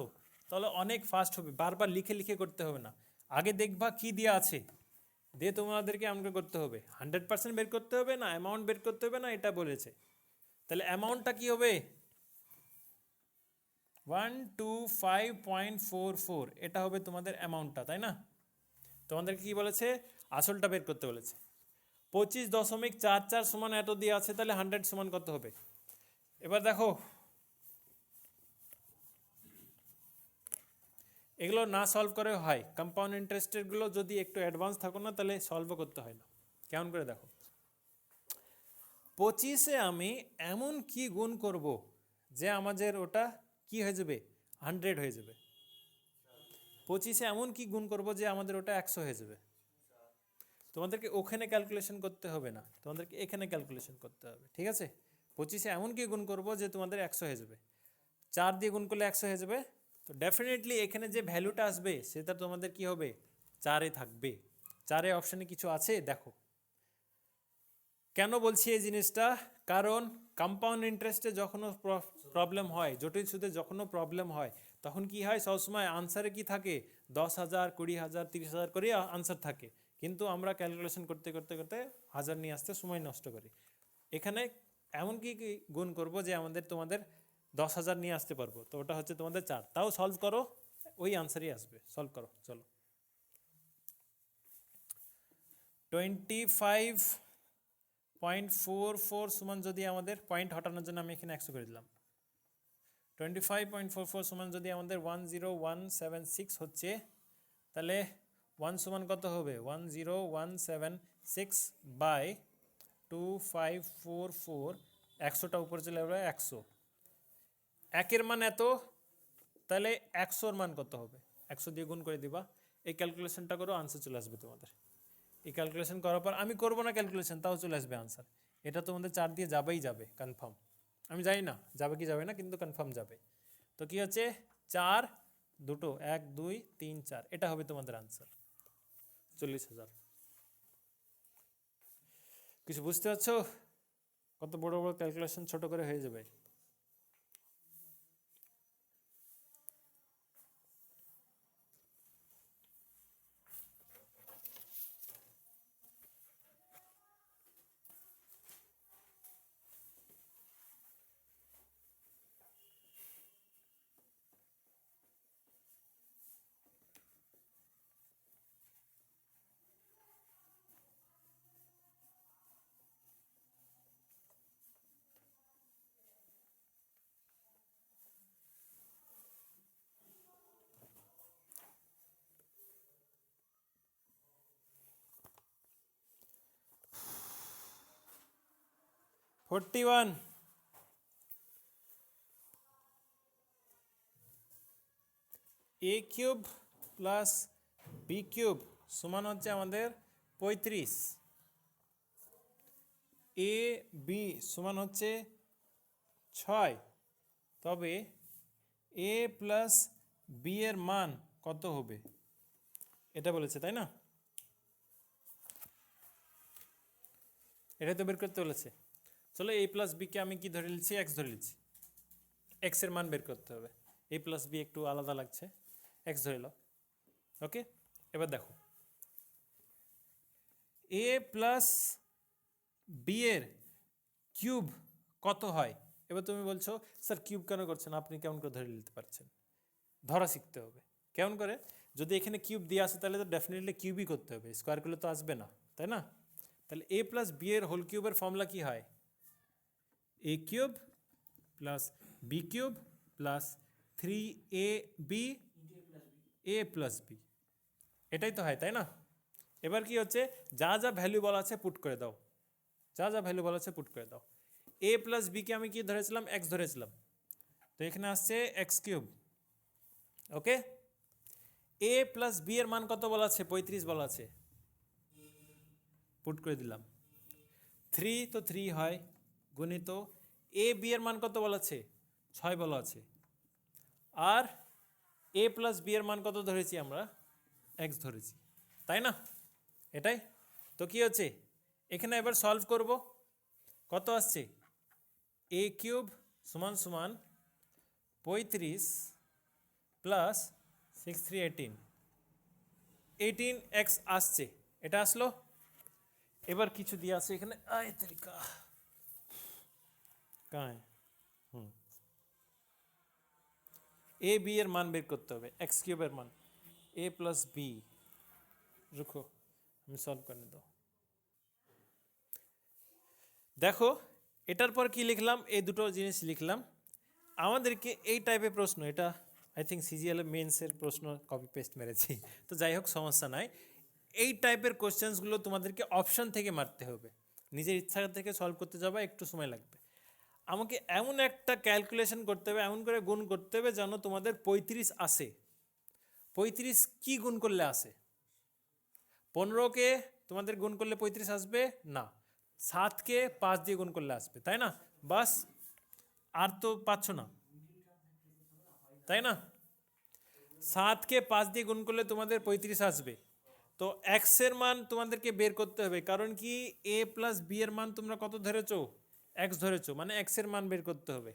C: তাহলে অনেক ফাস্ট হবে, বারবার লিখে লিখে করতে হবে না। আগে দেখবা কি দেওয়া আছে, দিয়ে তোমাদেরকে আমাকে করতে হবে 100% বের করতে হবে, না অ্যামাউন্ট বের করতে হবে, না এটা বলেছে। তাহলে অ্যামাউন্টটা কি হবে? 125.44, এটা হবে তোমাদের অ্যামাউন্টটা, তাই না? তোমাদেরকে কি বলেছে? আসলটা বের করতে বলেছে। 25.44 সমান এত দিয়ে আছে, তাহলে 100 সমান কত হবে? এবার দেখো, এগুলো না সলভ করে হয়, কম্পাউন্ড ইন্টারেস্টেরগুলো যদি একটু অ্যাডভান্স থাকো না তাহলে সলভও করতে হয় না। কেমন করে দেখো, 25-এ আমি এমন কি গুণ করব যে আমাদের ওটা কি হয়ে যাবে? 100 হয়ে যাবে। 25-এ এমন কি গুণ করব যে আমাদের ওটা 100 হয়ে যাবে। তোমাদেরকে ওখানে ক্যালকুলেশন করতে হবে না, তোমাদেরকে এখানে ক্যালকুলেশন করতে হবে, ঠিক আছে? 25-এ এমন কি গুণ করব যে তোমাদের 100 হয়ে যাবে। 4 দিয়ে গুণ করলে 100 হয়ে যাবে। তো ডেফিনেটলি এখানে যে ভ্যালুটা আসবে সেটা তোমাদের কি হবে? 4-এ থাকবে। 4-এ অপশানে কিছু আছে দেখো। কেন বলছি এই জিনিসটা? কারণ কম্পাউন্ড ইন্টারেস্টে যখনও প্রবলেম হয়, জটিল সুদে যখনও প্রবলেম হয়, তখন কি হয়, সবসময় আনসারে কি থাকে? 10,000, 20,000, 30,000 করে আনসার থাকে, কিন্তু আমরা ক্যালকুলেশন করতে করতে করতে হাজার নিয়ে আসতে সময় নষ্ট করি। এখানে এমন কি গুণ করব যে আমাদের তোমাদের 10,000 নিয়ে আসতে পারবো, তো ওটা হচ্ছে তোমাদের 4। তাও সলভ করো, ওই আনসারই আসবে। সলভ করো, চলো। 25.44 সমান যদি আমাদের, পয়েন্ট হটানোর জন্য আমি এখানে 100 করে দিলাম, 25.44 সমান যদি আমাদের 10176 হচ্ছে, তাহলে 1 সমান কত হবে? 10176 বাই 2544, 100টা উপরে চলে যাবে 100, একের মান এত, তাহলে 100-র মান কত হবে? 100 দিয়ে গুণ করে দিবা, এই ক্যালকুলেশনটা করো, আনসার চলে আসবে তোমাদের। এই ক্যালকুলেশন করার পর আমি করবো না ক্যালকুলেশন, তাও চলে আসবে আনসার। এটা তোমাদের 4 দিয়ে যাবেই যাবে কনফার্ম। আমি জানি না যাবে কি যাবে না, কিন্তু কনফার্ম যাবে। তো কি হচ্ছে 4, দুটো 1, 2, 3, 4, এটা হবে তোমাদের আনসার 40,000। কিছু বুঝতে পারছো? কত বড় বড় ক্যালকুলেশন ছোট করে হয়ে যাবে। 41 a cube plus B cube সমান হচ্ছে আমাদের 35, এ বি সমান হচ্ছে 6, তবে এ প্লাস বি এর মান কত হবে এটা বলেছে, তাই না? এটা তো বের করতে বলেছে। চলো এ প্লাস বিকে আমি কি ধরে নিচ্ছি, এক্স ধরে নিচ্ছি। এক্স এর মান বের করতে হবে। এ প্লাস বি একটু আলাদা লাগছে, এক্স ধরে নাও। ওকে, এবার দেখো এ প্লাস বি এর কিউব কত হয়। এবার তুমি বলছো স্যার কিউব কেন করছেন, আপনি কেমন করে ধরে নিতে পারছেন? ধরা শিখতে হবে। কেমন করে? যদি এখানে কিউব দিয়ে আসে তাহলে তো ডেফিনেটলি কিউবই করতে হবে, স্কোয়ার করলে তো আসবে না, তাই না? তাহলে এ প্লাস বি এর হোল কিউবের ফর্মুলা কি হয়? A cube plus B cube plus 3ab a plus b, এটাই তো হয়, তাই না? এবার কি হচ্ছে, যা যা ভ্যালু বলা আছে পুট করে দাও, যা যা ভ্যালু বলা আছে পুট করে দাও। এ প্লাস বিকে আমি কি ধরেছিলাম, এক্স ধরেছিলাম, তো এখানে আসছে এক্স কিউব। ওকে, এ প্লাস বি এর মান কত বলা আছে, 35 বলা আছে, পুট করে দিলাম। 3 তো 3 হয় গুণিত এ বি এর মান কত বলা আছে, 6 বলা আছে, আর এ প্লাস বি এর মান কত ধরেছি আমরা, এক্স ধরেছি, তাই না? এটাই তো। কি হচ্ছে এখানে এবার সলভ করব, কত আসছে, এ কিউব সমান সমান 35 প্লাস 6 3 18 এক্স আসছে, এটা আসলো। এবার কিছু দিয়ে আছে এখানে, আয় তরিকা কায়, এ বি এর মান বের করতে হবে, এক্স কিউবের মান, এ প্লাস বি, রুখো আমি সলভ করে দাও। দেখো এটার পর কি লিখলাম, এই দুটো জিনিস লিখলাম। আমাদেরকে এই টাইপের প্রশ্ন, এটা আই থিঙ্ক সিজিএল মেন্সের প্রশ্ন কপি পেস্ট মেরেছি, তো যাই হোক সমস্যা নাই। এই টাইপের কোশ্চেন্সগুলো তোমাদেরকে অপশান থেকে মারতে হবে, নিজের ইচ্ছা থেকে সলভ করতে যাবে, একটু সময় লাগবে। আমাকে এমন একটা ক্যালকুলেশন করতে হবে, এমন করে গুণ করতে হবে যেন তোমাদের 35 আসে। 35 কি গুণ করলে আসে? 15কে তোমাদের গুণ করলে 35 আসবে না, 7কে 5 দিয়ে গুণ করলে আসবে, তাই না? বাস, আর তো পাচ্ছ না, তাই না? 7কে 5 দিয়ে গুণ করলে তোমাদের 35 আসবে। তো এক্স এর মান তোমাদেরকে বের করতে হবে, কারণ কি এ প্লাস বি এর মান তোমরা কত ধরেছো, এক্স ধরেছো, মানে এক্স এর মান বের করতে হবে।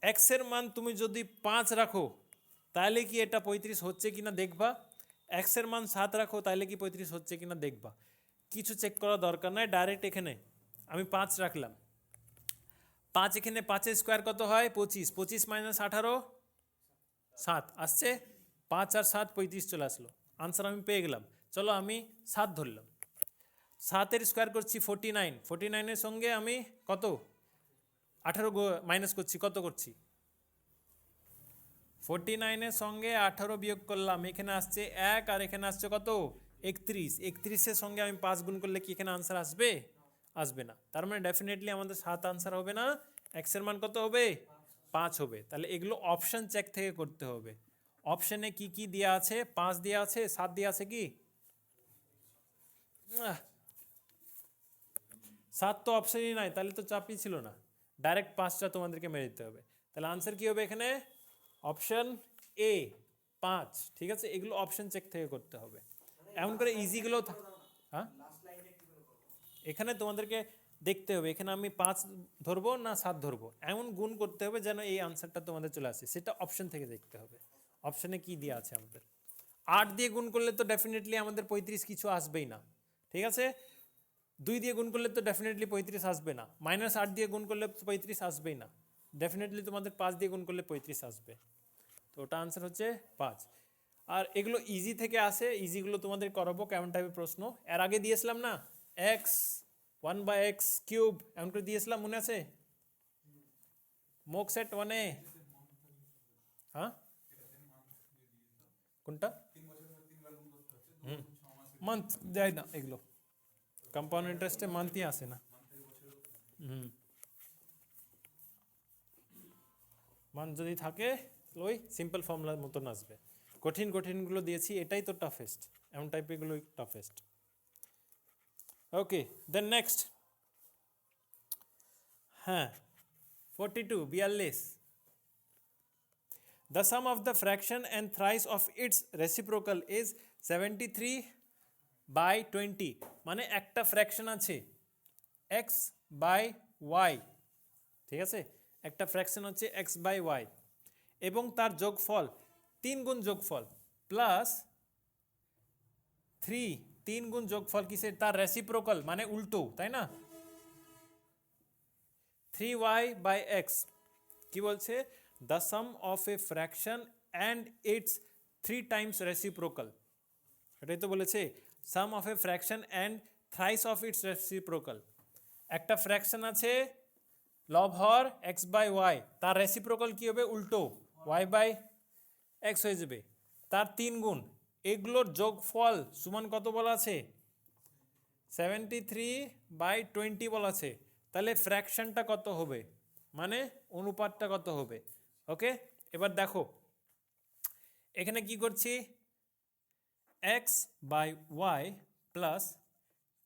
C: এক্স এর মান তুমি যদি 5 রাখো তাহলে কি এটা 35 হচ্ছে কিনা দেখবা, এক্স এর মান 7 রাখো তাহলে কি 35 হচ্ছে কিনা দেখবা। কিছু চেক করার দরকার নাই, ডাইরেক্ট এখানে আমি 5 রাখলাম, 5 এখানে 5 এর স্কোয়ার কত হয়, 25, 25 মাইনাস 18 7 আসছে, 5 আর 7 35 চলে আসলো, আনসার আমি পেয়ে গেলাম। চলো আমি 7 ধরলাম, 7 স্কোয়ার করছি 49, 49-এর সঙ্গে আমি কত 18 মাইনাস করছি, কত করছি, 49-এর সঙ্গে 18 বিয়োগ করলাম, এখানে আসছে 1 আর এখানে আসছে কত 31, 31-এর সঙ্গে আমি 5 গুণ করলে কি এখানে আনসার আসবে, আসবে না। তার মানে ডেফিনেটলি আমাদের 7 আনসার হবে না, এক্সের মান কত হবে, 5 হবে। তাহলে এগুলো অপশন চেক থেকে করতে হবে, অপশনে কি কি দেওয়া আছে, 5 দেওয়া আছে, 7 দেওয়া আছে কি, 7 তো অপশনই নাই, তাহলে তো চাপই ছিল না, ডাইরেক্ট 5টা তোমাদেরকে মেরে দিতে হবে। তাহলে আনসার কি হবে এখানে, অপশন এ 5, ঠিক আছে? এগুলো অপশন চেক থেকে করতে হবে, এমন করে ইজিগুলো। হ্যাঁ, এখানে তোমাদেরকে দেখতে হবে এখানে আমি 5 ধরবো না 7 ধরবো, এমন গুণ করতে হবে যেন এই আনসারটা তোমাদের চলে আসে, সেটা অপশন থেকে দেখতে হবে। অপশনে কি দেওয়া আছে আমাদের, 8 দিয়ে গুণ করলে তো ডেফিনেটলি আমাদের 35 কিছু আসবেই না, ঠিক আছে? 2 দিয়ে গুণ করলে তো ডেফিনেটলি 35 আসবে না, -8 দিয়ে গুণ করলে 35 আসবেই না, ডেফিনেটলি তোমাদের 5 দিয়ে গুণ করলে 35 আসবে। তো ওটা আনসার হচ্ছে 5। আর এগুলো ইজি থেকে আসে, ইজিগুলো তোমাদের করাবো, কেমন টাইপের প্রশ্ন এর আগে দিয়েছিলাম না, এক্স 1/x কিউব এমন করে দিয়েছিলাম, মনে আছে? মোক সেট 1-এ, হ্যাঁ কোনটা, মান্থ দেয় না, এগুলো কম্পাউন্ড ইন্টারেস্টে মান্থই আসে না। মান যদি থাকে ওই সিম্পল ফর্মুলার মতন আসবে। কঠিন কঠিনগুলো দিয়েছি, এটাই তো টাফেস্ট, এমন টাইপেরগুলোই টাফেস্ট। ওকে, দেন নেক্সট। হ্যাঁ, 42 42। The sum of the fraction and thrice of its reciprocal is 73/20। মানে একটা ফ্র্যাকশন আছে x/y, ঠিক আছে, একটা ফ্র্যাকশন হচ্ছে x/y এবং তার যোগফল 3 গুণ যোগফল প্লাস 3 গুণ যোগফল কিসের, তার রেসিপ্রোকাল মানে উল্টো, তাই না? 3y/x কি বলছে, the sum of a fraction and its 3 times reciprocal. এটাই তো বলেছে, sum of a fraction and thrice of its reciprocal. একটা ফ্র্যাকশন আছে লব হর x/y, তার রেসিপ্রোকাল কি হবে, উল্টো y/x হয়ে যাবে, তার 3 গুণ, এগুলোর যোগফল সমান কত বলা আছে, 73/20 বলা আছে। তাহলে ফ্র্যাকশনটা কত হবে, মানে অনুপাতটা কত হবে। ওকে, এবার দেখো এখানে কি করছি, x/y প্লাস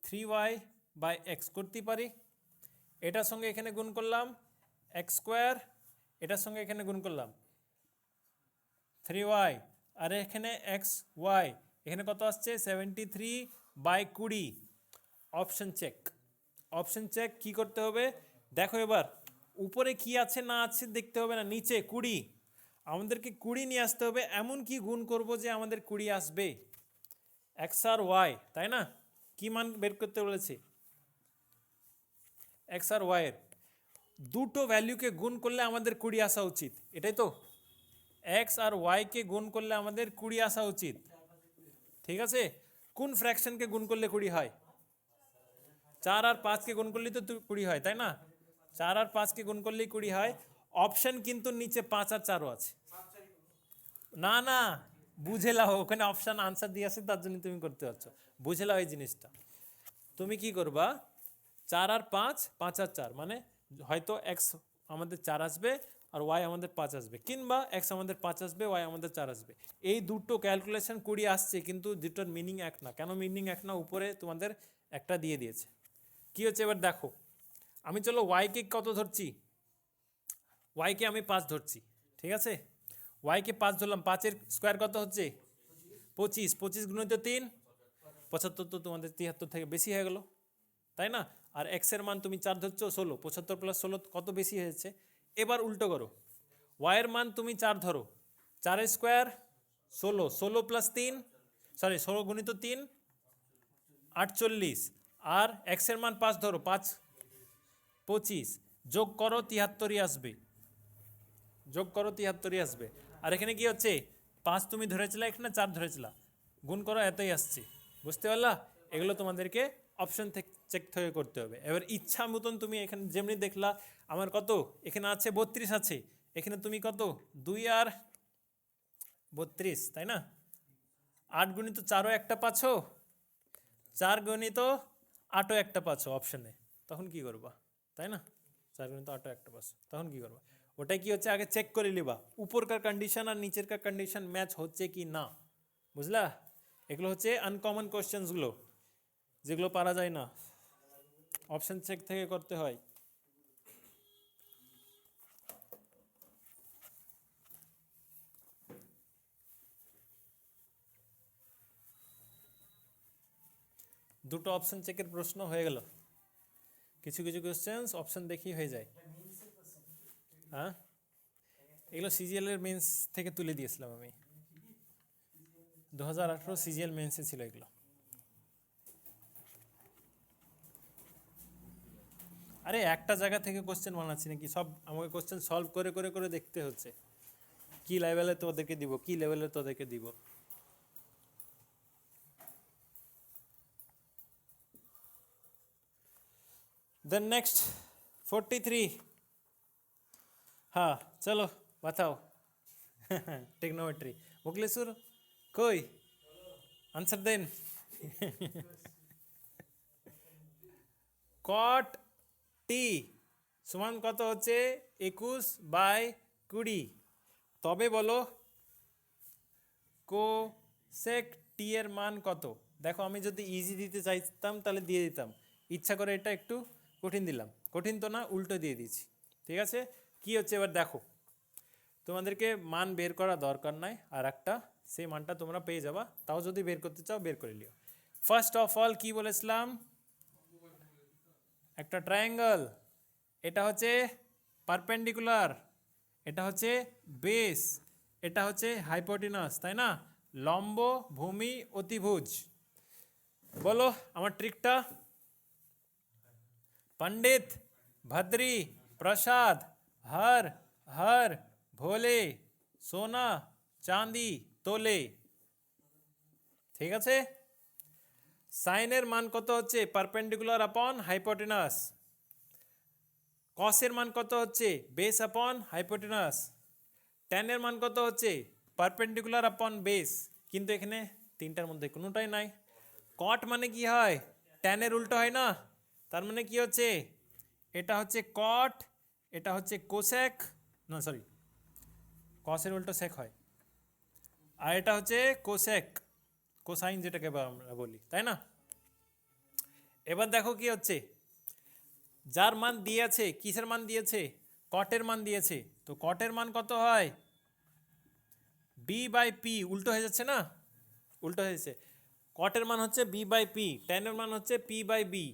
C: 3y/x করতে পারি, এটার সঙ্গে এখানে গুণ করলাম x², এটার সঙ্গে এখানে গুণ করলাম 3y, আর এখানে xy, এখানে কত আসছে 73/20। অপশন চেক, অপশন চেক কি করতে হবে, দেখো এবার উপরে কি আছে না আছে দেখতে হবে না, নিচে 20, আমাদেরকে 20 নিয়ে আসতে হবে, এমন কি গুণ করব যে আমাদের 20 আসবে, x আর y, তাই না? কি মান বের করতে বলেছে, x আর y এর দুটো ভ্যালুকে গুণ করলে আমাদের 20 আসা উচিত, এটাই তো, x আর y কে গুণ করলে আমাদের 20 আসা উচিত, ঠিক আছে? কোন ফ্র্যাকশনকে গুণ করলে 20 হয়, 4 আর 5 কে গুণ করলেই তো 20 হয়, তাই না? 4 আর 5 কে গুণ করলেই 20 হয়। অপশন কিন্তু নিচে 5 আর 4ও আছে, না না বুঝে লাও, ওখানে অপশন আনসার দিয়ে আছে, তার জন্য তুমি করতে পারছো, বুঝে লাও এই জিনিসটা। তুমি কি করবা, 4 আর 5, 5 আর 4, মানে হয়তো x আমাদের 4 আসবে আর y আমাদের 5 আসবে, কিংবা x আমাদের 5 আসবে, y আমাদের 4 আসবে। এই দুটো ক্যালকুলেশন 20 আসছে, কিন্তু দুটোর মিনিং এক না। কেন মিনিং এক না, উপরে তোমাদের একটা দিয়ে দিয়েছে। কি হচ্ছে এবার দেখো, আমি চলো y কে কত ধরছি, y কে আমি 5 ধরছি, ঠিক আছে? y কে 5 ধরলাম, 5 এর স্কোয়ার কত হচ্ছে 25, 25 গুণিত 3, 75, তো তোমাদের 73 থেকে বেশি হয়ে গেল, তাই না? আর x এর মান তুমি 4 ধরছো 16, 75 প্লাস 16 কত বেশি হয়েছে। এবার উল্টো করো, y এর মান তুমি 4 ধরো, 4 এর স্কোয়ার 16, 16 প্লাস 3, সরি 16 গুণিত 3 48, আর x এর মান 5 ধরো, 5 25, যোগ করো 73ই আসবে, যোগ করো 73ই আসবে। আর এখানে কি হচ্ছে, 5 তুমি ধরেছিলা, এখানে 4 ধরেছিলা, গুণ করো এতই আসছে, বুঝতে পারলা? এগুলো তোমাদেরকে অপশন থেকে চেক থেকে করতে হবে। এবার ইচ্ছা মতন তুমি এখানে যেমনি দেখলা, আমার কত এখানে আছে 32 আছে, এখানে তুমি কত 2 আর 32, তাই না? 8 গুণিত 4ও একটা পাচ্ছো, 4 গুণিত 8ও একটা পাচ্ছো অপশনে, তখন কি করবা, তাই না? 4 গুণিত 8ও একটা পাচ্ছো, তখন কি করবা, ওটাই কি হচ্ছে আগে চেক করে নিবা উপরকার কন্ডিশন আর নিচেরকার কন্ডিশন ম্যাচ হচ্ছে কি না, বুঝলা? এগুলো হচ্ছে আনকমন কোশ্চেন্সগুলো, যেগুলো পারা যায় না, অপশন চেক থেকে করতে হয়। দুটো অপশন চেকের প্রশ্ন হয়ে গেল, কিছু কিছু কোশ্চেন্স অপশন দেখেই হয়ে যায়। হ্যাঁ, এগুলো সিজিএল এর মেন্স থেকে তুলে দিয়েছিলাম আমি, 2018 সিজিএল মেন্সে ছিল এগুলো। আরে একটা জায়গা থেকে কোশ্চেন বানাচ্ছি নাকি, সব আমাকে কোশ্চেন সলভ করে করে করে দেখতে হচ্ছে, কি লেভেলে তোদেরকে দিব, কি লেভেলে তোদেরকে দিব। Then next 43। हाँ चलो बताओ टेक्नोमेट्री मुकलेश्वर कोई आंसर देन कट टी समान कत होच्छे 21/2 20। তবে বলো কোসেক টি এর মান কত? দেখো আমি যদি ইজি দিতে চাইতাম তাহলে দিয়ে দিতাম, ইচ্ছা করে এটা একটু কঠিন দিলাম। কঠিন তো না, উল্টো দিয়ে দিয়েছি। ঠিক আছে, কি হচ্ছে এবার দেখো, তোমাদেরকে মান বের করা দরকার নাই, আর একটা সেই মানটা তোমরা পেয়ে যাবা, তাও যদি বের করতে চাও বের করে লিও। ফার্স্ট অফ অল কি বলেছিলাম, একটা ট্রায়াঙ্গেল, এটা হচ্ছে পারপেন্ডিকুলার, এটা হচ্ছে বেস, এটা হচ্ছে হাইপোটেনাস, তাই না? লম্ব, ভূমি, অতিভুজ। বলো আমার ট্রিকটা। पंडित, भद्री, प्रसाद, हर हर भोले, सोना, चांदी, তোলে। ঠিক আছে, সাইনের মান কত হচ্ছে পারপেন্ডিকুলার আপন হাইপোটেনাস, কসের মান কত হচ্ছে বেস আপন হাইপোটেনাস, ট্যানের মান কত হচ্ছে পারপেন্ডিকুলার আপন বেস, কিন্তু এখানে তিনটার মধ্যে কোনোটাই নাই। কট মানে কি হয়, ট্যানের উল্টো হয় না, তার মানে কি হচ্ছে, এটা হচ্ছে কট, এটা হচ্ছে কোসেক, না সরি কসের উল্টো সেক হয়, আর এটা হচ্ছে কোসেক, কোসাইন যেটাকে আমরা বলি, তাই না? এবার দেখো কি হচ্ছে, যার মান দিয়েছে, কিসের মান দিয়েছে, কটের মান দিয়েছে, তো কটের মান কত হয় বি বাই পি, উল্টো হয়ে যাচ্ছে না, উল্টো হয়েছে। কটের মান হচ্ছে বি বাই পি, ট্যানের মান হচ্ছে পি বাই বি,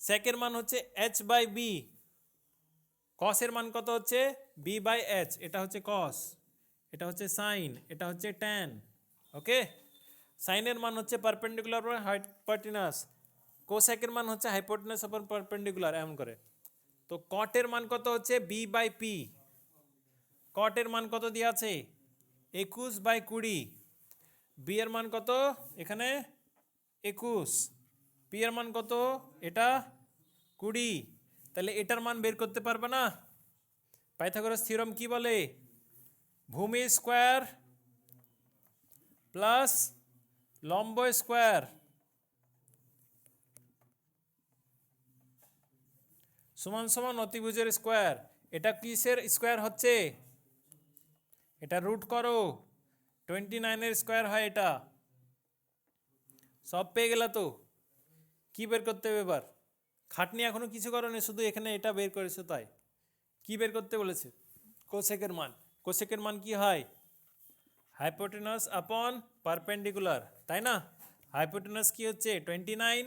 C: সেকের মান হচ্ছে এইচ বাই বি, কসের মান কত হচ্ছে বি বাই এইচ, এটা হচ্ছে কস, এটা হচ্ছে সাইন, এটা হচ্ছে ট্যান। ওকে, সাইনের মান হচ্ছে পারপেন্ডিকুলার উপর হাইপোটেনাস, কোসেকের মান হচ্ছে হাইপোটেনাস উপর পারপেন্ডিকুলার, এমন করে। তো কটের মান কত হচ্ছে বি বাই পি, কটের মান কত দেওয়া আছে 21/20, বি এর মান কত এখানে 21, পি এর মান কত এটা 20, তাহলে এটার মান বের করতে পারবে না? পাইথাগোরাস থিওরেম কি বলে, ভূমি স্কোয়ার প্লাস লম্ব স্কোয়ার সমান সমান অতিভুজের স্কোয়ার। এটা কিসের স্কোয়ার হচ্ছে, এটা রুট করো, 29 স্কোয়ার হয় এটা। সব পেয়ে গেলা তো, কি বের করতে হবে এবার, খাটনি এখনো কিছু করোনি, শুধু এখানে এটা বের করেছো, তাই কি বের করতে বলেছে, কোসেকের মান। কোসেকের মান কি হয় হাইপোটেনাস আপন পারপেন্ডিকুলার, তাই না? হাইপোটেনাস কি হচ্ছে 29,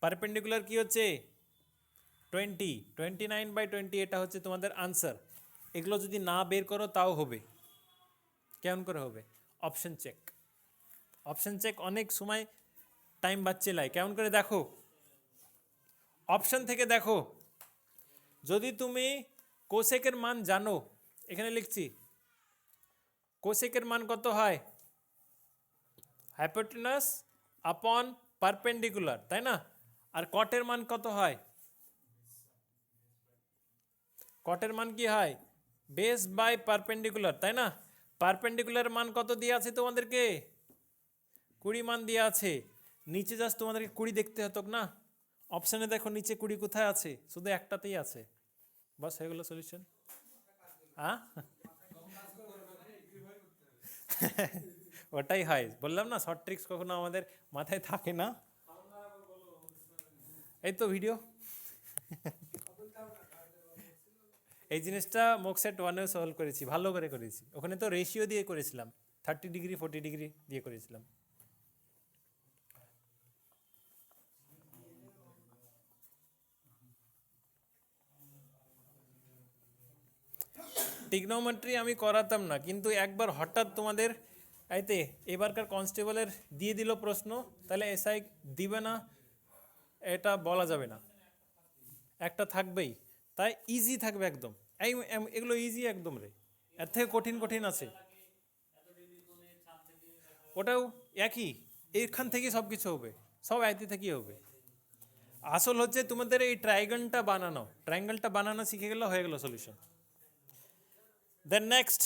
C: পারপেন্ডিকুলার কি হচ্ছে 20, 29/20, এটা হচ্ছে তোমাদের আনসার। এগুলো যদি না বের করো তাও হবে, কেমন করে হবে, অপশন চেক, অপশন চেক অনেক সময় টাইম বাঁচছে লাই, কেমন করে দেখো, অপশন থেকে দেখো, যদি তুমি কোসেকের মান জানো, এখানে লিখছি কোসেকের মান কত হয় হাইপোটেনাস আপন পারপেন্ডিকুলার, তাই না? আর কটের মান কত হয়, কটের মান কি হয় বেস বাই পারপেন্ডিকুলার, তাই না? পারপেন্ডিকুলার মান কত দিয়ে আছে তোমাদেরকে 20 মান দিয়ে আছে, নিচে জাস্ট তোমাদেরকে 20 দেখতে হতো না, অপশানে দেখো নিচে 20 কোথায় আছে, শুধু একটাতেই আছে, বাস হয়ে গেল সলিউশন। হ্যাঁ ওটাই হয়, বললাম না শর্ট ট্রিক্স কখনো আমাদের মাথায় থাকে না, এই তো ভিডিও। এই জিনিসটা মক সেট 1-এও সলভ করেছি, ভালো করে করেছি, ওখানে তো রেশিও দিয়ে করেছিলাম, 30 ডিগ্রি 40 ডিগ্রি দিয়ে করেছিলাম। টিগনোমেট্রি আমি করাতাম না, কিন্তু একবার হঠাৎ তোমাদের আইতে এবারকার কনস্টেবলের দিয়ে দিল প্রশ্ন, তাহলে এসআই দিবে না এটা বলা যাবে না, একটা থাকবেই, তাই ইজি থাকবে একদম, এগুলো ইজি একদম রে, এর থেকে কঠিন কঠিন আছে, ওটাও একই, এইখান থেকে সব কিছু হবে, সব আইতে থেকেই হবে। আসল হচ্ছে তোমাদের এই ট্রায়াঙ্গেলটা বানানো শিখে গেলে হয়ে গেল solution. Then next,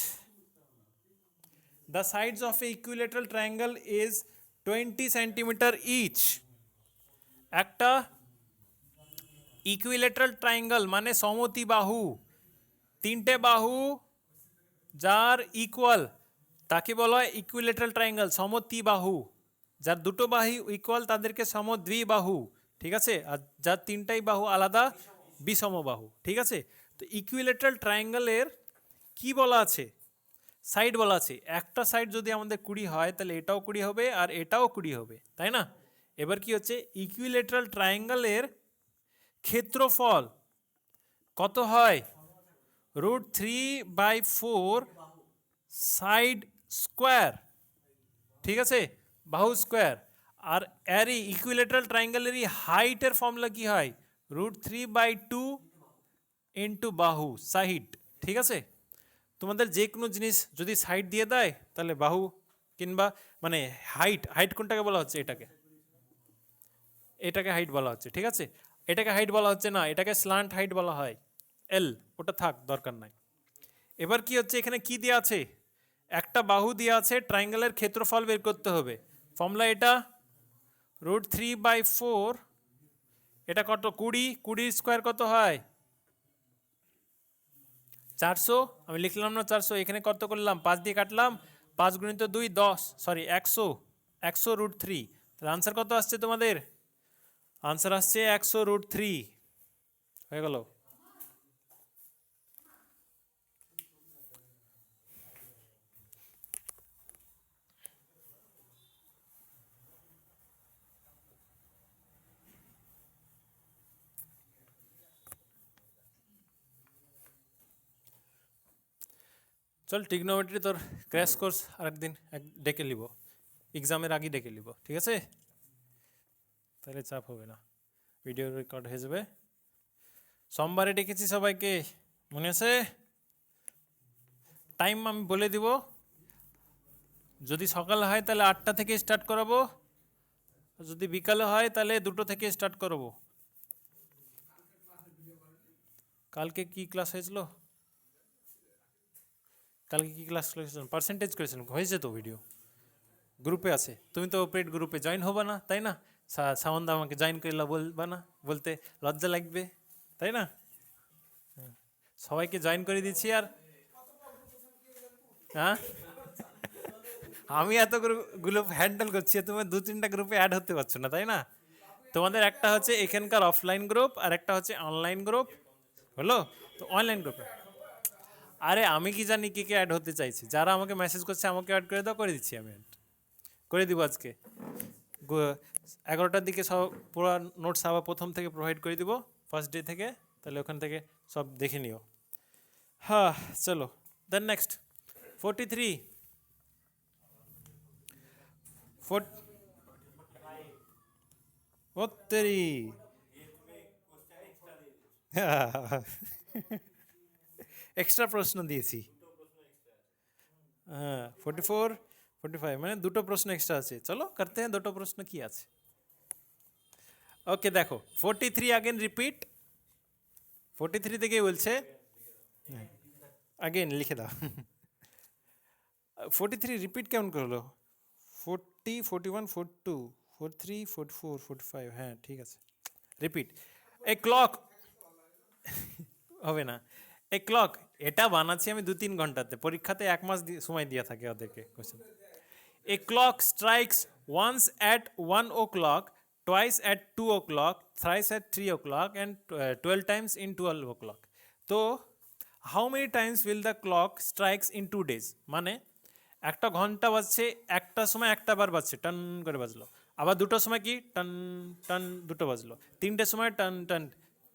C: the sides of a equilateral triangle is 20 centimeter each. একটা ইকুইলেটারাল ট্রায়াঙ্গেল মানে সমতিবাহু, তিনটে বাহু যার ইকুয়াল তাকে বলা হয় ইকুইলেটারাল ট্রায়াঙ্গেল, সমদ্বিবাহু। যার দুটো বাহু ইকুয়াল তাদেরকে সমদ্বিবাহু, ঠিক আছে। আর যার তিনটাই বাহু আলাদা বিষমবাহু, ঠিক আছে। তো ইকুইলেটারাল ট্রায়াঙ্গেলের কি বলা আছে, সাইড বলা আছে। একটা সাইড যদি আমাদের 20 হয় তাহলে এটাও 20 হবে আর এটাও 20 হবে, তাই না। এবার কি হচ্ছে, ইকুইলেটারাল ট্রায়াঙ্গেলের ক্ষেত্রফল কত হয়, √3/4 সাইড স্কোয়ার, ঠিক আছে, বাহু স্কোয়ার। আর এরই ইকুইলেটারাল ট্রায়াঙ্গেলেরই হাইটের ফর্মুলা কি হয়, √3/2 ইন্টু বাহু সাইড, ঠিক আছে। তোমাদের যে কোনো জিনিস যদি সাইড দিয়ে দেয় তাহলে বাহু কিংবা মানে হাইট, হাইট কোনটাকে বলা হচ্ছে, এটাকে হাইট বলা হচ্ছে, ঠিক আছে। এটাকে হাইট বলা হচ্ছে না, এটাকে স্ল্যান্ট হাইট বলা হয়, এল, ওটা থাক, দরকার নাই। এবার কি হচ্ছে, এখানে কি দেওয়া আছে, একটা বাহু দেওয়া আছে, ট্রায়াঙ্গেলের ক্ষেত্রফল বের করতে হবে। ফর্মুলা এটা √3/4, এটা কত, 20 স্কোয়ার কত হয় 400। আমি লিখলাম না 400, এখানে কত করলাম, 5 দিয়ে কাটলাম, 5 × 2 10, সরি 100, 100√3। তাহলে আনসার কত আসছে তোমাদের, আনসার আসছে 100√3, হয়ে গেল। চল ট্রিগনোমেট্রি তোর ক্র্যাশ কোর্স আরেকদিন ডেকে নিব, এক্সামের আগে ডেকে নিব, ঠিক আছে। তাহলে চাপ হবে না, ভিডিও রেকর্ড হয়ে যাবে। সোমবারে ডেকেছি সবাইকে, মনে আছে। টাইম আমি বলে দিব, যদি সকাল হয় তাহলে 8টা থেকে স্টার্ট করাবো, যদি বিকালে হয় তাহলে 2টো থেকে স্টার্ট করাবো। কালকে কি ক্লাস হয়েছিল, কালকে কি ক্লাস করেছিলাম, পার্সেন্টেজ করেছিলাম, হয়েছে তো, ভিডিও গ্রুপে আছে। তুমি তো পেড গ্রুপে জয়েন হবা না, তাই না। সামন্দা আমাকে জয়েন করলা বলবা না, বলতে লজ্জা লাগবে, তাই না। সবাইকে জয়েন করে দিচ্ছি। আর হ্যাঁ, আমি এত গ্রুপ হ্যান্ডেল করছি, তুমি 2-3টা গ্রুপে অ্যাড হতে পারছো না, তাই না। তোমাদের একটা হচ্ছে এখানকার অফলাইন গ্রুপ আর একটা হচ্ছে অনলাইন গ্রুপ, হলো। তো অনলাইন গ্রুপে আরে আমি কি জানি কে কে অ্যাড হতে চাইছি, যারা আমাকে মেসেজ করছে আমাকে অ্যাড করে দাও, করে দিচ্ছি, আমি অ্যাড করে দিব আজকে 11টার দিকে। সব পুরো নোটস আবার প্রথম থেকে প্রোভাইড করে দিব, ফার্স্ট ডে থেকে। তাহলে ওখান থেকে সব দেখে নিও। হ্যাঁ চলো, দেন নেক্সট 43 তেরি এক্সট্রা প্রশ্ন দিয়েছি। হ্যাঁ 44-45 মানে 2টো প্রশ্ন এক্সট্রা আছে। চলো করতে হ্যাঁ 2টো প্রশ্ন কি আছে। ওকে দেখো 43 আগেন রিপিট, 43 থেকেই বলছে, আগেন লিখে দাও। 43 রিপিট কেমন করলো, 40, 41, 42, 43, 44, 45, হ্যাঁ ঠিক আছে রিপিট। এ ক্লক হবে না, এ ক্লক এটা বানাচ্ছি আমি 2-3 ঘন্টাতে, পরীক্ষাতে 1 মাস সময় দিয়ে থাকে ওদেরকে question. A clock strikes once at 1 o'clock, twice at 2 o'clock, thrice at 3 o'clock and 12 times in 12 o'clock. তো how many Times will the clock strikes in 2 days, মানে একটা ঘন্টা বাজছে, একটা সময় একটা বার বাজছে, টান করে বাজলো। আবার 2টোর সময় কি টান টান 2টো বাজলো, 3টের সময় টান টান,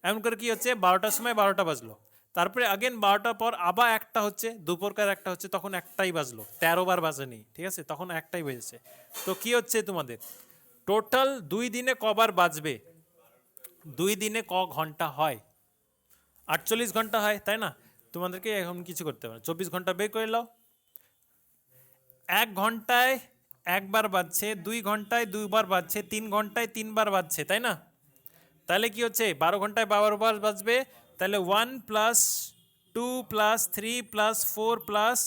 C: এমন করে কি হচ্ছে 12টার সময় 12টা বাজলো। তারপরে আগেন 12টার পর আবার একটা হচ্ছে, দুপুরকার একটা হচ্ছে, তখন একটাই বাজলো, 13 বার বাজেনি, ঠিক আছে, তখন একটাই বেজেছে। তো কি হচ্ছে তোমাদের টোটাল 2 দিনে কবার বাজবে, 2 দিনে ক ঘন্টা হয়, 48 ঘন্টা হয়, তাই না। তোমাদেরকে এখন কিছু করতে হবে না, 24 ঘন্টা বের করে নাও। 1 ঘন্টায় একবার বাজছে, 2 ঘন্টায় 2বার বাজছে, 3 ঘন্টায় 3বার বাজছে, তাই না। তাহলে কি হচ্ছে 12 ঘন্টায় 12 বার বাজবে, তাহলে 1 + 2 + 3 + 4 +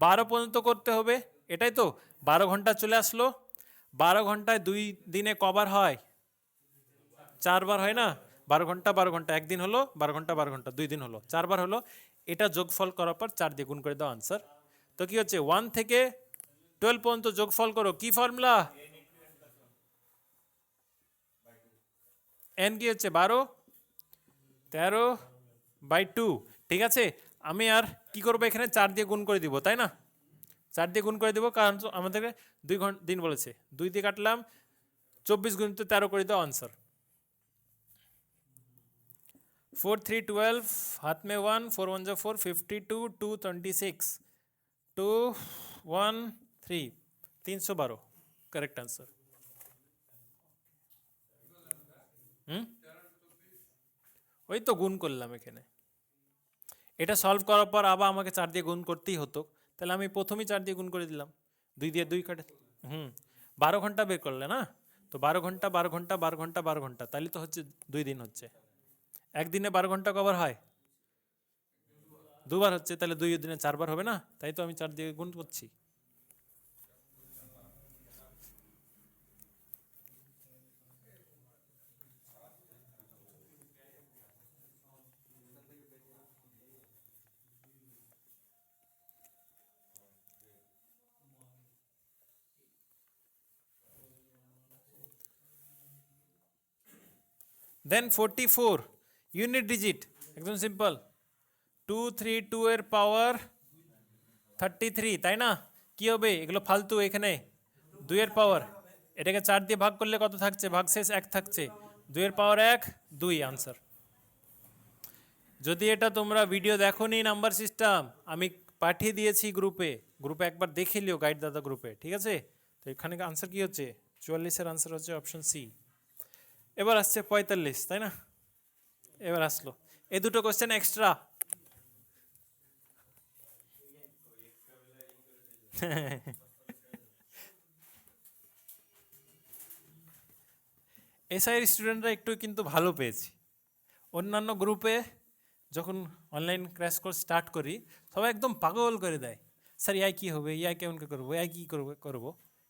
C: 12 পর্যন্ত করতে হবে, এটাই তো। 12 ঘন্টা চলে আসলো। 12 ঘন্টায় 2 দিনে কবার হয়, 4 বার হয় না। 12 ঘন্টা 12 ঘন্টা, একদিন হলো, 12 ঘন্টা 12 ঘন্টা 2 দিন হলো, 4 বার হলো। এটা যোগফল করার পর 4 দিয়ে গুণ করে দাও আনসার। তো কি হচ্ছে 1 থেকে 12 পর্যন্ত যোগফল করো, কি ফর্মুলা? n কি হচ্ছে 12 13/2। ঠিক আছে, আমি আর কি করবো এখানে 4 দিয়ে গুণ করে দিব, তাই না? 4 দিয়ে গুণ করে দিব, কারণ আমাদেরকে 2 দিন বলেছে। 2 দিয়ে কাটলাম, 24 গুণিত 13 করে দাও আনসার। 4 3 12, हाथ में 1, 4 1 जा 4, 52, 2 26, 2 1 3, 312 करेक्ट आंसर। ওই তো গুণ করলাম এখানে। এটা সলভ করার পর আবার আমাকে 4 দিয়ে গুণ করতেই হতো, তাহলে আমি প্রথমেই 4 দিয়ে গুণ করে দিলাম। 2 দিয়ে 2 কাটে 12 ঘন্টা বের করলে না, তো 12 ঘন্টা 12 ঘন্টা 12 ঘন্টা 12 ঘন্টা, তাহলে তো হচ্ছে 2 দিন হচ্ছে। একদিনে 12 ঘন্টা কবার হয়? 2 বার হচ্ছে, তাহলে 2 দিনে 4 বার হবে না, তাই তো আমি 4 দিয়ে গুণ করছি। দেন 44 ইউনিট ডিজিট, একদম সিম্পল। 2 3 2 এর পাওয়ার 33, তাই না? কি হবে এগুলো ফালতু, এখানে 2 এর পাওয়ার, এটাকে 4 দিয়ে ভাগ করলে কত থাকছে? ভাগশেষ 1 থাকছে। 2 এর পাওয়ার 1, 2 আনসার। যদি এটা তোমরা ভিডিও দেখোনি নাম্বার সিস্টেম, আমি পাঠিয়ে দিয়েছি গ্রুপে, একবার দেখে লিও গাইড দাদা গ্রুপে, ঠিক আছে? তো এখানে আনসার কি হচ্ছে? 44 এর আনসার হচ্ছে অপশন সি। এবার আসছে 45, তাই না? এবার আসলো এই দুটো কোশ্চেন এক্সট্রা। এসআইয়ের স্টুডেন্টরা একটু কিন্তু ভালো পেয়েছি। অন্যান্য গ্রুপে যখন অনলাইন ক্র্যাশ কোর্স স্টার্ট করি, সবাই একদম পাগল করে দেয়, স্যার ইয়াই কী হবে, ইয়াই কেমন করে করবো, ইয়াই কী করবো।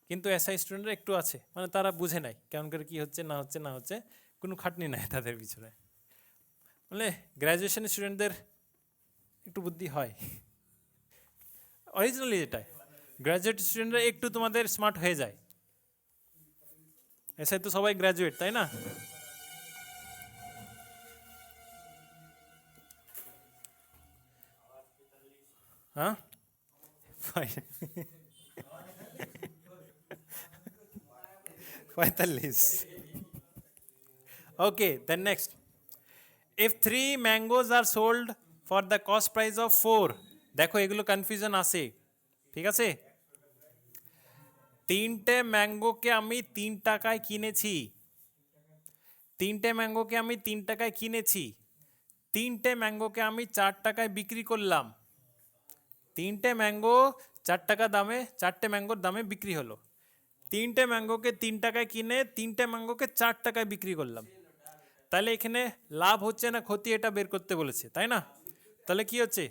C: কিন্তু এসআই স্টুডেন্টরা একটু আছে, মানে তারা বুঝে নাই কেমন করে কী হচ্ছে না হচ্ছে না হচ্ছে, কোনো খাটনি নাই তাদের পিছনে। মানে গ্র্যাজুয়েশন স্টুডেন্টদের একটু বুদ্ধি হয়, অরিজিনালি এটাই। গ্র্যাজুয়েট স্টুডেন্টরা একটু তোমাদের স্মার্ট হয়ে যায়। এসআই তো সবাই গ্র্যাজুয়েট, তাই না? हाँ 45। Okay, then next. If 3 mangoes are sold for the cost price of 4, দেখো এগুলো কনফিউশন আসে, ঠিক আছে? 3টে ম্যাঙ্গোকে আমি 3 টাকায় কিনেছি, 3টে ম্যাঙ্গোকে আমি 3 টাকায় কিনেছি, 3টে ম্যাঙ্গোকে আমি 4 টাকায় বিক্রি করলাম। 3টে ম্যাঙ্গো 4 টাকা দামে, 4টে ম্যাঙ্গোর দামে বিক্রি হলো। 3টে ম্যাঙ্গোকে 3 টাকায় কিনে 3টে ম্যাঙ্গোকে 4 টাকায় বিক্রি করলাম। তাহলে এখানে লাভ হচ্ছে না ক্ষতি, এটা বের করতে বলেছে, তাই না? তাহলে কি হচ্ছে?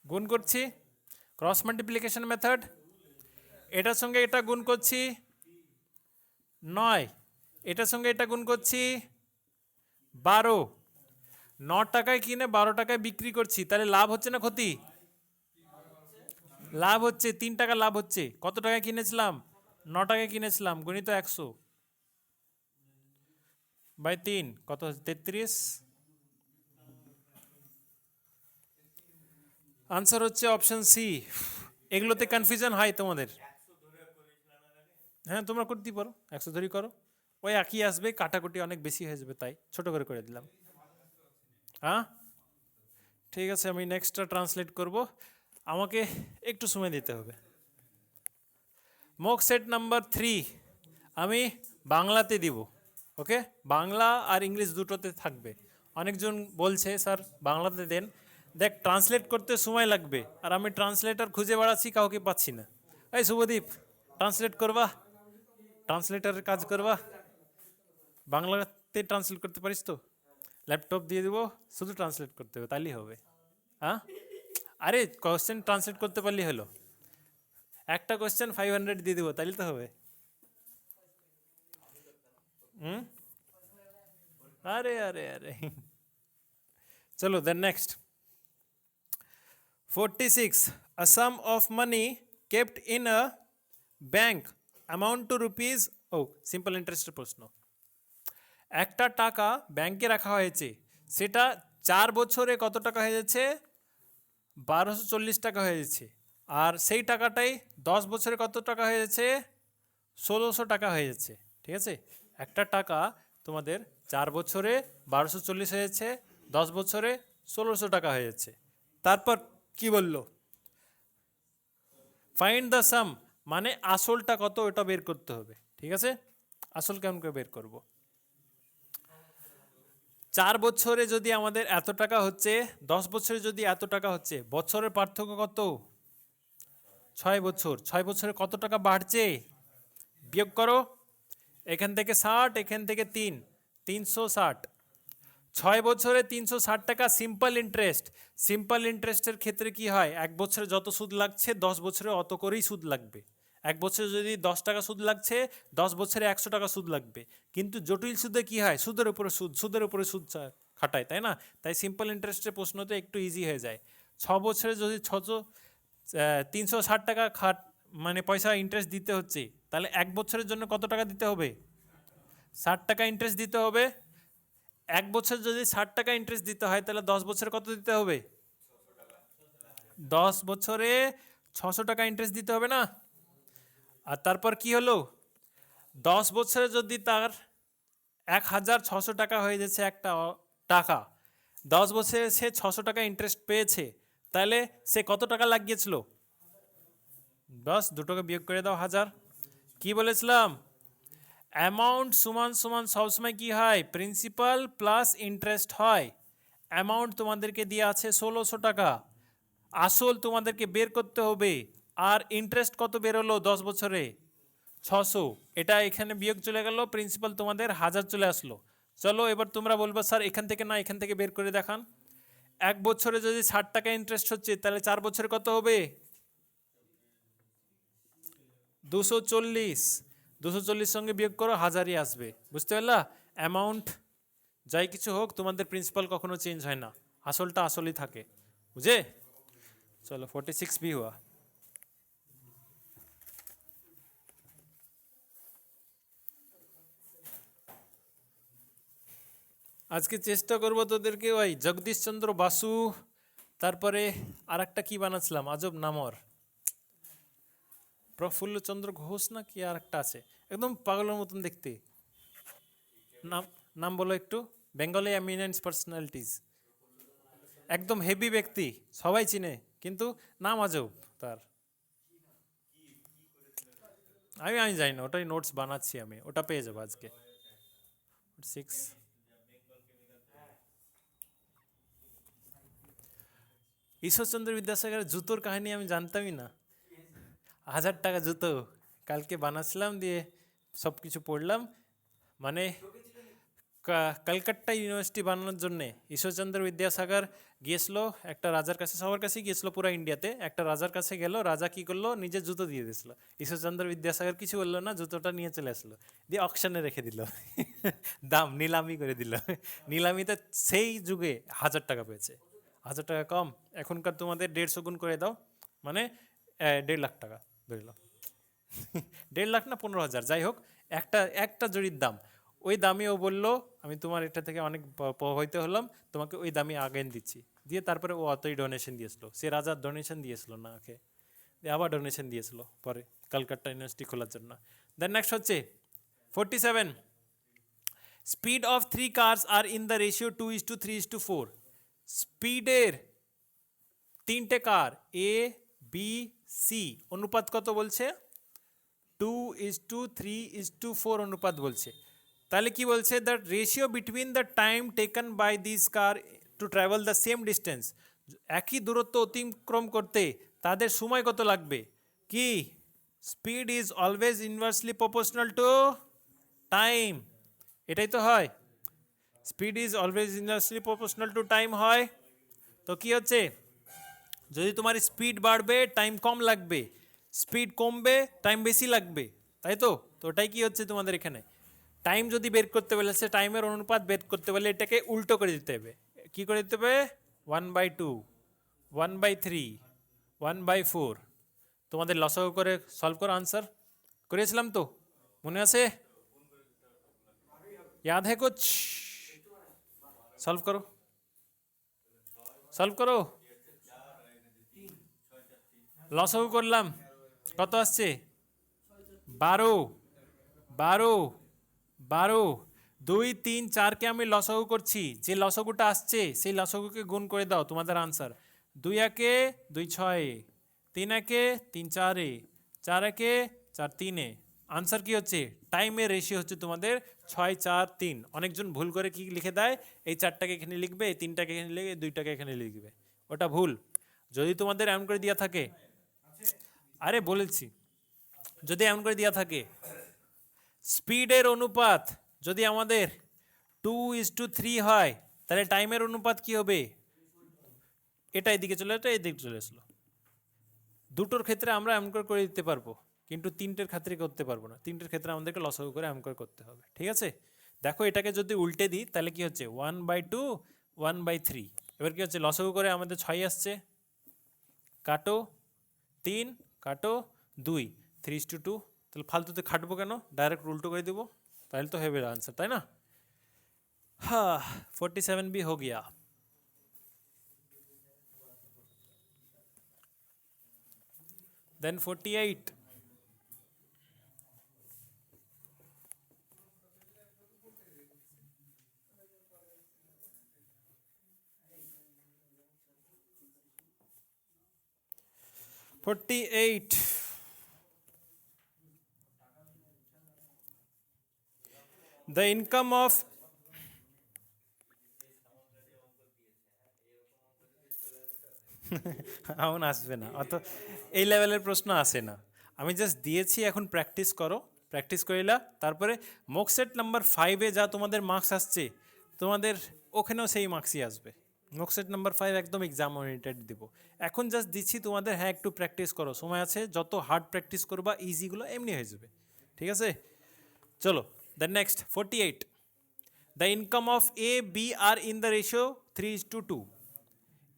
C: গুণ করছি, ক্রস মাল্টিপ্লিকেশন মেথড। এটার সঙ্গে এটা গুণ করছি 9, এটার সঙ্গে এটা গুণ করছি 12। 9 টাকায় কিনে 12 টাকায় বিক্রি করছি, তাহলে লাভ হচ্ছে না ক্ষতি? লাভ হচ্ছে, 3 টাকা লাভ হচ্ছে। কত টাকায় কিনেছিলাম? 9 টাকায় কিনেছিলাম, গণিত 100 বাই 3 কত? 33। আনসার হচ্ছে অপশন সি। এগুলোতে কনফিউশন হয় তোমাদের? হ্যাঁ, তোমরা করতেই পারো, 100 ধরেই করো, ওই একই আসবে, কাটাকুটি অনেক বেশি হয়ে যাবে, তাই ছোট করে দিলাম। হ্যাঁ ঠিক আছে, আমি নেক্সটটা ট্রান্সলেট করব, আমাকে একটু সময় দিতে হবে। মক সেট নাম্বার 3 আমি বাংলাতে দিব, ওকে? বাংলা আর ইংলিশ দুটোতে থাকবে। অনেকজন বলছে স্যার বাংলাতে দেন, দেখ ট্রান্সলেট করতে সময় লাগবে, আর আমি ট্রান্সলেটার খুঁজে বেড়াচ্ছি, কাউকে পাচ্ছি না। এই শুভদীপ, ট্রান্সলেট করবা, ট্রান্সলেটারের কাজ করবা, বাংলাতে ট্রান্সলেট করতে পারিস তো? ল্যাপটপ দিয়ে দিব, শুধু ট্রান্সলেট করতে হবে, তাহলেই হবে। হ্যাঁ, আরে কোশ্চেন ট্রান্সলেট করতে পারলেই হলো, একটা কোশ্চেন 500 দিয়ে দিব, তাহলে তো হবে। আরে আরে আরে चलो then next 46 a sum of money kept in a bank amount to rupees simple ইন্টারেস্টের প্রশ্ন একটা টাকা ব্যাংকে রাখা হয়েছে সেটা 4 বছরে কত টাকা হয়ে যাচ্ছে 1240 টাকা হয়ে যাচ্ছে আর সেই টাকাটাই 10 বছরে কত টাকা হয়ে যাচ্ছে 1600 টাকা হয়ে যাচ্ছে ঠিক আছে একটা টাকা তোমাদের 4 বছরে 1240 হয়ে যাচ্ছে 10 বছরে 1600 টাকা হয়ে যাচ্ছে তারপর কি বললো ফাইন্ড দ্য সাম মানে আসলটা কত ওটা বের করতে হবে ঠিক আছে আসল কেমন করে বের করব 4 বছরে যদি আমাদের এত টাকা হচ্ছে 10 বছরে যদি এত টাকা হচ্ছে বছরের পার্থক্য কত 6 বছর 6 বছরে কত টাকা বাড়ছে বিয়োগ করো এখান থেকে 60 এখান থেকে 3 360 6 বছরে 360 টাকা সিম্পল ইন্টারেস্টের ক্ষেত্রে কি হয় এক বছরে যত সুদ লাগছে 10 বছরে অত করেই সুদ লাগবে এক বছরে যদি 10 টাকা সুদ লাগছে 10 বছরে 100 টাকা সুদ লাগবে কিন্তু জটিল সুদে কি হয় সুদের উপরে সুদ খাটায় তাই না তাই সিম্পল ইন্টারেস্টের প্রশ্নতে একটু ইজি হয়ে যায় 6 বছরে যদি 360 টাকা মানে পয়সা ইন্টারেস্ট দিতে হচ্ছে তাহলে এক বছরের জন্য কত টাকা দিতে হবে 60 টাকা ইন্টারেস্ট দিতে হবে এক বছর যদি 60 টাকা ইন্টারেস্ট দিতে হয় তাহলে 10 বছরে কত দিতে হবে 10 বছরে 600 টাকা ইন্টারেস্ট দিতে হবে না আর তারপর কি হলো 10 বছরে যদি তার 1600 টাকা হয়ে যাচ্ছে একটা টাকা 10 বছরে সে 600 টাকা ইন্টারেস্ট পেয়েছে তাহলে সে কত টাকা লাগিয়েছিল 10 দুটোকে বিয়োগ করে দাও 1000 কি বলেছিলাম অ্যামাউন্ট সমান সমান সবসময় কি হয় প্রিন্সিপাল প্লাস ইন্টারেস্ট হয় অ্যামাউন্ট তোমাদেরকে দিয়ে আছে 1600 টাকা আসল তোমাদেরকে বের করতে হবে আর ইন্টারেস্ট কত বেরোলো 10 বছরে 600 এটা এখানে বিয়োগ চলে গেল প্রিন্সিপাল তোমাদের 1000 চলে আসলো চলো এবার তোমরা বলবো স্যার এখান থেকে না এখান থেকে বের করে দেখান এক বছরে যদি 60 টাকা ইন্টারেস্ট হচ্ছে তাহলে 4 বছরে কত হবে 240 সঙ্গে বিয়োগ করো 1000ই আসবে বুঝতে পারলা অ্যামাউন্ট যাই কিছু হোক তোমাদের প্রিন্সিপাল কখনো চেঞ্জ হয় না আসলটা আসলই থাকে বুঝে চলো 46 भी हुआ আজকে চেষ্টা করবো তোদেরকে ওই জগদীশচন্দ্র বাসু তারপরে আর একটা কি বানাচ্ছিলাম আজব নামর প্রফুল্লচন্দ্র ঘোষ না কি আর একটা আছে একদম পাগলের মতন দেখতে নাম বলো একটু বেঙ্গলি এমিনেন্স পার্সোনালিটিস একদম হেভি ব্যক্তি সবাই চিনে কিন্তু নাম আজব তার আমি জানি না ওটাই নোটস বানাচ্ছি আমি ওটা পেয়ে যাবো আজকে 6 ঈশ্বরচন্দ্র বিদ্যাসাগরের জুতোর কাহিনী আমি জানতামই না 1000 টাকা জুতো কালকে বানাচ্ছিলাম দিয়ে সব কিছু পড়লাম মানে কলকাতা ইউনিভার্সিটি বানানোর জন্যে ঈশ্বরচন্দ্র বিদ্যাসাগর গিয়েছিল একটা রাজার কাছে সবার কাছেই গিয়েছিল পুরো ইন্ডিয়াতে একটা রাজার কাছে গেল রাজা কি করলো নিজের জুতো দিয়ে দিয়েছিল ঈশ্বরচন্দ্র বিদ্যাসাগর কিছু বললো না জুতোটা নিয়ে চলে আসলো দিয়ে অকশনে রেখে দিল দাম নিলামি করে দিল নিলামিতে সেই যুগে 1000 টাকা পেয়েছে 1000 টাকা কম এখনকার তোমাদের 150 গুণ করে দাও মানে 1.5 লাখ টাকা ধরে নাও 1.5 লাখ না 15,000 যাই হোক একটা জরির দাম ওই দামে ও বললো আমি তোমার এটা থেকে অনেক প্রভাবিত হলাম তোমাকে ওই দামে আগে দিচ্ছি দিয়ে তারপরে ও অতই ডোনেশন দিয়েছিল সে রাজার ডোনেশন দিয়েছিল না ওকে দিয়ে আবার ডোনেশন দিয়েছিল পরে কলকাতা ইউনিভার্সিটি খোলার জন্য দেন নেক্সট হচ্ছে 47 speed of 3 cars are in the ratio 2:3:4 স্পিডের 3টে কার এ বি সি অনুপাত কত বলছে 2:3:4 অনুপাত বলছে তাহলে কি বলছে the ratio between the time taken by this car to travel the same distance একই দূরত্ব অতিক্রম করতে তাদের সময় কত লাগবে কি speed is always inversely proportional to time এটাই তো হয় speed is always inversely proportional to time হয় তো কি হচ্ছে যদি তোমার স্পিড বাড়বে টাইম কম লাগবে স্পিড কমবে টাইম বেশি লাগবে তাই তো ওটাই কি হচ্ছে তোমাদের এখানে টাইম যদি বের করতে বলেছে টাইমের অনুপাত বের করতে বলে এটাকে উল্টো করে দিতে হবে কি করে দিতে হবে 1/2, 1/3, 1/4। তোমাদের লসাগু করে সলভ করো, আনসার করেছিলাম তো, মনে আছে? याद है कुछ? सॉल्व करो, सॉल्व करो। লসাগু করলাম, কত আসছে? 12, 12, 12। 2, 3, 4কে আমি লসাগু করছি, যে লসাগুটা আসছে সেই লসাগুকে গুণ করে দাও, তোমাদের আনসার। 2 একে 2 6, 3 একে 3 4, 4 একে 4 3। আনসার কি হচ্ছে? টাইমের রেশিও হচ্ছে তোমাদের 6 4 3। অনেকজন ভুল করে কি লিখে দেয়, এই 4টাকে এখানে লিখবে, এই 3টাকে এখানে লিখবে, 2টাকে এখানে লিখবে, ওটা ভুল। যদি তোমাদের এমন করে দেওয়া থাকে, আরে বলেছি, যদি এমন করে দেওয়া থাকে স্পিডের অনুপাত যদি আমাদের 2:3 হয়, তাহলে টাইমের অনুপাত কি হবে? এটা এদিকে চলে, এটা এদিকে চলে আসলো। দুটোর ক্ষেত্রে আমরা এমন করে দিতে পারবো, কিন্তু 3টের ক্ষেত্রে করতে পারবো না। 3টের ক্ষেত্রে আমাদেরকে লসাগু করে এমন করে করতে হবে, ঠিক আছে? দেখো এটাকে যদি উল্টে দিই তাহলে কি হচ্ছে 1/2, 1/3। এবার কি হচ্ছে? লসাগু করে আমাদের 6 আসছে, কাটো 3, কাটো 2, 3:2। তাহলে ফালতুতে খাটবো কেন, ডাইরেক্ট উল্টো করে দেবো, তাহলে তো হবে आंसर, তাই না? हाँ, 47 भी हो गया। Then 48, the income of এমন আসবে না, অত এই লেভেলের প্রশ্ন আসে না। আমি জাস্ট দিয়েছি, এখন প্র্যাকটিস করো, প্র্যাকটিস করিলা, তারপরে মক সেট নাম্বার 5-এ যা তোমাদের মার্কস আসছে, তোমাদের ওখানেও সেই মার্কসই আসবে। মক সেট নাম্বার 5 একদম এক্সাম ওরিয়েন্টেড দিব। এখন জাস্ট দিচ্ছি তোমাদের, হ্যাঁ একটু প্র্যাকটিস করো, সময় আছে, যত হার্ড প্র্যাকটিস করবা ইজিগুলো এমনি হয়ে যাবে, ঠিক আছে? চলো, the next 48, the income of A B are in the ratio 3:2।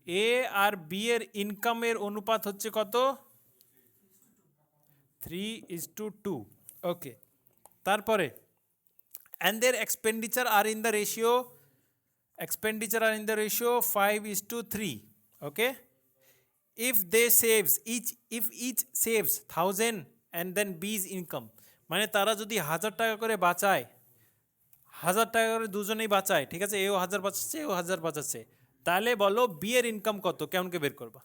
C: এ আর বি এর ইনকামের অনুপাত হচ্ছে কত? 3:2। ওকে, তারপরে and their expenditure are in the ratio 5:3। Okay, if each saves 1000 and then B's income, মানে তারা যদি 1000 টাকা করে বাঁচায়, 1000 টাকা করে দুজনেই বাঁচায়, ঠিক আছে, এও 1000 বাঁচাচ্ছে, এও 1000 বাঁচাচ্ছে, তাহলে বলো বি এর ইনকাম কত, কেমন কে বের করবা?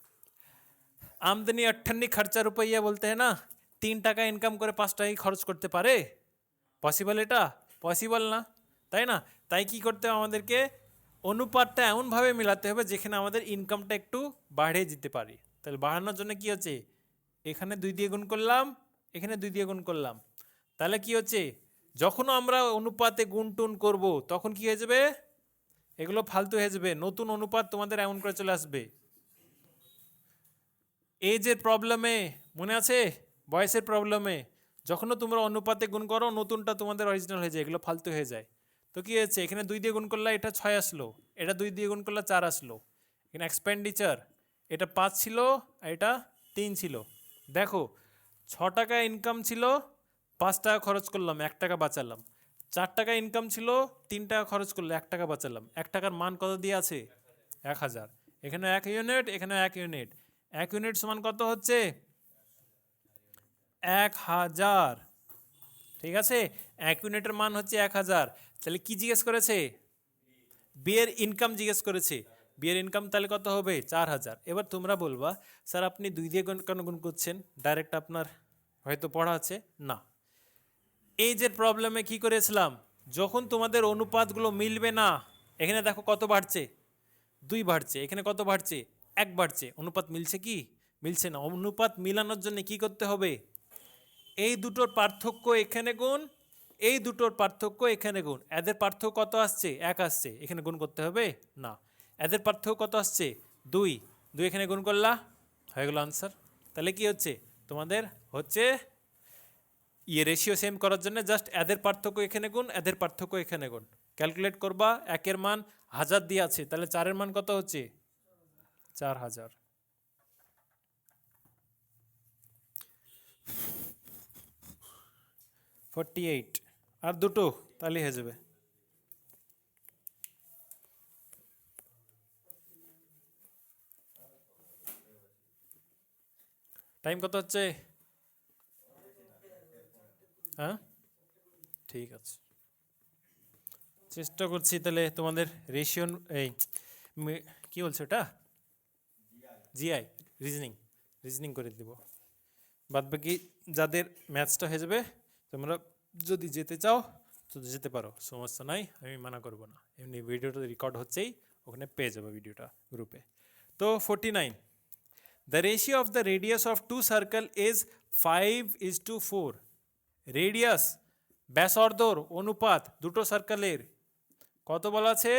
C: আমদানি 58 খরচা রুপইয়া বলতে হ্যাঁ না। 3 টাকা ইনকাম করে 5 টাকাই খরচ করতে পারে? পসিবল? এটা পসিবল না, তাই না? তাই কি করতে হবে আমাদেরকে? অনুপাতটা এমনভাবে মিলাতে হবে যেখানে আমাদের ইনকামটা একটু বাড়িয়ে যেতে পারি। তাহলে বাড়ানোর জন্য কি হচ্ছে? এখানে 2 দিয়ে গুণ করলাম, এখানে 2 দিয়ে গুণ করলাম, তাহলে কি হচ্ছে? যখনও আমরা অনুপাতে গুণ টুন করবো তখন কি হয়ে যাবে? এগুলো ফালতু হয়ে যাবে, নতুন অনুপাত তোমাদের এমন করে চলে আসবে। এজের প্রবলেমে মনে আছে, বয়সের প্রবলেমে যখনও তোমরা অনুপাতে গুণ করো নতুনটা তোমাদের অরিজিনাল হয়ে যায়, এগুলো ফালতু হয়ে যায়। তো কি হয়েছে? এখানে 2 দিয়ে গুণ করলে এটা 6 আসলো, এটা 2 দিয়ে গুণ করলে 4 আসলো। এখানে এক্সপেন্ডিচার এটা 5 ছিল আর এটা 3 ছিল। দেখো 6 টাকা ইনকাম ছিল, 5 টাকা খরচ করলাম, 1 টাকা বাঁচালাম। 4 টাকা ইনকাম ছিল, 3 টাকা খরচ করলে 1 টাকা বাঁচালাম। 1 টাকার মান কত দিয়ে আছে? 1000। এখানে 1 ইউনিট, এখানে 1 ইউনিট। 1 ইউনিট সমান কত হচ্ছে? 1000, ঠিক আছে? 1 ইউনিটের মান হচ্ছে 1000। তাহলে কি জিজ্ঞেস করেছে? বি এর ইনকাম জিজ্ঞেস করেছে। বি এর ইনকাম তাহলে কত হবে? 4000। এবার তোমরা বলবা স্যার আপনি 2 দিয়ে কেন গুণ করছেন, ডাইরেক্ট আপনার হয়তো পড়া আছে না। এই যে প্রবলেমে কি করেছিলাম, যখন তোমাদের অনুপাতগুলো মিলবে না, এখানে দেখো কত বাড়ছে? 2 বাড়ছে, এখানে কত বাড়ছে? 1 বাড়ছে। অনুপাত মিলছে কি? মিলছে না। অনুপাত মিলানোর জন্য কি করতে হবে? এই দুটোর পার্থক্য এখানে গুণ, এই দুটোর পার্থক্য এখানে গুণ। এদের পার্থক্য কত আসছে? 1 আসছে, এখানে গুণ করতে হবে না। এদের পার্থক্য কত আসছে? 2, এখানে গুণ করলা, হয়ে গেল আনসার। তাহলে কি হচ্ছে তোমাদের? হচ্ছে রেশিও সেম করার জন্য জাস্ট এদের পার্থক্য এখানে গুণ, এদের পার্থক্য এখানে গুণ। ক্যালকুলেট করবা, 1 এর মান হাজার দিয়ে আছে, তাহলে 4-এর মান কত হচ্ছে? 4000। 48 আর দুটো তাহলে হয়ে যাবে। টাইম কত হচ্ছে? হ্যাঁ ঠিক আছে, চেষ্টা করছি তাহলে তোমাদের রেশিও এই কি বলছো এটা, জিআই রিজনিং করে দিব। বাদ বাকি যাদের ম্যাথসটা হয়ে যাবে তোমরা যদি যেতে চাও তো যেতে পারো, সমস্যা নাই, আমি মানা করব না। এমনি ভিডিওটা রেকর্ড হচ্ছেই, ওখানে পেয়ে যাবে ভিডিওটা গ্রুপে। তো 49, the ratio of the radius of two circle is 5:4। Radius ব্যাসার্ধর অনুপাত দুটো সার্কেলের কত বলা আছে?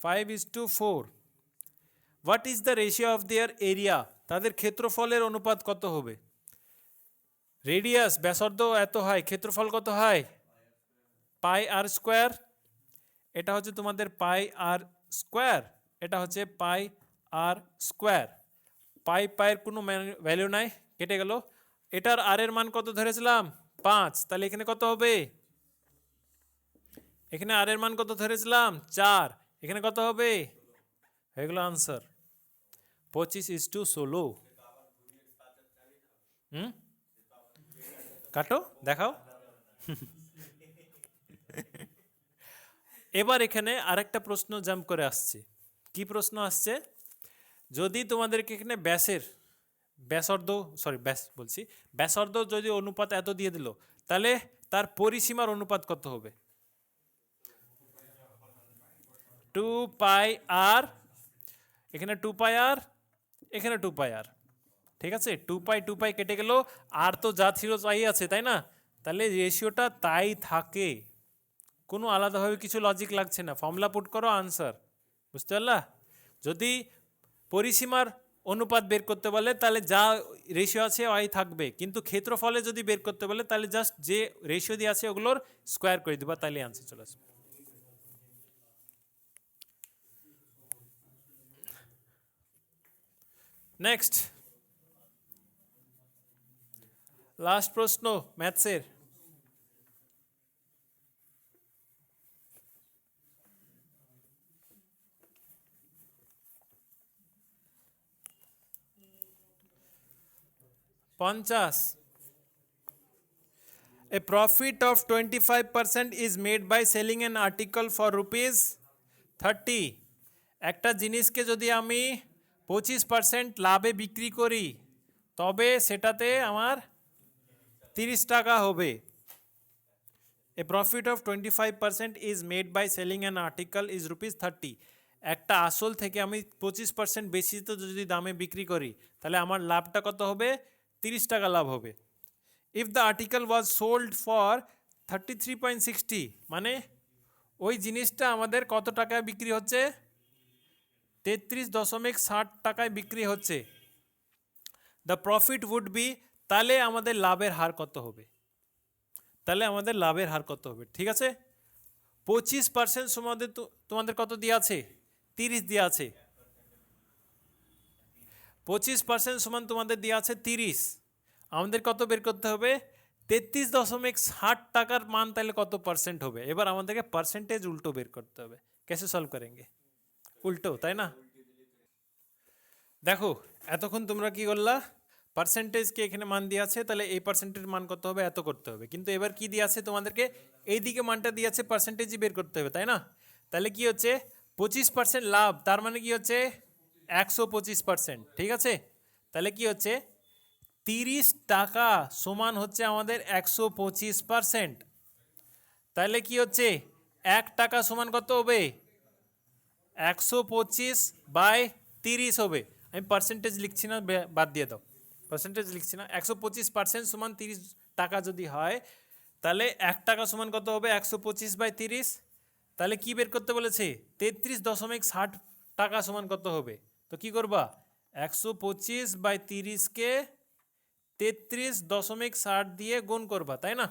C: 5:4। What is the ratio of their area? তাদের ক্ষেত্রফলের অনুপাত কত হবে? রেডিয়াস ব্যাসার্ধ এত হয়, ক্ষেত্রফল কত হয়? পাই আর স্কোয়ার। এটা হচ্ছে তোমাদের পাই আর স্কোয়ার, এটা হচ্ছে পাই আর স্কোয়ার। পাইয়ের কোনো ভ্যালু নাই, কেটে গেল। এটার আর এর মান কত ধরেছিলাম? 5, তাহলে এখানে কত হবে? এখানে আর এর মান কত ধরেছিলাম? 4, এখানে কত হবে? হয়ে গেল আনসার 25:16। কাটো দেখাও। এবার এখানে আরেকটা প্রশ্ন জাম্প করে আসছে। কি প্রশ্ন আসছে? যদি তোমাদেরকে এখানে ব্যাসার্ধ যদি অনুপাত এত দিয়ে দিল, তাহলে তার পরিসীমার অনুপাত কত হবে? 2πr, এখানে 2πr, এখানে 2πr। ঠিক আছে, 2π কেটে গেল, আর তো যা ছিল তাই আছে, তাই না? তাহলে রেশিওটা তাই থাকে, কোনো আলাদাভাবে কিছু লজিক লাগছে না। ফর্মুলা পুট করো, আনসার। বুঝতে পারলা? যদি পরিসীমার অনুপাত বের করতে বলে তাহলে যা রেশিও আছে ওই থাকবে, কিন্তু ক্ষেত্রফলে যদি বের করতে বলে তাহলে জাস্ট যে রেশিও দিয়ে আছে ওগুলোর স্কোয়ার করে দিবা, তাহলে আনসার চলে আসবে। নেক্সট, লাস্ট প্রশ্ন ম্যাথসের। A profit of 25% is made by selling an article for ₹30। একটা জিনিসকে যদি আমি 25% লাভে বিক্রি করি তবে সেটাতে আমার 30 টাকা হবে। A profit of 25% is made by selling an article is ₹30। একটা আসল থেকে আমি 25% বেশি তো যদি দামে বিক্রি করি তাহলে আমার লাভটা কত হবে? 30 টাকা লাভ হবে। If the article was sold for 33.60, মানে ওই জিনিসটা আমাদের কত টাকায় বিক্রি হচ্ছে? 33.60 টাকায় বিক্রি হচ্ছে। দ্য প্রফিট উড বি, তাহলে আমাদের লাভের হার কত হবে? ঠিক আছে, 25% তোমাদের কত দিয়ে আছে? 30 দিয়ে আছে। 25% সমান তোমাদের দিয়ে আছে 30, আমাদের কত বের করতে হবে? 33.60 টাকার মান, তাহলে কত পার্সেন্ট হবে? এবার আমাদেরকে পার্সেন্টেজ উল্টো বের করতে হবে। कैसे সলভ করেंगे? উল্টো, তাই না? দেখো এতক্ষণ তোমরা কি করলা? পার্সেন্টেজকে এখানে মান দিয়ে আছে, তাহলে এই পার্সেন্টেজ মান কত হবে? এত করতে হবে। কিন্তু এবার কি দিয়ে আছে তোমাদেরকে? এইদিকে মানটা দিয়ে আছে, পার্সেন্টেজই বের করতে হবে, তাই না? তাহলে কি হচ্ছে? 25% লাভ, তার মানে কি হচ্ছে? 125%। ঠিক আছে, তাহলে কি হচ্ছে? 30 টাকা সমান হচ্ছে আমাদের 125%। তাহলে কি হচ্ছে? 1 টাকা সমান কত হবে? 125/30 হবে। আমি পার্সেন্টেজ লিখছি না, বাদ দিয়ে দাও, পার্সেন্টেজ লিখছি না। 125% সমান 30 টাকা যদি হয় তাহলে 1 টাকা সমান কত হবে? 125/30। তাহলে কি বের করতে বলেছে? 33.60 টাকা সমান কত হবে? তো কি করবা? 125/30কে 33.60 দিয়ে গুণ করবা, তাই না?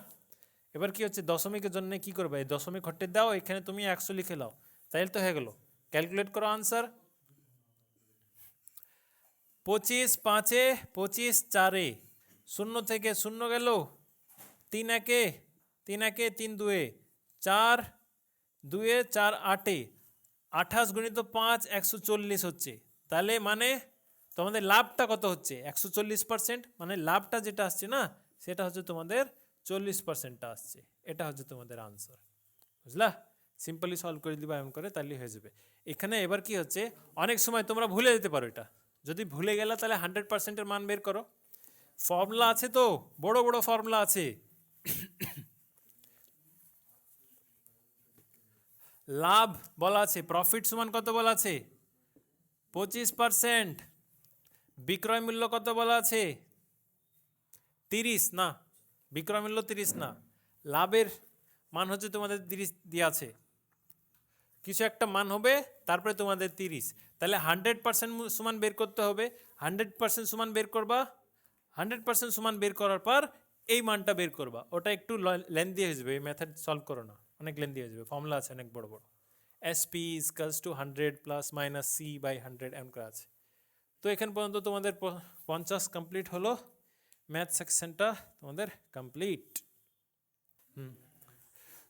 C: এবার কি হচ্ছে? দশমিকের জন্য কি করবা? এই দশমিক হটে দাও, এখানে তুমি 100 লিখে নাও, তাইলে তো হয়ে গেল। ক্যালকুলেট করো আনসার। 25 5-এ 25 4-এ, 0 থেকে 0 গেল, 3 1-এ 3 1-এ 3 2-এ 4 2-এ 4 8-এ, 28 গুণিত 5 140 হচ্ছে। তাহলে মানে তোমাদের লাভটা কত হচ্ছে? 140%, মানে লাভটা যেটা আসছে না সেটা হচ্ছে তোমাদের 40%টা আসছে। এটা হচ্ছে তোমাদের আনসার, বুঝলা? সিম্পলি সলভ করে দিবা এমন করে, তাহলে হয়ে যাবে। এখানে এবার কি হচ্ছে, অনেক সময় তোমরা ভুলে যেতে পারো। এটা যদি ভুলে গেলে তাহলে 100%-এর মান বের করো। ফর্মুলা আছে তো, বড় বড় ফর্মুলা আছে। লাভ বলা আছে, প্রফিট সমান কত বলা আছে? 25%। বিক্রয় মূল্য কত বলা আছে? 30 না, বিক্রয় মূল্য 30 না, লাভের মান হচ্ছে তোমাদের 30 দিয়ে আছে। কিছু একটা মান হবে তারপরে তোমাদের 30, তাহলে 100% সমান বের করতে হবে। 100% সমান বের করবা, 100% সমান বের করার পর এই মানটা বের করবা। ওটা একটু লেন্দি হয়ে যাবে, এই মেথড সলভ করো না, অনেক লেন্দি হয়ে যাবে, ফর্মুলা আছে অনেক বড় বড়। SP is equals to 100 plus minus C/100 এমন করে আছে। তো এখান পর্যন্ত তোমাদের 50 কমপ্লিট হলো, ম্যাথ সেকশনটা তোমাদের কমপ্লিট।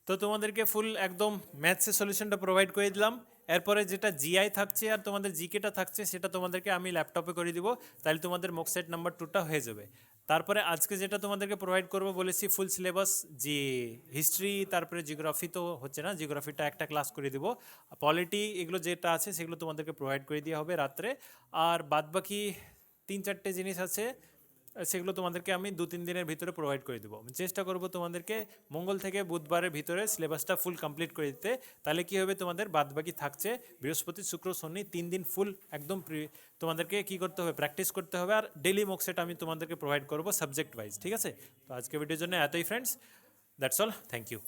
C: তো তোমাদেরকে ফুল একদম ম্যাথসের সলিউশনটা প্রোভাইড করে দিলাম। এরপরে যেটা জিআই থাকছে আর তোমাদের জিকেটা থাকছে সেটা তোমাদেরকে আমি ল্যাপটপে করে দিব, তাহলে তোমাদের মক সেট নাম্বার 2টা হয়ে যাবে। তারপরে আজকে যেটা তোমাদেরকে প্রোভাইড করবো বলেছি ফুল সিলেবাস, যে হিস্ট্রি তারপরে জিওগ্রাফি তো হচ্ছে না, জিওগ্রাফিটা একটা ক্লাস করে দিব, পলিটি এগুলো যেটা আছে সেগুলো তোমাদেরকে প্রোভাইড করে দেওয়া হবে রাত্রে। আর বাদবাকি 3-4টে জিনিস আছে, সেগুলো তোমাদেরকে আমি 2-3 দিনের ভিতরে প্রোভাইড করে দেবো। আমি চেষ্টা করব তোমাদেরকে মঙ্গল থেকে বুধবারের ভিতরে সিলেবাসটা ফুল কমপ্লিট করে দিতে। তাহলে কী হবে, তোমাদের বাদবাকি থাকছে বৃহস্পতি শুক্র শনি 3 দিন ফুল একদম তোমাদেরকে কী করতে হবে, প্র্যাকটিস করতে হবে। আর ডেলি মক সেট আমি তোমাদেরকে প্রোভাইড করবো সাবজেক্ট ওয়াইজ, ঠিক আছে? তো আজকে ভিডিওর জন্য এতই friends, that's all, thank you.